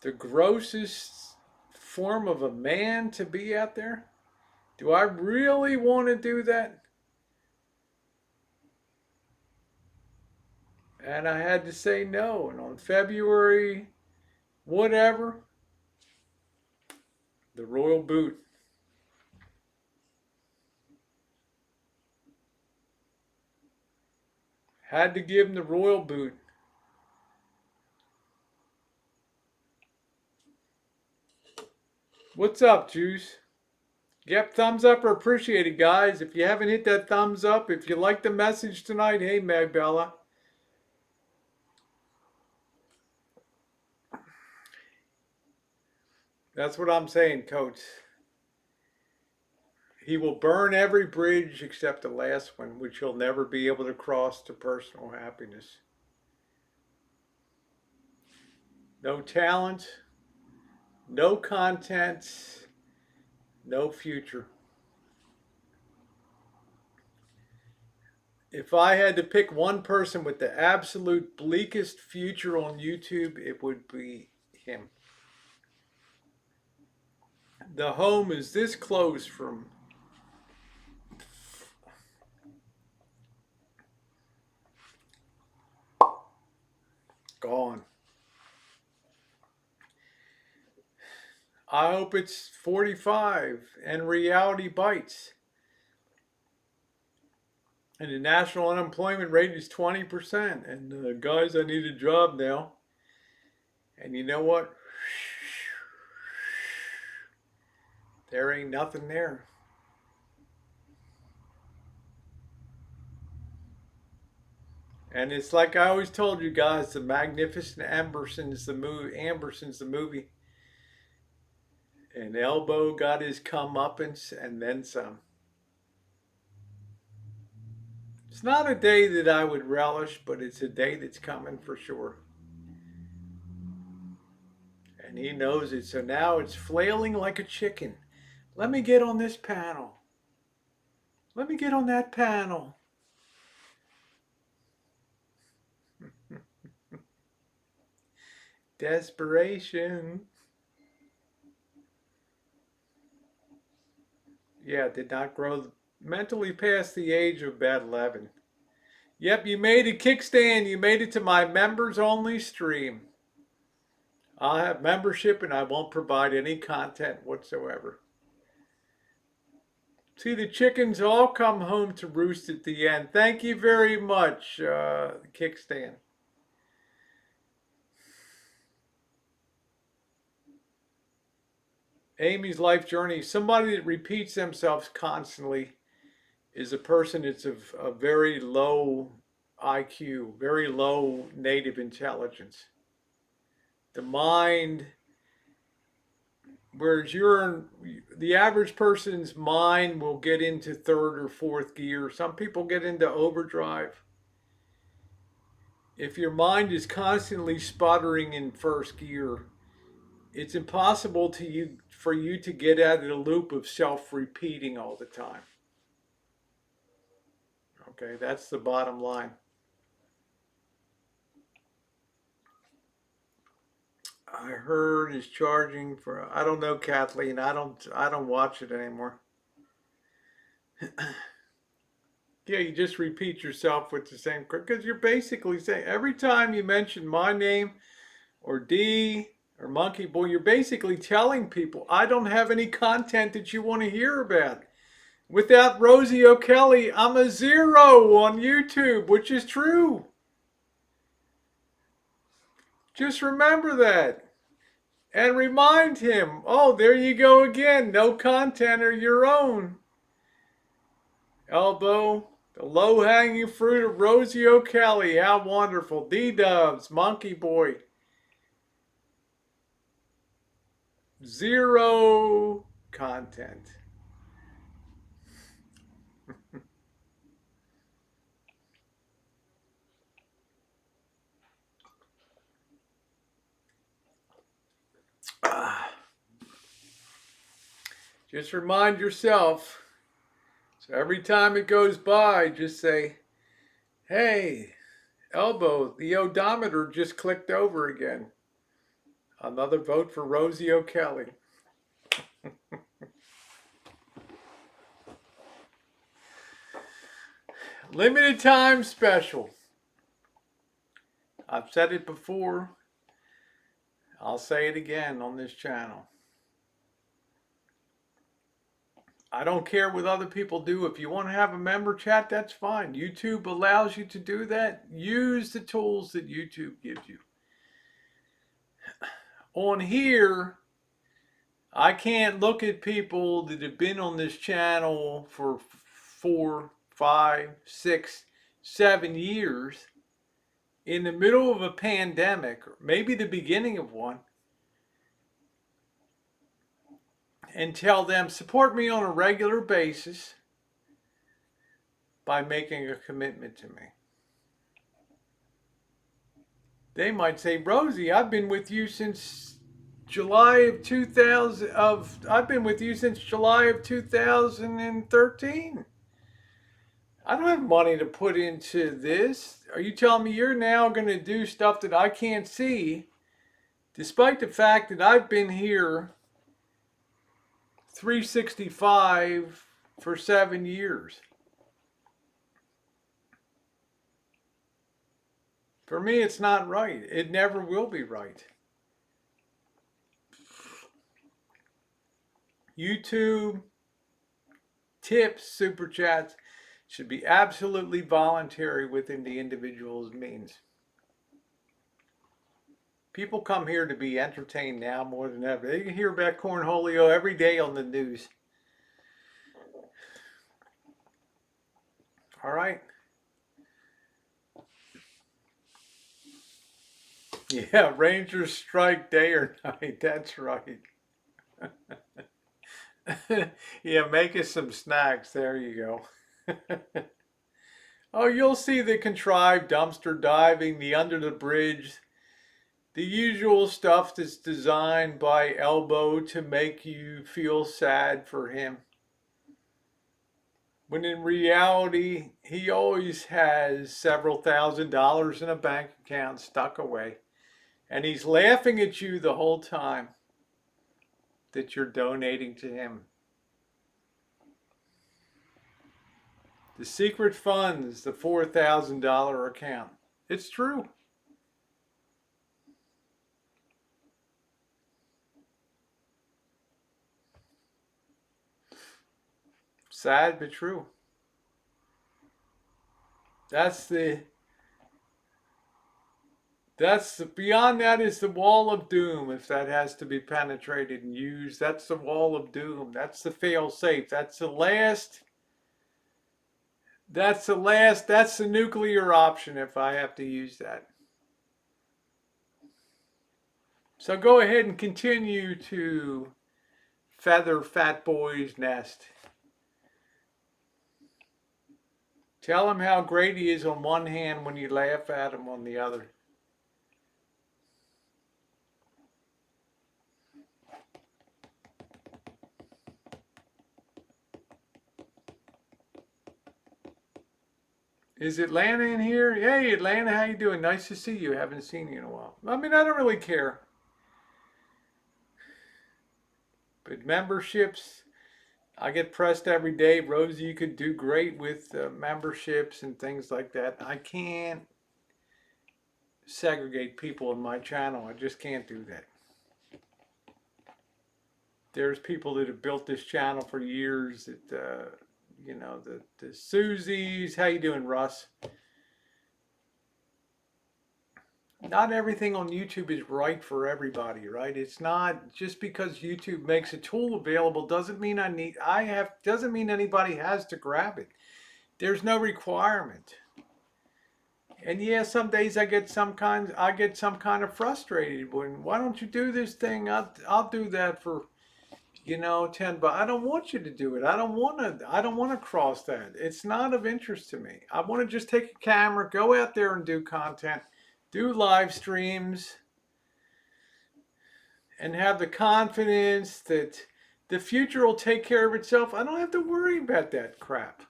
A: The grossest form of a man to be out there? Do I really want to do that? And I had to say no. And on February, whatever, the royal boot. Had to give him the royal boot. What's up, Juice? Yep, thumbs up are appreciated, guys. If you haven't hit that thumbs up, if you like the message tonight, hey, Magbella. That's what I'm saying, Coach. He will burn every bridge except the last one, which he'll never be able to cross to personal happiness. No talent, no content, no future. If I had to pick one person with the absolute bleakest future on YouTube, it would be him. The home is this close from gone. I hope it's 45 and reality bites. And the national unemployment rate is 20%. And guys, I need a job now. And you know what? There ain't nothing there. And it's like I always told you guys, the Magnificent Amberson's the movie. Amberson's the movie. And Elbow got his comeuppance and then some. It's not a day that I would relish, but it's a day that's coming for sure. And he knows it. So now it's flailing like a chicken. Let me get on this panel. Let me get on that panel. Desperation. Yeah, did not grow mentally past the age of about 11. Yep, you made a kickstand. You made it to my members only stream. I'll have membership and I won't provide any content whatsoever. See, the chickens all come home to roost at the end. Thank you very much, kickstand. Amy's life journey. Somebody that repeats themselves constantly is a person that's of a very low IQ, very low native intelligence. The mind, whereas the average person's mind will get into third or fourth gear. Some people get into overdrive. If your mind is constantly sputtering in first gear, it's impossible for you to get out of the loop of self-repeating all the time. Okay, that's the bottom line. I heard is charging for, I don't know, Kathleen. I don't watch it anymore. Yeah, you just repeat yourself with the same, because you're basically saying every time you mention my name or D or Monkey Boy, you're basically telling people I don't have any content that you want to hear about. Without Rosie O'Kelly, I'm a zero on YouTube, which is true. Just remember that. And remind him, oh, there you go again. No content of your own. Elbow, the low-hanging fruit of Rosie O'Kelly. How wonderful. DeeDubs, Monkey Boy. Zero content. Just remind yourself. So every time it goes by, just say, hey, elbow, the odometer just clicked over again. Another vote for Rosie O'Kelly. Limited time special. I've said it before. I'll say it again on this channel. I don't care what other people do. If you want to have a member chat, that's fine. YouTube allows you to do that. Use the tools that YouTube gives you. On here, I can't look at people that have been on this channel for 4, 5, 6, 7 years in the middle of a pandemic, or maybe the beginning of one, and tell them, support me on a regular basis by making a commitment to me. They might say, Rosie, I've been with you since July of 2000 I've been with you since July of 2013. I don't have money to put into this. Are you telling me you're now going to do stuff that I can't see, despite the fact that I've been here 365 for 7 years? For me, it's not right. It never will be right. YouTube, tips, super chats should be absolutely voluntary within the individual's means. People come here to be entertained now more than ever. They can hear about Cornholio every day on the news. All right. Yeah, Rangers strike day or night. That's right. Yeah, make us some snacks. There you go. Oh, you'll see the contrived dumpster diving, the under the bridge, the usual stuff that's designed by Elbow to make you feel sad for him. When in reality, he always has several $1,000s in a bank account stuck away. And he's laughing at you the whole time that you're donating to him. The secret funds, the $4,000 account. It's true. Sad but true. Beyond that is the wall of doom. If that has to be penetrated and used, that's the wall of doom. That's the fail safe. That's the nuclear option if I have to use that. So go ahead and continue to feather Fat Boy's nest. Tell him how great he is on one hand when you laugh at him on the other. Is Atlanta in here? Hey, Atlanta, how you doing? Nice to see you. Haven't seen you in a while. I mean, I don't really care. But memberships, I get pressed every day. Rosie, you could do great with memberships and things like that. I can't segregate people in my channel. I just can't do that. There's people that have built this channel for years that, you know, the Susies. How you doing, Russ? Not everything on YouTube is right for everybody, right? It's not just because YouTube makes a tool available doesn't mean doesn't mean anybody has to grab it. There's no requirement. And yeah, some days I get some kind of frustrated when, why don't you do this thing? I'll do that for, you know, 10, but I don't want you to do it. I don't want to cross that. It's not of interest to me. I want to just take a camera, go out there and do content, do live streams, and have the confidence that The future will take care of itself. I don't have to worry about that crap.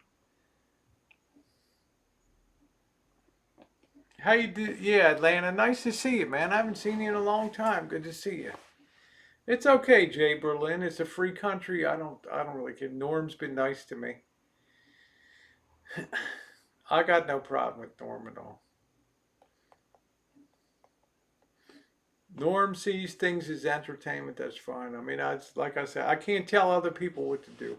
A: How you do? Yeah, Atlanta. Nice to see you, man. I haven't seen you in a long time. Good to see you. It's okay, Jay Berlin. It's a free country. I don't really care. Norm's been nice to me. I got no problem with Norm at all. Norm sees things as entertainment. That's fine. I mean, like I said, I can't tell other people what to do.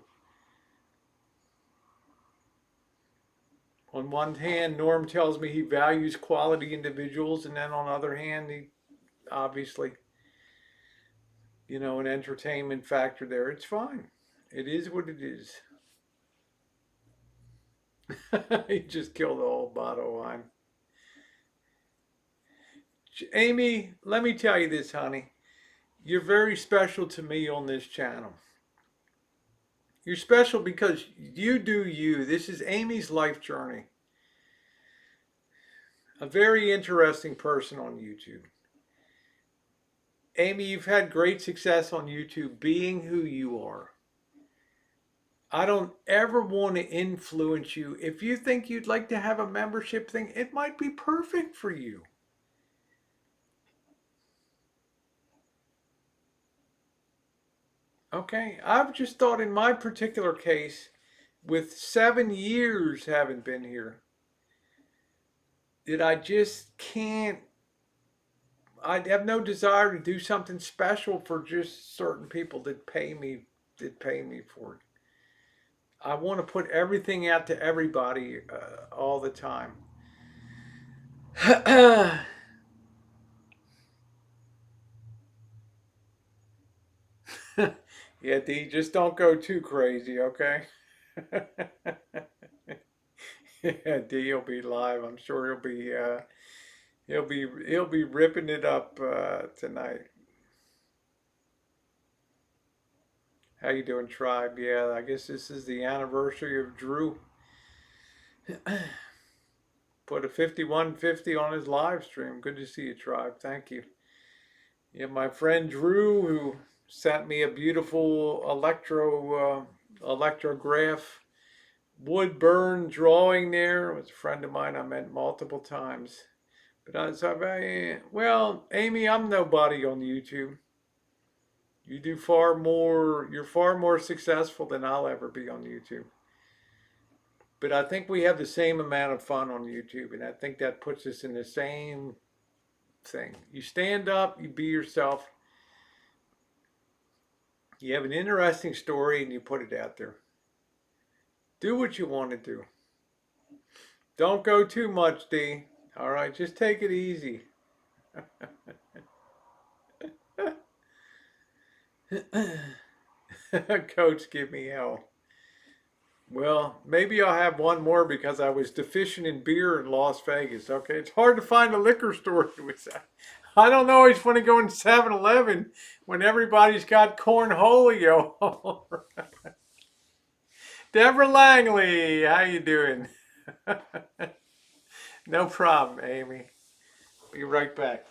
A: On one hand, Norm tells me he values quality individuals, and then on the other hand, he obviously, an entertainment factor there. It's fine. It is what it is. He just killed the whole bottle of wine. Amy, let me tell you this, honey. You're very special to me on this channel. You're special because you do you. This is Amy's life journey. A very interesting person on YouTube. Amy, you've had great success on YouTube being who you are. I don't ever want to influence you. If you think you'd like to have a membership thing, it might be perfect for you. Okay, I've just thought in my particular case, with 7 years having been here, that I just can't, I have no desire to do something special for just certain people that pay me for it. I want to put everything out to everybody all the time. Yeah, D, just don't go too crazy, okay? Yeah, D will be live. I'm sure he'll be ripping it up tonight. How you doing, Tribe? Yeah, I guess this is the anniversary of Drew. Put a 5150 on his live stream. Good to see you, Tribe. Thank you. Yeah, my friend Drew, who sent me a beautiful electrograph wood burn drawing there. It was a friend of mine I met multiple times. But well, Amy, I'm nobody on YouTube. You do far more. You're far more successful than I'll ever be on YouTube. But I think we have the same amount of fun on YouTube, and I think that puts us in the same thing. You stand up, you be yourself. You have an interesting story, and you put it out there. Do what you want to do. Don't go too much, D. All right, just take it easy. Coach, give me hell. Well, maybe I'll have one more because I was deficient in beer in Las Vegas. Okay, it's hard to find a liquor store with that. I don't always want to go in 7-Eleven when everybody's got Cornholio. Deborah Langley, how you doing? No problem, Amy. Be right back.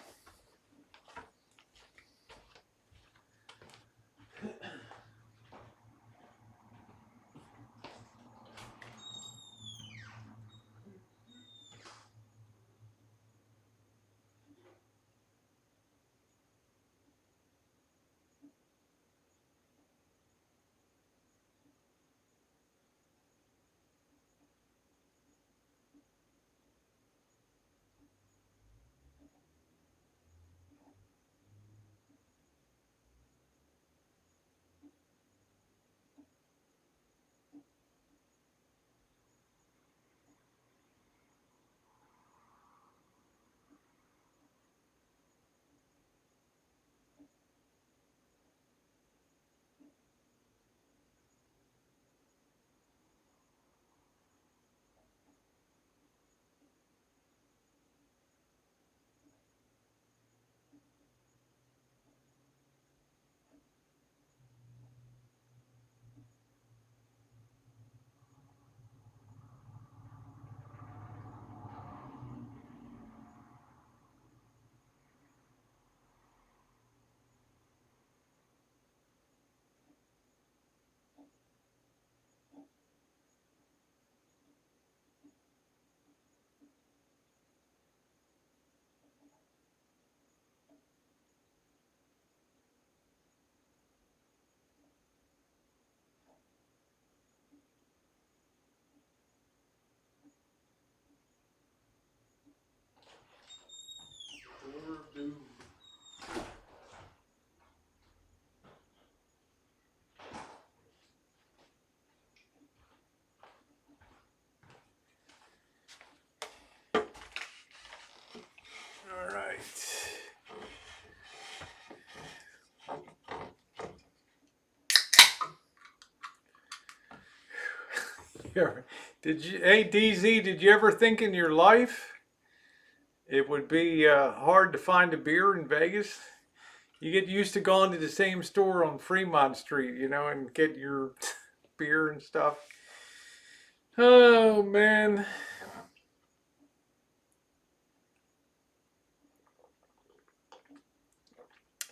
A: Yeah. Did you, hey DZ, did you ever think in your life it would be hard to find a beer in Vegas? You get used to going to the same store on Fremont Street, you know, and get your beer and stuff. Oh man.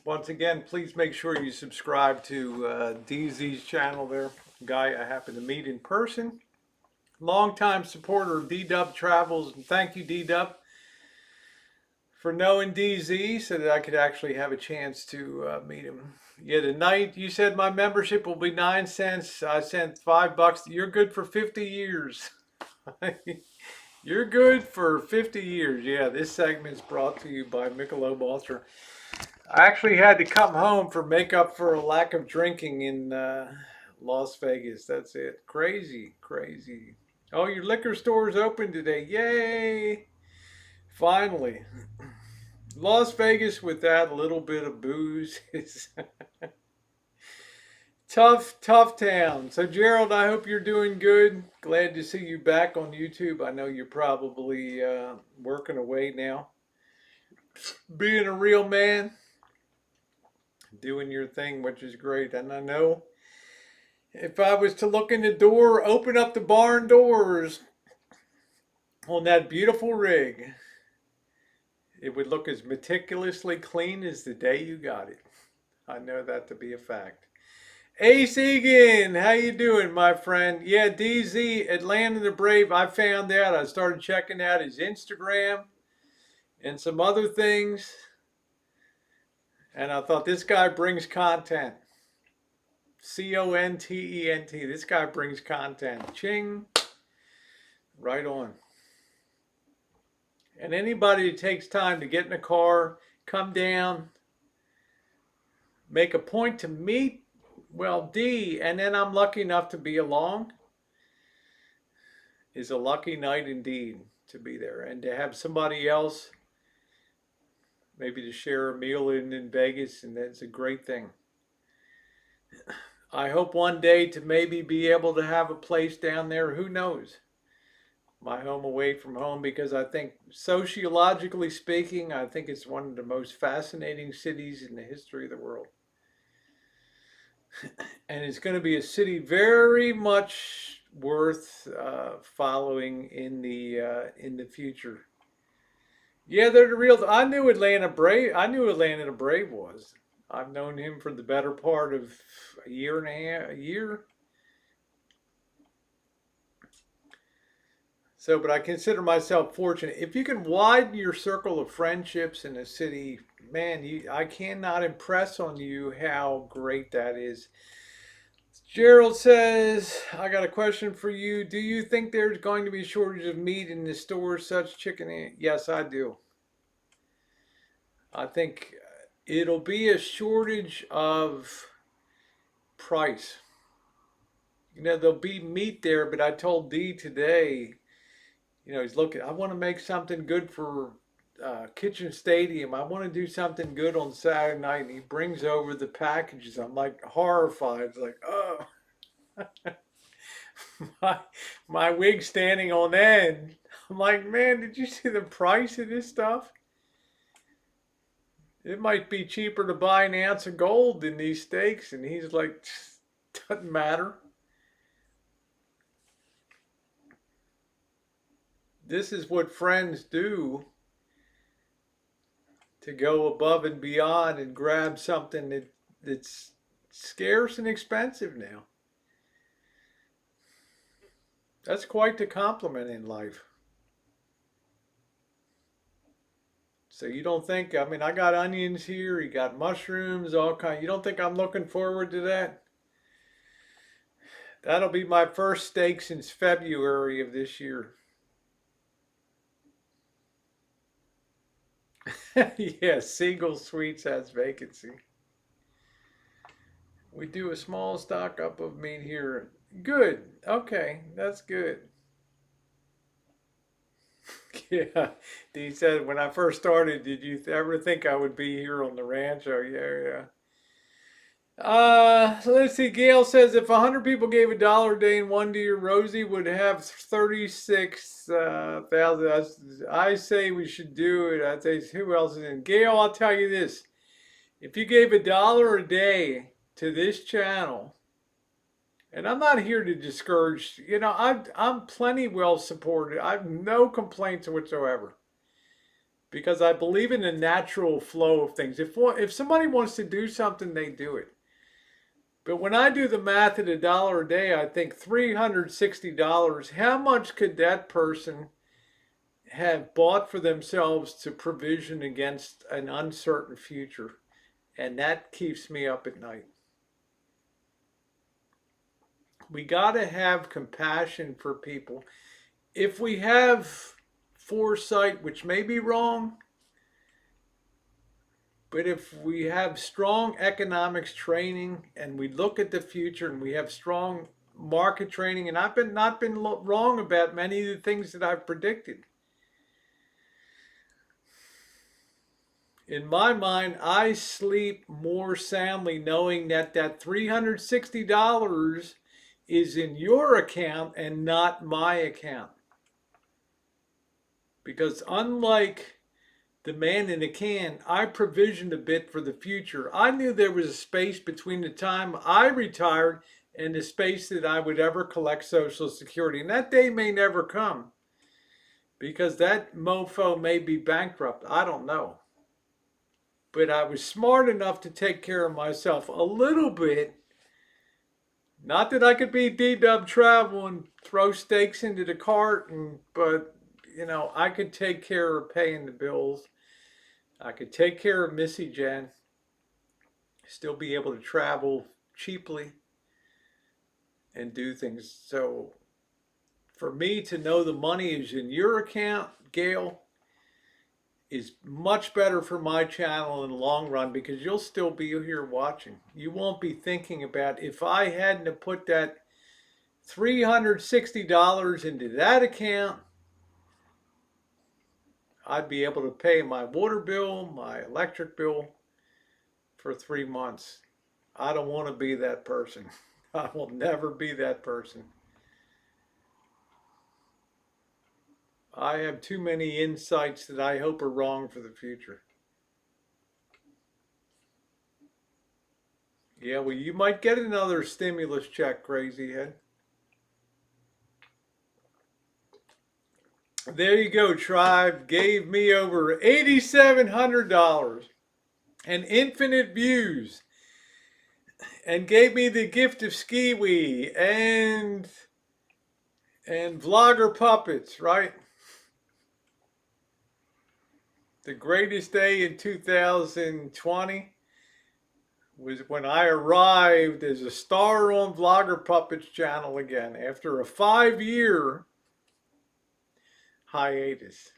A: Once again, please make sure you subscribe to DZ's channel there. Guy I happen to meet in person. Longtime supporter of DeeDub Travels. And thank you, DeeDub, for knowing DZ so that I could actually have a chance to meet him. Yeah, tonight you said my membership will be 9 cents. I sent $5. You're good for 50 years. You're good for 50 years. Yeah, this segment's brought to you by Michelob Ultra. I actually had to come home for make up for a lack of drinking in Las Vegas. That's it. Crazy, crazy. Oh, your liquor store is open today. Yay! Finally. Las Vegas with that little bit of booze is tough, tough town. So, Gerald, I hope you're doing good. Glad to see you back on YouTube. I know you're probably working away now. Being a real man, doing your thing, which is great. And I know if I was to look in the door, open up the barn doors on that beautiful rig, it would look as meticulously clean as the day you got it. I know that to be a fact. Ace Egan, how you doing, my friend? Yeah, DZ, Atlanta the Brave, I found out. I started checking out his Instagram and some other things. And I thought, this guy brings content. Content. This guy brings content. Ching. Right on. And anybody that takes time to get in a car, come down, make a point to meet, well, D, and then I'm lucky enough to be along, is a lucky night indeed to be there. And to have somebody else, maybe to share a meal in Vegas, and that's a great thing. I hope one day to maybe be able to have a place down there, who knows? My home away from home, because I think sociologically speaking, I think it's one of the most fascinating cities in the history of the world. And it's going to be a city very much worth following in the future. Yeah, they're the real. I knew Atlanta Brave. I knew Atlanta the Brave was. I've known him for the better part of a year and a half, a year. So, but I consider myself fortunate. If you can widen your circle of friendships in a city, man, I cannot impress on you how great that is. Gerald says, I got a question for you. Do you think there's going to be a shortage of meat in the stores, such chicken? Yes, I do. I think it'll be a shortage of price. You know, there'll be meat there, but I told D today, you know, he's looking, I want to make something good for Kitchen Stadium. I want to do something good on Saturday night. And he brings over the packages. I'm like horrified. It's like, oh, my wig standing on end. I'm like, man, did you see the price of this stuff? It might be cheaper to buy an ounce of gold than these steaks. And he's like, doesn't matter. This is what friends do, to go above and beyond and grab something that's scarce and expensive now. That's quite the compliment in life. So you don't think, I mean, I got onions here, you got mushrooms, all kind. You don't think I'm looking forward to that? That'll be my first steak since February of this year. Yes, Siegel Sweets has vacancy. We do a small stock up of meat here. Good. Okay, that's good. Yeah, he said, when I first started, did you ever think I would be here on the ranch? Oh, yeah, yeah. So let's see. Gail says if 100 people gave $1 a day and one to your Rosie would have 36,000. I say we should do it. I say who else is in? Gail, I'll tell you this. If you gave $1 a day to this channel, and I'm not here to discourage, I'm plenty well supported. I have no complaints whatsoever because I believe in the natural flow of things. If somebody wants to do something, they do it. But when I do the math at $1 a day, I think $360. How much could that person have bought for themselves to provision against an uncertain future? And that keeps me up at night. We got to have compassion for people. If we have foresight, which may be wrong, but if we have strong economics training and we look at the future and we have strong market training, and I've not been wrong about many of the things that I've predicted. In my mind, I sleep more soundly knowing that that $360 is in your account and not my account. Because unlike the man in the can, I provisioned a bit for the future. I knew there was a space between the time I retired and the space that I would ever collect Social Security. And that day may never come because that mofo may be bankrupt. I don't know. But I was smart enough to take care of myself a little bit. Not that I could be DeeDub travel and throw steaks into the cart, but I could take care of paying the bills. I could take care of Missy Jen, still be able to travel cheaply and do things. So for me to know the money is in your account, Gail, is much better for my channel in the long run because you'll still be here watching. You won't be thinking about if I hadn't have put that $360 into that account, I'd be able to pay my water bill, my electric bill for 3 months. I don't want to be that person. I will never be that person. I have too many insights that I hope are wrong for the future. Yeah, well, you might get another stimulus check, crazy head. There you go, Tribe gave me over $8,700 and infinite views and gave me the gift of Skiwi and vlogger puppets, right? The greatest day in 2020 was when I arrived as a star on Vlogger Puppets channel again after a 5-year hiatus.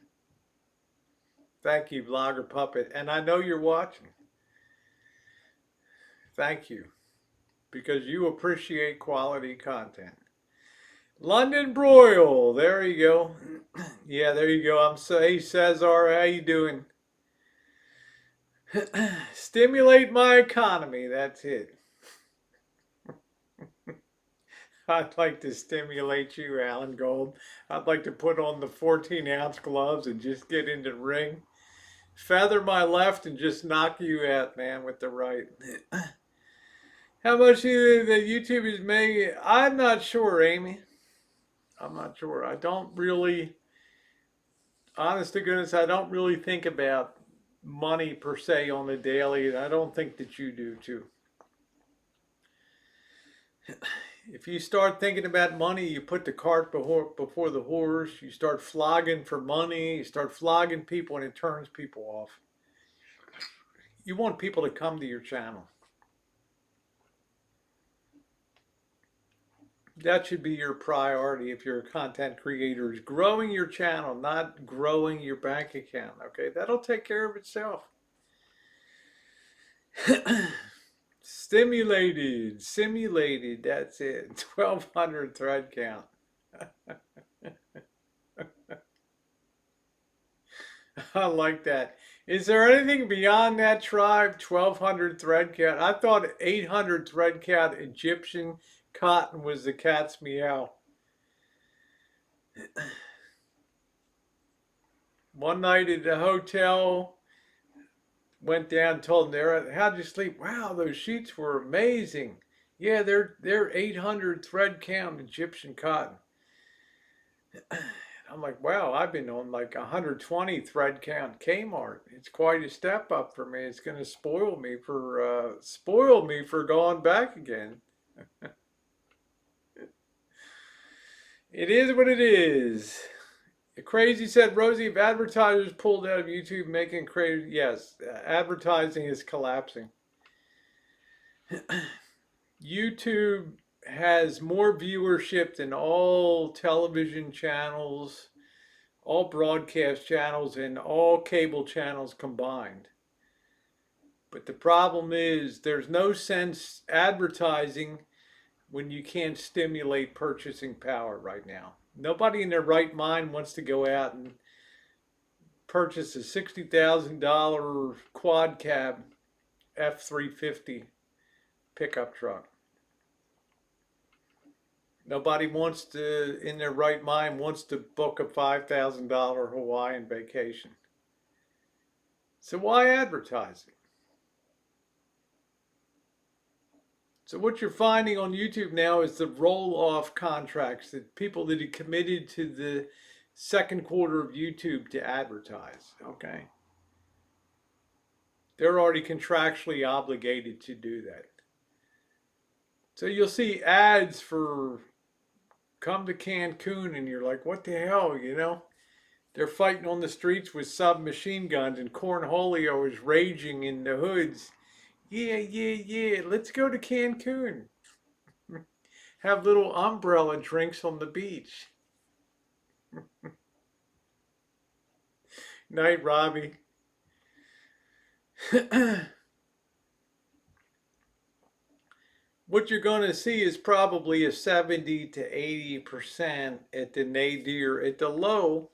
A: Thank you, Vlogger Puppet. And I know you're watching. Thank you. Because you appreciate quality content. London Broil. There you go. Yeah, there you go. Hey, Cesar. How you doing? Stimulate my economy. That's it. I'd like to stimulate you, Alan Gold. I'd like to put on the 14-ounce gloves and just get into the ring. Feather my left and just knock you out, man, with the right. How much do you think that YouTube is making? I'm not sure, Amy. I'm not sure. I don't really, honest to goodness, I don't really think about money per se on the daily, and I don't think that you do too. If you start thinking about money, you put the cart before the horse. You start flogging for money. You start flogging people, and it turns people off. You want people to come to your channel. That should be your priority if you're a content creator, is growing your channel, not growing your bank account. Okay, that'll take care of itself. Simulated, that's it. 1,200 thread count. I like that. Is there anything beyond that tribe? 1,200 thread count. I thought 800 thread count Egyptian cotton was the cat's meow. One night at the hotel, went down, told them there, how'd you sleep? Wow, those sheets were amazing. Yeah, they're 800 thread count Egyptian cotton. I'm like, wow, I've been on like 120 thread count Kmart. It's quite a step up for me. It's going to spoil me for going back again. It is what it is. Crazy said, Rosie, if advertisers pulled out of YouTube making crazy, yes, advertising is collapsing. YouTube has more viewership than all television channels, all broadcast channels, and all cable channels combined. But the problem is there's no sense advertising when you can't stimulate purchasing power right now. Nobody in their right mind wants to go out and purchase a $60,000 quad cab F-350 pickup truck. Nobody wants to, in their right mind, wants to book a $5,000 Hawaiian vacation. So why advertising? So what you're finding on YouTube now is the roll-off contracts that people that had committed to the second quarter of YouTube to advertise, okay? They're already contractually obligated to do that. So you'll see ads for come to Cancun and you're like, what the hell, you know? They're fighting on the streets with submachine guns and Cornholio is raging in the hoods. Yeah, yeah, yeah, let's go to Cancun. Have little umbrella drinks on the beach. Night, Robbie. What you're going to see is probably a 70 to 80% at the nadir. At the low,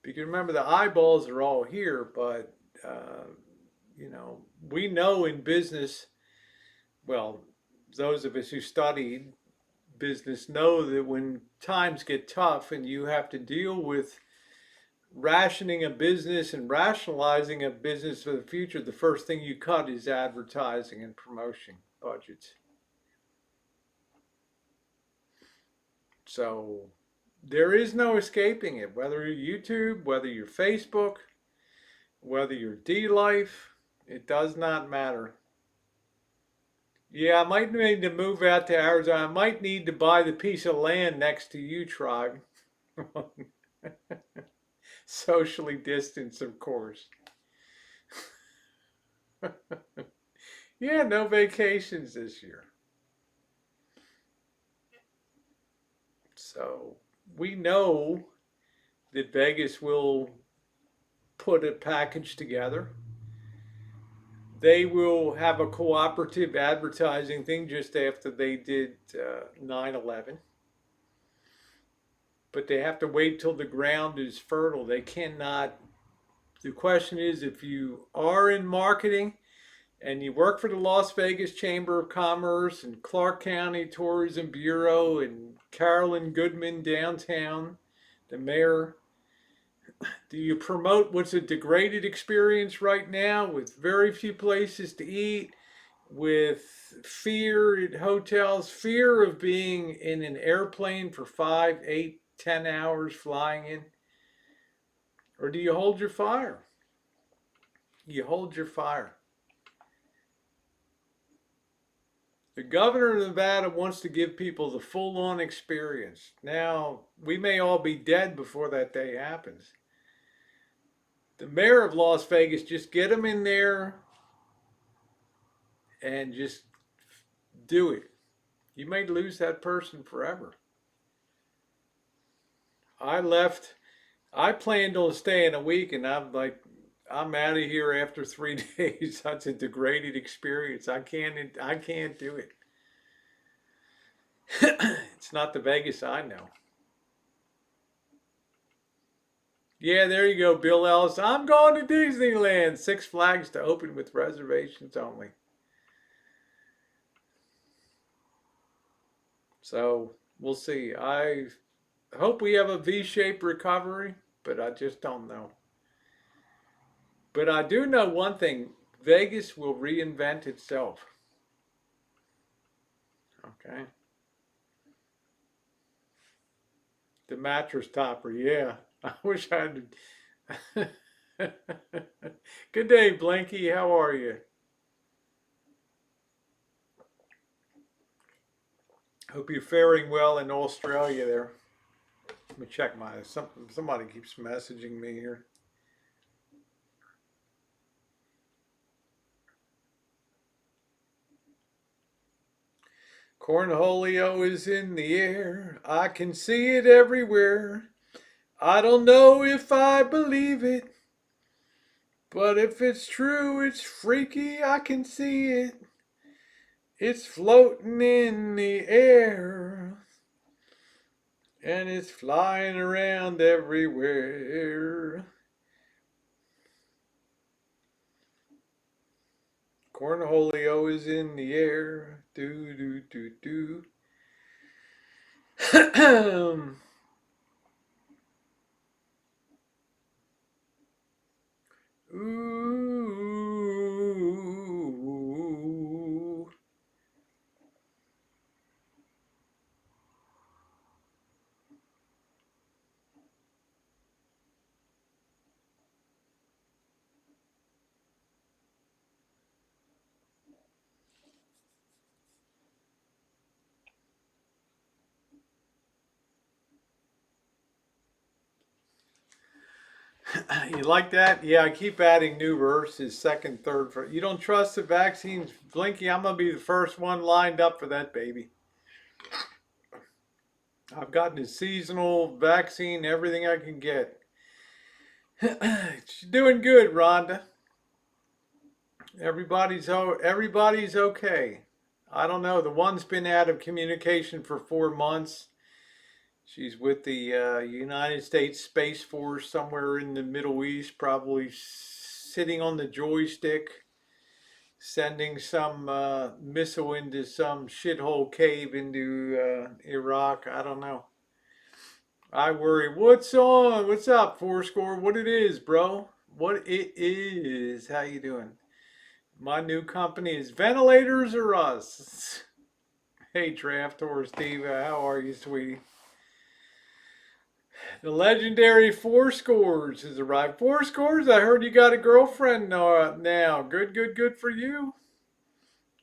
A: because remember the eyeballs are all here, but you know, we know in business, well, those of us who studied business know that when times get tough and you have to deal with rationing a business and rationalizing a business for the future, the first thing you cut is advertising and promotion budgets. So there is no escaping it, whether you're YouTube, whether you're Facebook, whether you're DLife, it does not matter. Yeah, I might need to move out to Arizona. I might need to buy the piece of land next to you, tribe. Socially distanced, of course. Yeah, no vacations this year. So we know that Vegas will put a package together. They will have a cooperative advertising thing just after they did 9/11. But they have to wait till the ground is fertile. They cannot. The question is if you are in marketing and you work for the Las Vegas Chamber of Commerce and Clark County Tourism Bureau and Carolyn Goodman downtown, the mayor, do you promote what's a degraded experience right now with very few places to eat, with fear at hotels, fear of being in an airplane for 5, 8, 10 hours flying in? Or do you hold your fire? You hold your fire. The governor of Nevada wants to give people the full-on experience. Now, we may all be dead before that day happens. The mayor of Las Vegas, just get them in there and just do it. You may lose that person forever. I left. I planned on staying a week, and I'm like, I'm out of here after 3 days. That's a degraded experience. I can't do it. It's not the Vegas I know. Yeah, there you go, Bill Ellis. I'm going to Disneyland. Six Flags to open with reservations only. So we'll see. I hope we have a V-shaped recovery, but I just don't know. But I do know one thing: Vegas will reinvent itself. Okay, the mattress topper. Yeah, I wish I had. Good day, Blanky. How are you? Hope you're faring well in Australia there. Let me check my somebody keeps messaging me here. Cornholio is in the air. I can see it everywhere. I don't know if I believe it, but if it's true, it's freaky. I can see it. It's floating in the air and it's flying around everywhere. Cornholio is in the air. Do do do do. Ooh. You like that? Yeah, I keep adding new verses, second, third. You don't trust the vaccines, Blinky? I'm gonna be the first one lined up for that baby. I've gotten a seasonal vaccine, everything I can get. She's doing good, Rhonda. Everybody's okay. I don't know. The one's been out of communication for 4 months. She's with the United States Space Force somewhere in the Middle East, probably sitting on the joystick, sending some missile into some shithole cave into Iraq. I don't know. I worry. What's on? What's up, Fourscore? What it is, bro? What it is? How you doing? My new company is Ventilators or Us. Hey, Draftor Steve, how are you, sweetie? The legendary Four Scores has arrived. Four Scores? I heard you got a girlfriend now. Good, good, good for you.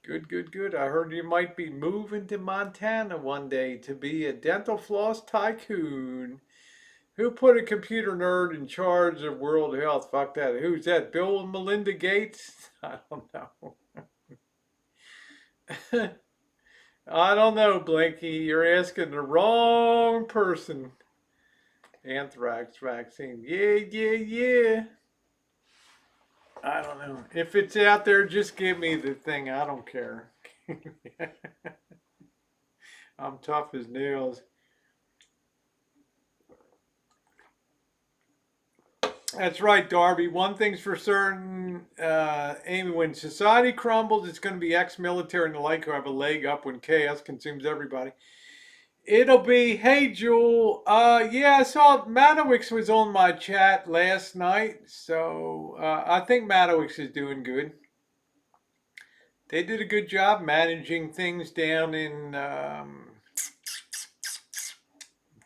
A: Good, good, good. I heard you might be moving to Montana one day to be a dental floss tycoon. Who put a computer nerd in charge of world health? Fuck that. Who's that? Bill and Melinda Gates? I don't know. I don't know, Blinky. You're asking the wrong person. Anthrax vaccine. Yeah, yeah, yeah. I don't know. If it's out there, just give me the thing. I don't care. I'm tough as nails. That's right, Darby. One thing's for certain, Amy, when society crumbles, it's going to be ex-military and the like who have a leg up when chaos consumes everybody. It'll be, hey, Jewel. Yeah, I saw Madowix was on my chat last night, so I think Madowix is doing good. They did a good job managing things down in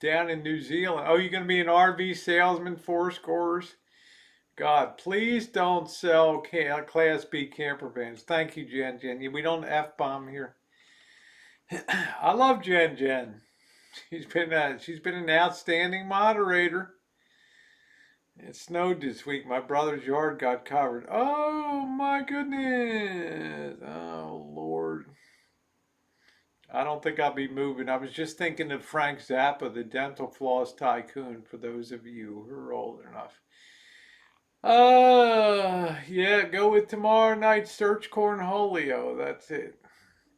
A: New Zealand. Oh, you're going to be an RV salesman, Four Scores? God, please don't sell Class B camper vans. Thank you, Jen Jen. We don't F-bomb here. I love Jen Jen. She's been an outstanding moderator. It snowed this week. My brother's yard got covered. Oh my goodness. Oh Lord. I don't think I'll be moving. I was just thinking of Frank Zappa, the dental floss tycoon, for those of you who are old enough. Yeah, go with tomorrow night's Search Cornholio. That's it.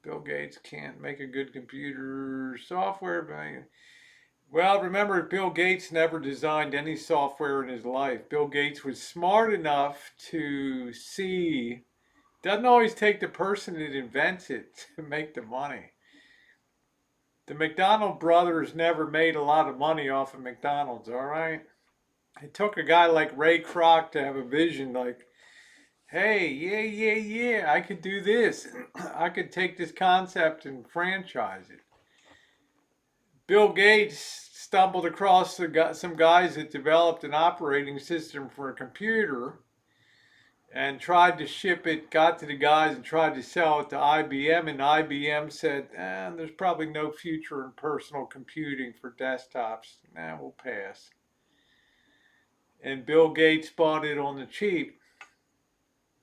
A: Bill Gates can't make a good computer software, but Well, remember, Bill Gates never designed any software in his life. Bill Gates was smart enough to see, doesn't always take the person that invents it to make the money. The McDonald brothers never made a lot of money off of McDonald's, all right? It took a guy like Ray Kroc to have a vision like, hey, yeah, I could do this. I could take this concept and franchise it. Bill Gates stumbled across some guys that developed an operating system for a computer and tried to ship it, got to the guys and tried to sell it to IBM, and IBM said, there's probably no future in personal computing for desktops. We'll pass. And Bill Gates bought it on the cheap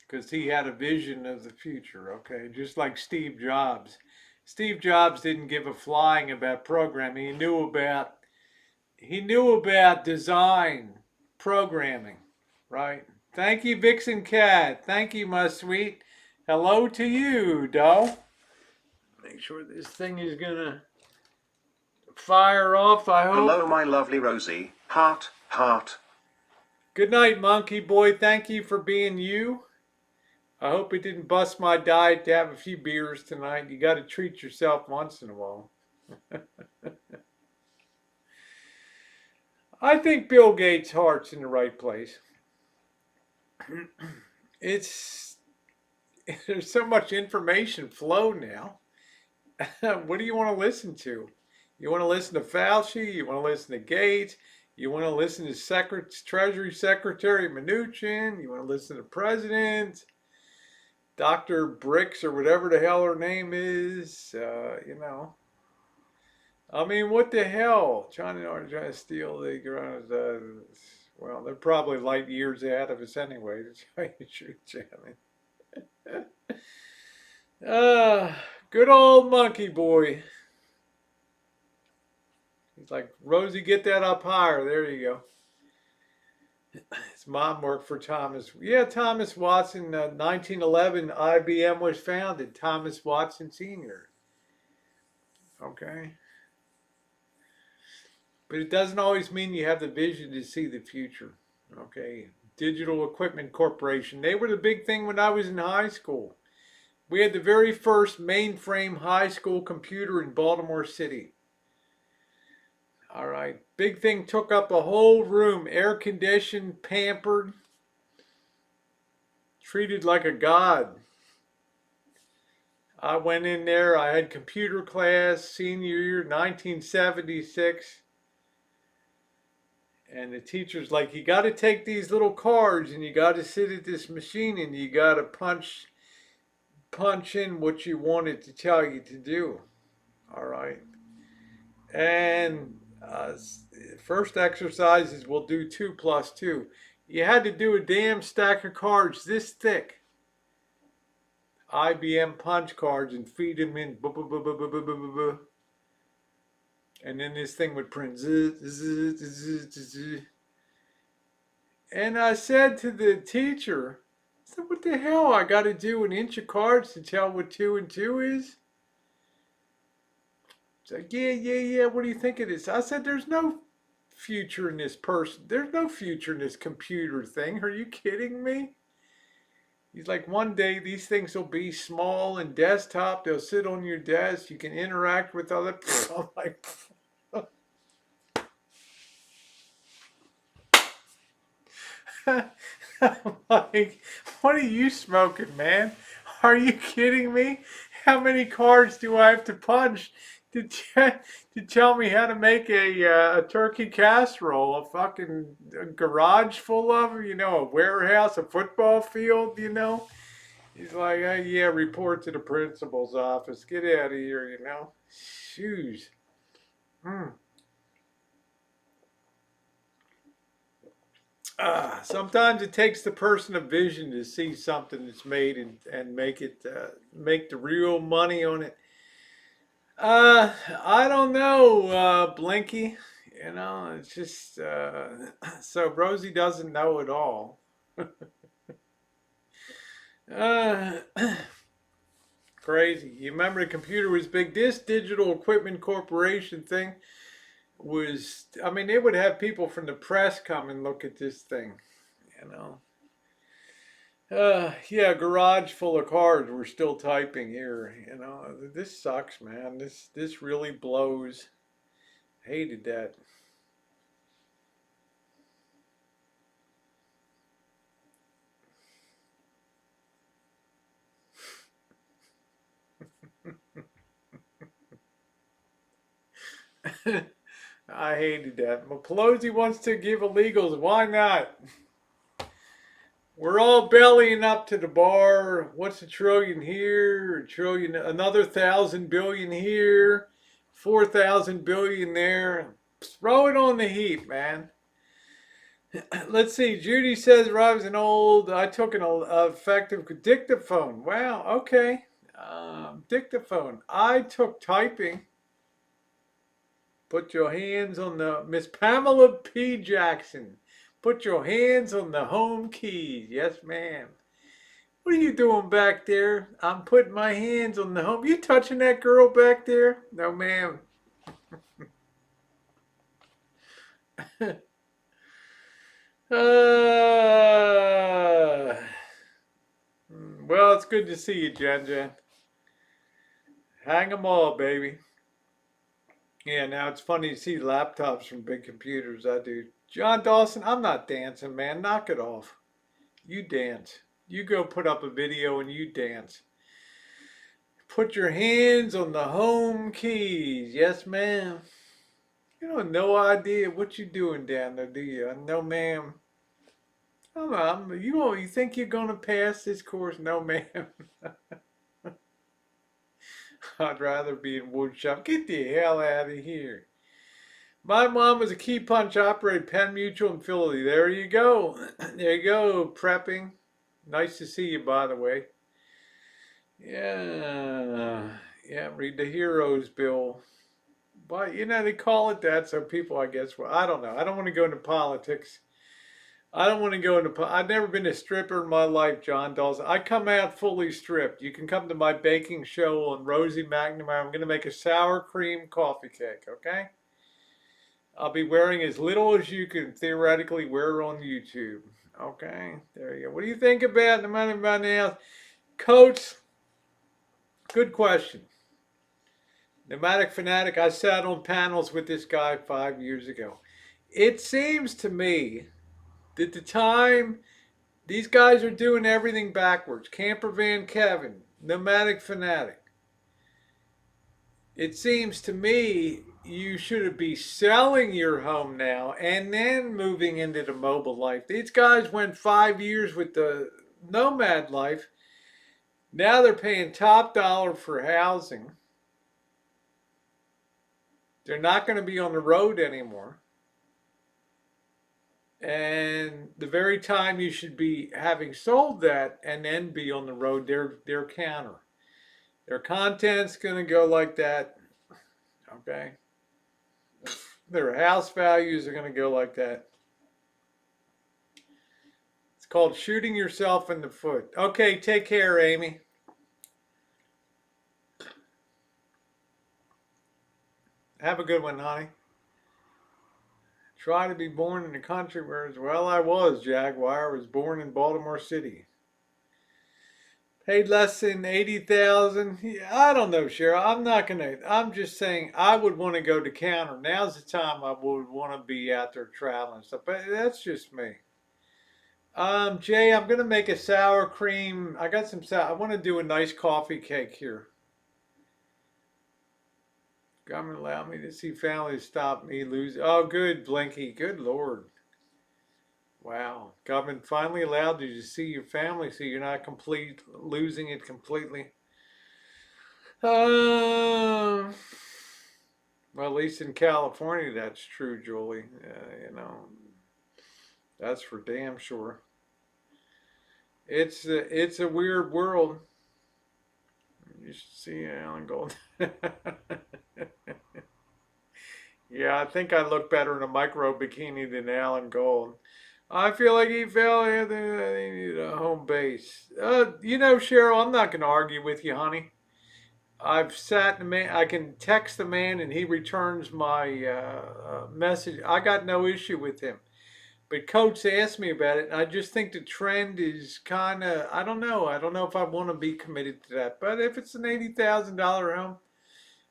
A: because he had a vision of the future, okay? Just like Steve Jobs. Steve Jobs didn't give a flying about programming. He knew about design, programming, right? Thank you, Vixen Cat. Thank you, my sweet. Hello to you, doll. Make sure this thing is gonna fire off, I hope.
B: Hello, my lovely Rosie. Heart, heart.
A: Good night, monkey boy. Thank you for being you. I hope it didn't bust my diet to have a few beers tonight. You got to treat yourself once in a while. I think Bill Gates' heart's in the right place. There's so much information flow now. What do you want to listen to? You want to listen to Fauci? You want to listen to Gates? You want to listen to Treasury Secretary Mnuchin? You want to listen to President? Dr. Bricks or whatever the hell her name is? I mean, what the hell? China trying to steal the well, they're probably light years ahead of us anyway, to tell you the truth, Johnny. Good old monkey boy. He's like, Rosie, get that up higher. There you go. His mom worked for Thomas. Yeah, Thomas Watson. 1911, IBM was founded. Thomas Watson Sr. Okay. But it doesn't always mean you have the vision to see the future. Okay. Digital Equipment Corporation. They were the big thing when I was in high school. We had the very first mainframe high school computer in Baltimore City. All right. Big thing took up a whole room, air conditioned, pampered, treated like a god. I went in there, I had computer class, senior year, 1976. And the teacher's like, you got to take these little cards and you got to sit at this machine and you got to punch in what you wanted to tell you to do. All right. And first exercises we'll do 2 plus 2. You had to do a damn stack of cards this thick. IBM punch cards and feed them in. And then this thing would print. And I said to the teacher, I said, what the hell? I got to do an inch of cards to tell what 2 and 2 is? It's like, yeah. What do you think it is? I said, there's no future in this person. There's no future in this computer thing. Are you kidding me? He's like, one day these things will be small and desktop. They'll sit on your desk. You can interact with other people. I'm like, what are you smoking, man? Are you kidding me? How many cards do I have to punch to tell me how to make a turkey casserole? A fucking garage full of them, a warehouse, a football field, He's like, yeah, report to the principal's office. Get out of here, Shoes. Sometimes it takes the person a vision to see something that's made and make the real money on it. I don't know, Blinky. It's just so Rosie doesn't know it all. Crazy. You remember the computer was big. This Digital Equipment Corporation thing was, I mean, they would have people from the press come and look at this thing, you know. Yeah, garage full of cars. We're still typing here. You know, this sucks, man. This really blows. Hated that. I hated that. But Pelosi wants to give illegals. Why not? We're all bellying up to the bar. What's a trillion here? A trillion, another 1,000 billion here, 4,000 billion there. Throw it on the heap, man. Let's see. Judy says I was an old. I took an effective dictaphone. Wow. Okay. Dictaphone. I took typing. Put your hands on the Miss Pamela P. Jackson. Put your hands on the home keys. Yes, ma'am. What are you doing back there? I'm putting my hands on the home. You touching that girl back there? No, ma'am. Well, it's good to see you, Jen Jen. Hang 'em all, baby. Yeah, now it's funny to see laptops from big computers. I do. John Dawson, I'm not dancing, man. Knock it off. You dance. You go put up a video and you dance. Put your hands on the home keys. Yes, ma'am. You have no idea what you doing down there, do you? No, ma'am. You think you're gonna pass this course? No, ma'am. I'd rather be in woodshop. Get the hell out of here. My mom was a key punch operator, Penn Mutual in Philly. There you go. There you go, prepping. Nice to see you, by the way. Yeah. Yeah, read the Heroes Bill. But, they call it that so people, I guess, well, I don't know. I don't want to go into politics. I don't want to go into. I've never been a stripper in my life, John Dawson. I come out fully stripped. You can come to my baking show on Rosie McNamara. I'm going to make a sour cream coffee cake, okay? I'll be wearing as little as you can theoretically wear on YouTube. Okay, there you go. What do you think about the money by now? Coach, good question. Nomadic Fanatic, I sat on panels with this guy 5 years ago. It seems to me that the time these guys are doing everything backwards. Camper Van Kevin, Nomadic Fanatic. It seems to me you should be selling your home now and then moving into the mobile life. These guys went 5 years with the nomad life. Now they're paying top dollar for housing. They're not going to be on the road anymore. And the very time you should be having sold that and then be on the road, they're counter. Their content's going to go like that. Okay. Their house values are going to go like that. It's called shooting yourself in the foot. Okay, take care, Amy. Have a good one, honey. Try to be born in the country where, well, I was, Jaguar. I was born in Baltimore City. Paid less than 80,000. Yeah, I don't know, Cheryl. I'm just saying I would want to go to counter. Now's the time I would want to be out there traveling stuff. But that's just me. Jay, I'm gonna make a sour cream. I got some sour. I want to do a nice coffee cake here. Government allow me to see families stop me losing. Oh, good, Blinky. Good Lord. Wow. Government finally allowed you to see your family so you're not losing it completely. Well, at least in California, that's true, Julie. That's for damn sure. It's a weird world. You should see Alan Gold. Yeah, I think I look better in a micro bikini than Alan Gold. I feel like he fell in. They need a home base. Cheryl, I'm not going to argue with you, honey. I've sat in the man. I can text the man and he returns my message. I got no issue with him. But coach asked me about it, and I just think the trend is kind of. I don't know. I don't know if I want to be committed to that. But if it's an $80,000 home,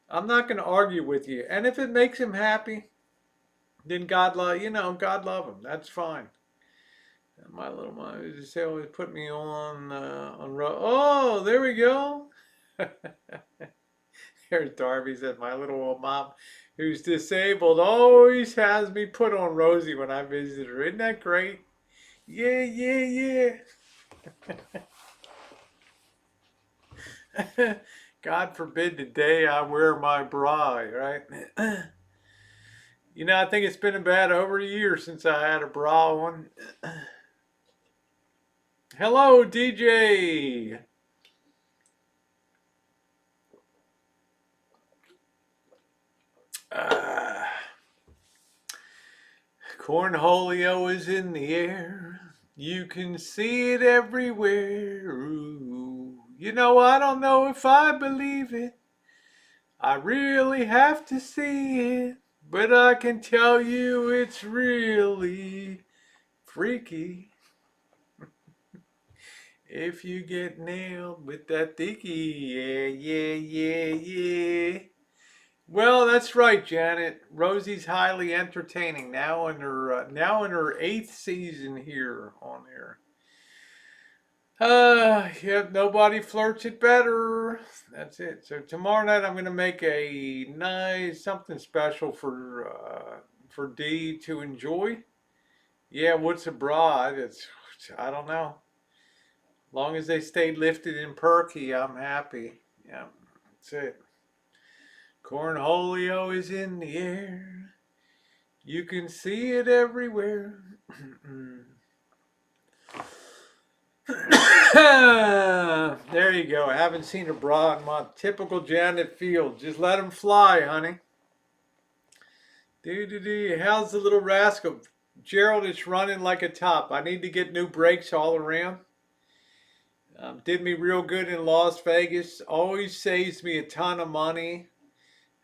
A: I'm not going to argue with you. And if it makes him happy, then God love God love him. That's fine. My little mom just always put me on. Oh, there we go. There's Darby said my little old mom, who's disabled, always has me put on Rosie when I visit her. Isn't that great? Yeah, yeah, yeah. God forbid the day I wear my bra, right? I think it's been about over a year since I had a bra on. Hello, DJ. Uh, Cornholio is in the air. You can see it everywhere. Ooh. I don't know if I believe it. I really have to see it. But I can tell you it's really freaky if you get nailed with that dicky. Yeah, yeah, yeah, yeah. Well, that's right, Janet. Rosie's highly entertaining now in her eighth season here on air. Yep, nobody flirts it better. That's it. So tomorrow night I'm gonna make a nice something special for Dee to enjoy. Yeah, what's a bra? I don't know. Long as they stay lifted and perky, I'm happy. Yeah, that's it. Cornholio is in the air. You can see it everywhere. There you go. I haven't seen a bra in my typical Janet Field. Just let him fly, honey. Do. How's the little rascal? Gerald is running like a top. I need to get new brakes all around. Did me real good in Las Vegas. Always saves me a ton of money.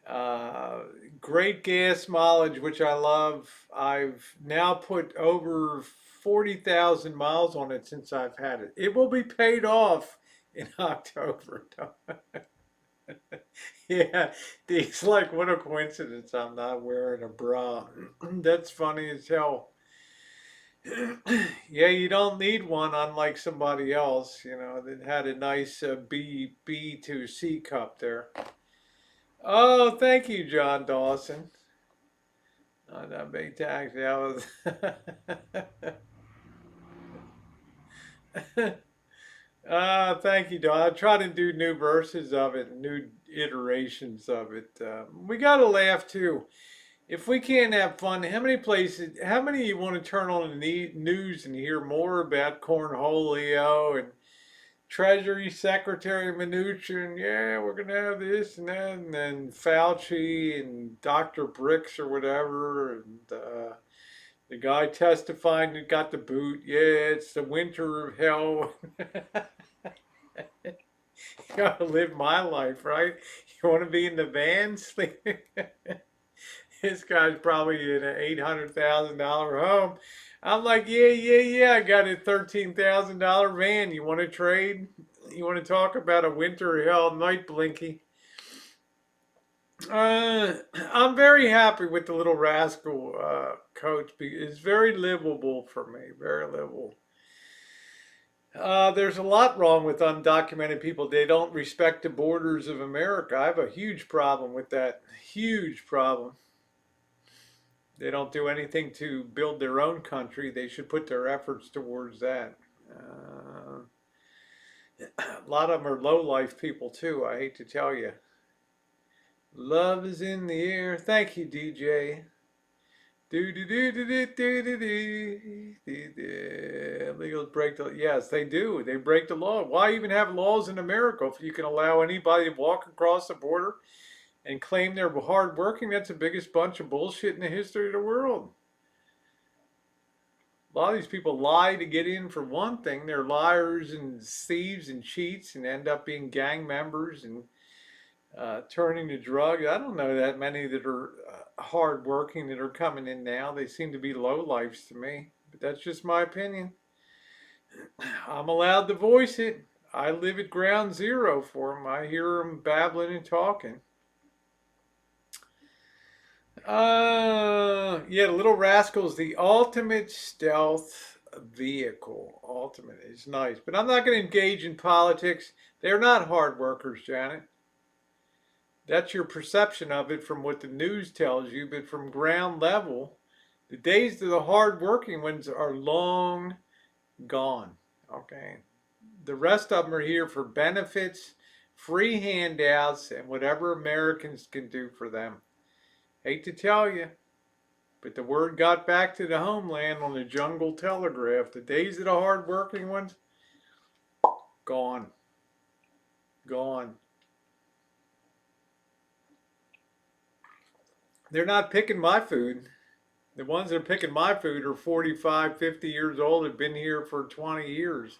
A: Uh, Great gas mileage, which I love. I've now put over 40,000 miles on it since I've had it. It will be paid off in October. Yeah, it's like, what a coincidence I'm not wearing a bra. That's funny as hell. Yeah, you don't need one, unlike somebody else, that had a nice B to C cup there. Oh, thank you, John Dawson. Not that big tax. That was. Thank you, Don. I try to do new versions of it, new iterations of it. We got to laugh too. If we can't have fun, how many you want to turn on the news and hear more about Cornholio and Treasury Secretary Mnuchin? Yeah, we're going to have this and that, and then Fauci and Dr. Bricks or whatever, and the guy testifying that got the boot. Yeah, it's the winter of hell. You gotta live my life, right? You want to be in the van sleeping? This guy's probably in an $800,000 home. I'm like, yeah, yeah, yeah. I got a $13,000 van. You want to trade? You want to talk about a winter hell night blinky? I'm very happy with the little rascal coach. It's very livable for me. Very livable. There's a lot wrong with undocumented people. They don't respect the borders of America. I have a huge problem with that. Huge problem. They don't do anything to build their own country. They should put their efforts towards that. A lot of them are low-life people too. I hate to tell you. Love is in the air. Thank you, DJ. Do do do do do do do do. Illegals break the yes, they do. They break the law. Why even have laws in America if you can allow anybody to walk across the border and claim they're hardworking? That's the biggest bunch of bullshit in the history of the world. A lot of these people lie to get in for one thing. They're liars and thieves and cheats and end up being gang members and turning to drugs. I don't know that many that are hardworking that are coming in now. They seem to be lowlifes to me, but that's just my opinion. I'm allowed to voice it. I live at ground zero for them. I hear them babbling and talking. Yeah, the Little Rascals, the ultimate stealth vehicle. Ultimate is nice, but I'm not going to engage in politics. They're not hard workers, Janet. That's your perception of it from what the news tells you, but from ground level, the days of the hard working ones are long gone. Okay. The rest of them are here for benefits, free handouts, and whatever Americans can do for them. Hate to tell you, but the word got back to the homeland on the jungle telegraph. The days of the hard-working ones, gone. Gone. They're not picking my food. The ones that are picking my food are 45, 50 years old, have been here for 20 years.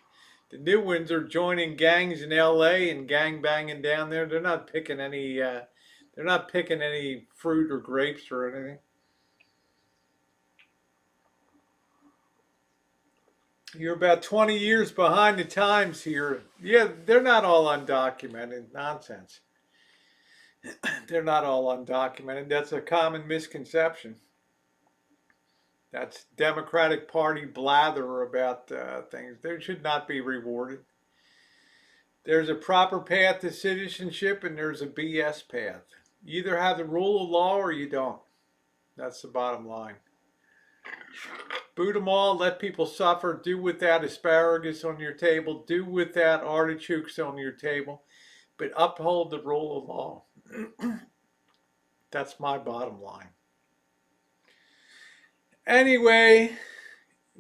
A: The new ones are joining gangs in LA and gang banging down there. They're not picking any fruit or grapes or anything. You're about 20 years behind the times here. Yeah, they're not all undocumented. Nonsense. They're not all undocumented. That's a common misconception. That's Democratic Party blather about things. They should not be rewarded. There's a proper path to citizenship and there's a BS path. You either have the rule of law or you don't. That's the bottom line. Boot them all, let people suffer, do without asparagus on your table, do without artichokes on your table, but uphold the rule of law. That's my bottom line. Anyway,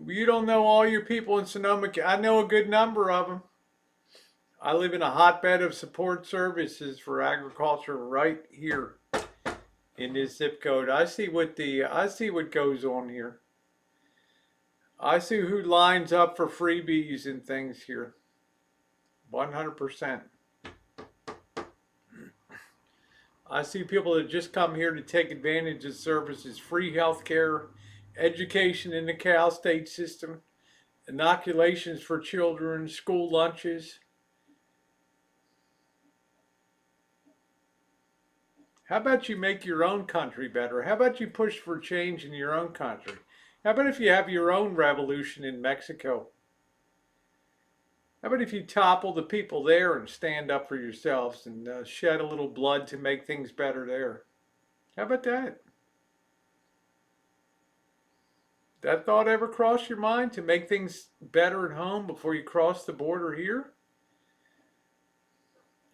A: you don't know all your people in Sonoma. I know a good number of them. I live in a hotbed of support services for agriculture right here in this zip code. I see what goes on here. I see who lines up for freebies and things here. 100%. I see people that just come here to take advantage of services, free health care, education in the Cal State system, inoculations for children, school lunches. How about you make your own country better? How about you push for change in your own country? How about if you have your own revolution in Mexico? How about if you topple the people there and stand up for yourselves and shed a little blood to make things better there? How about that? That thought ever cross your mind to make things better at home before you cross the border here?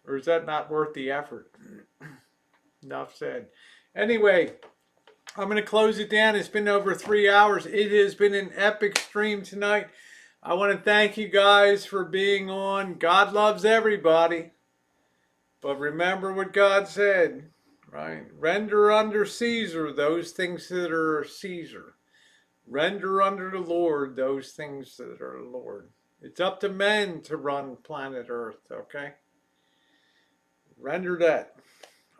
A: Or is that not worth the effort? Enough said. Anyway, I'm going to close it down. It's been over 3 hours. It has been an epic stream tonight. I want to thank you guys for being on. God loves everybody. But remember what God said, right? Render under Caesar those things that are Caesar. Render under the Lord those things that are Lord. It's up to men to run planet Earth, okay? Render that,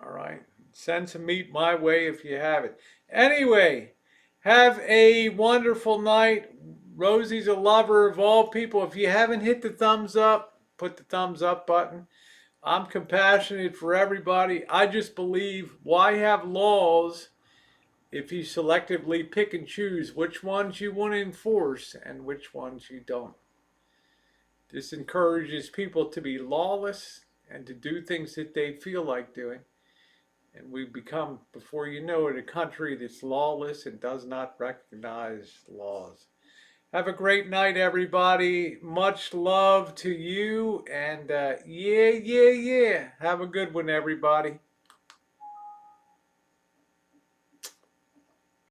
A: all right? Send some meat my way if you have it. Anyway, have a wonderful night. Rosie's a lover of all people. If you haven't hit the thumbs up, put the thumbs up button. I'm compassionate for everybody. I just believe, why have laws if you selectively pick and choose which ones you want to enforce and which ones you don't? This encourages people to be lawless and to do things that they feel like doing. And we become, before you know it, a country that's lawless and does not recognize laws. Have a great night, everybody. Much love to you. And yeah. Have a good one, everybody.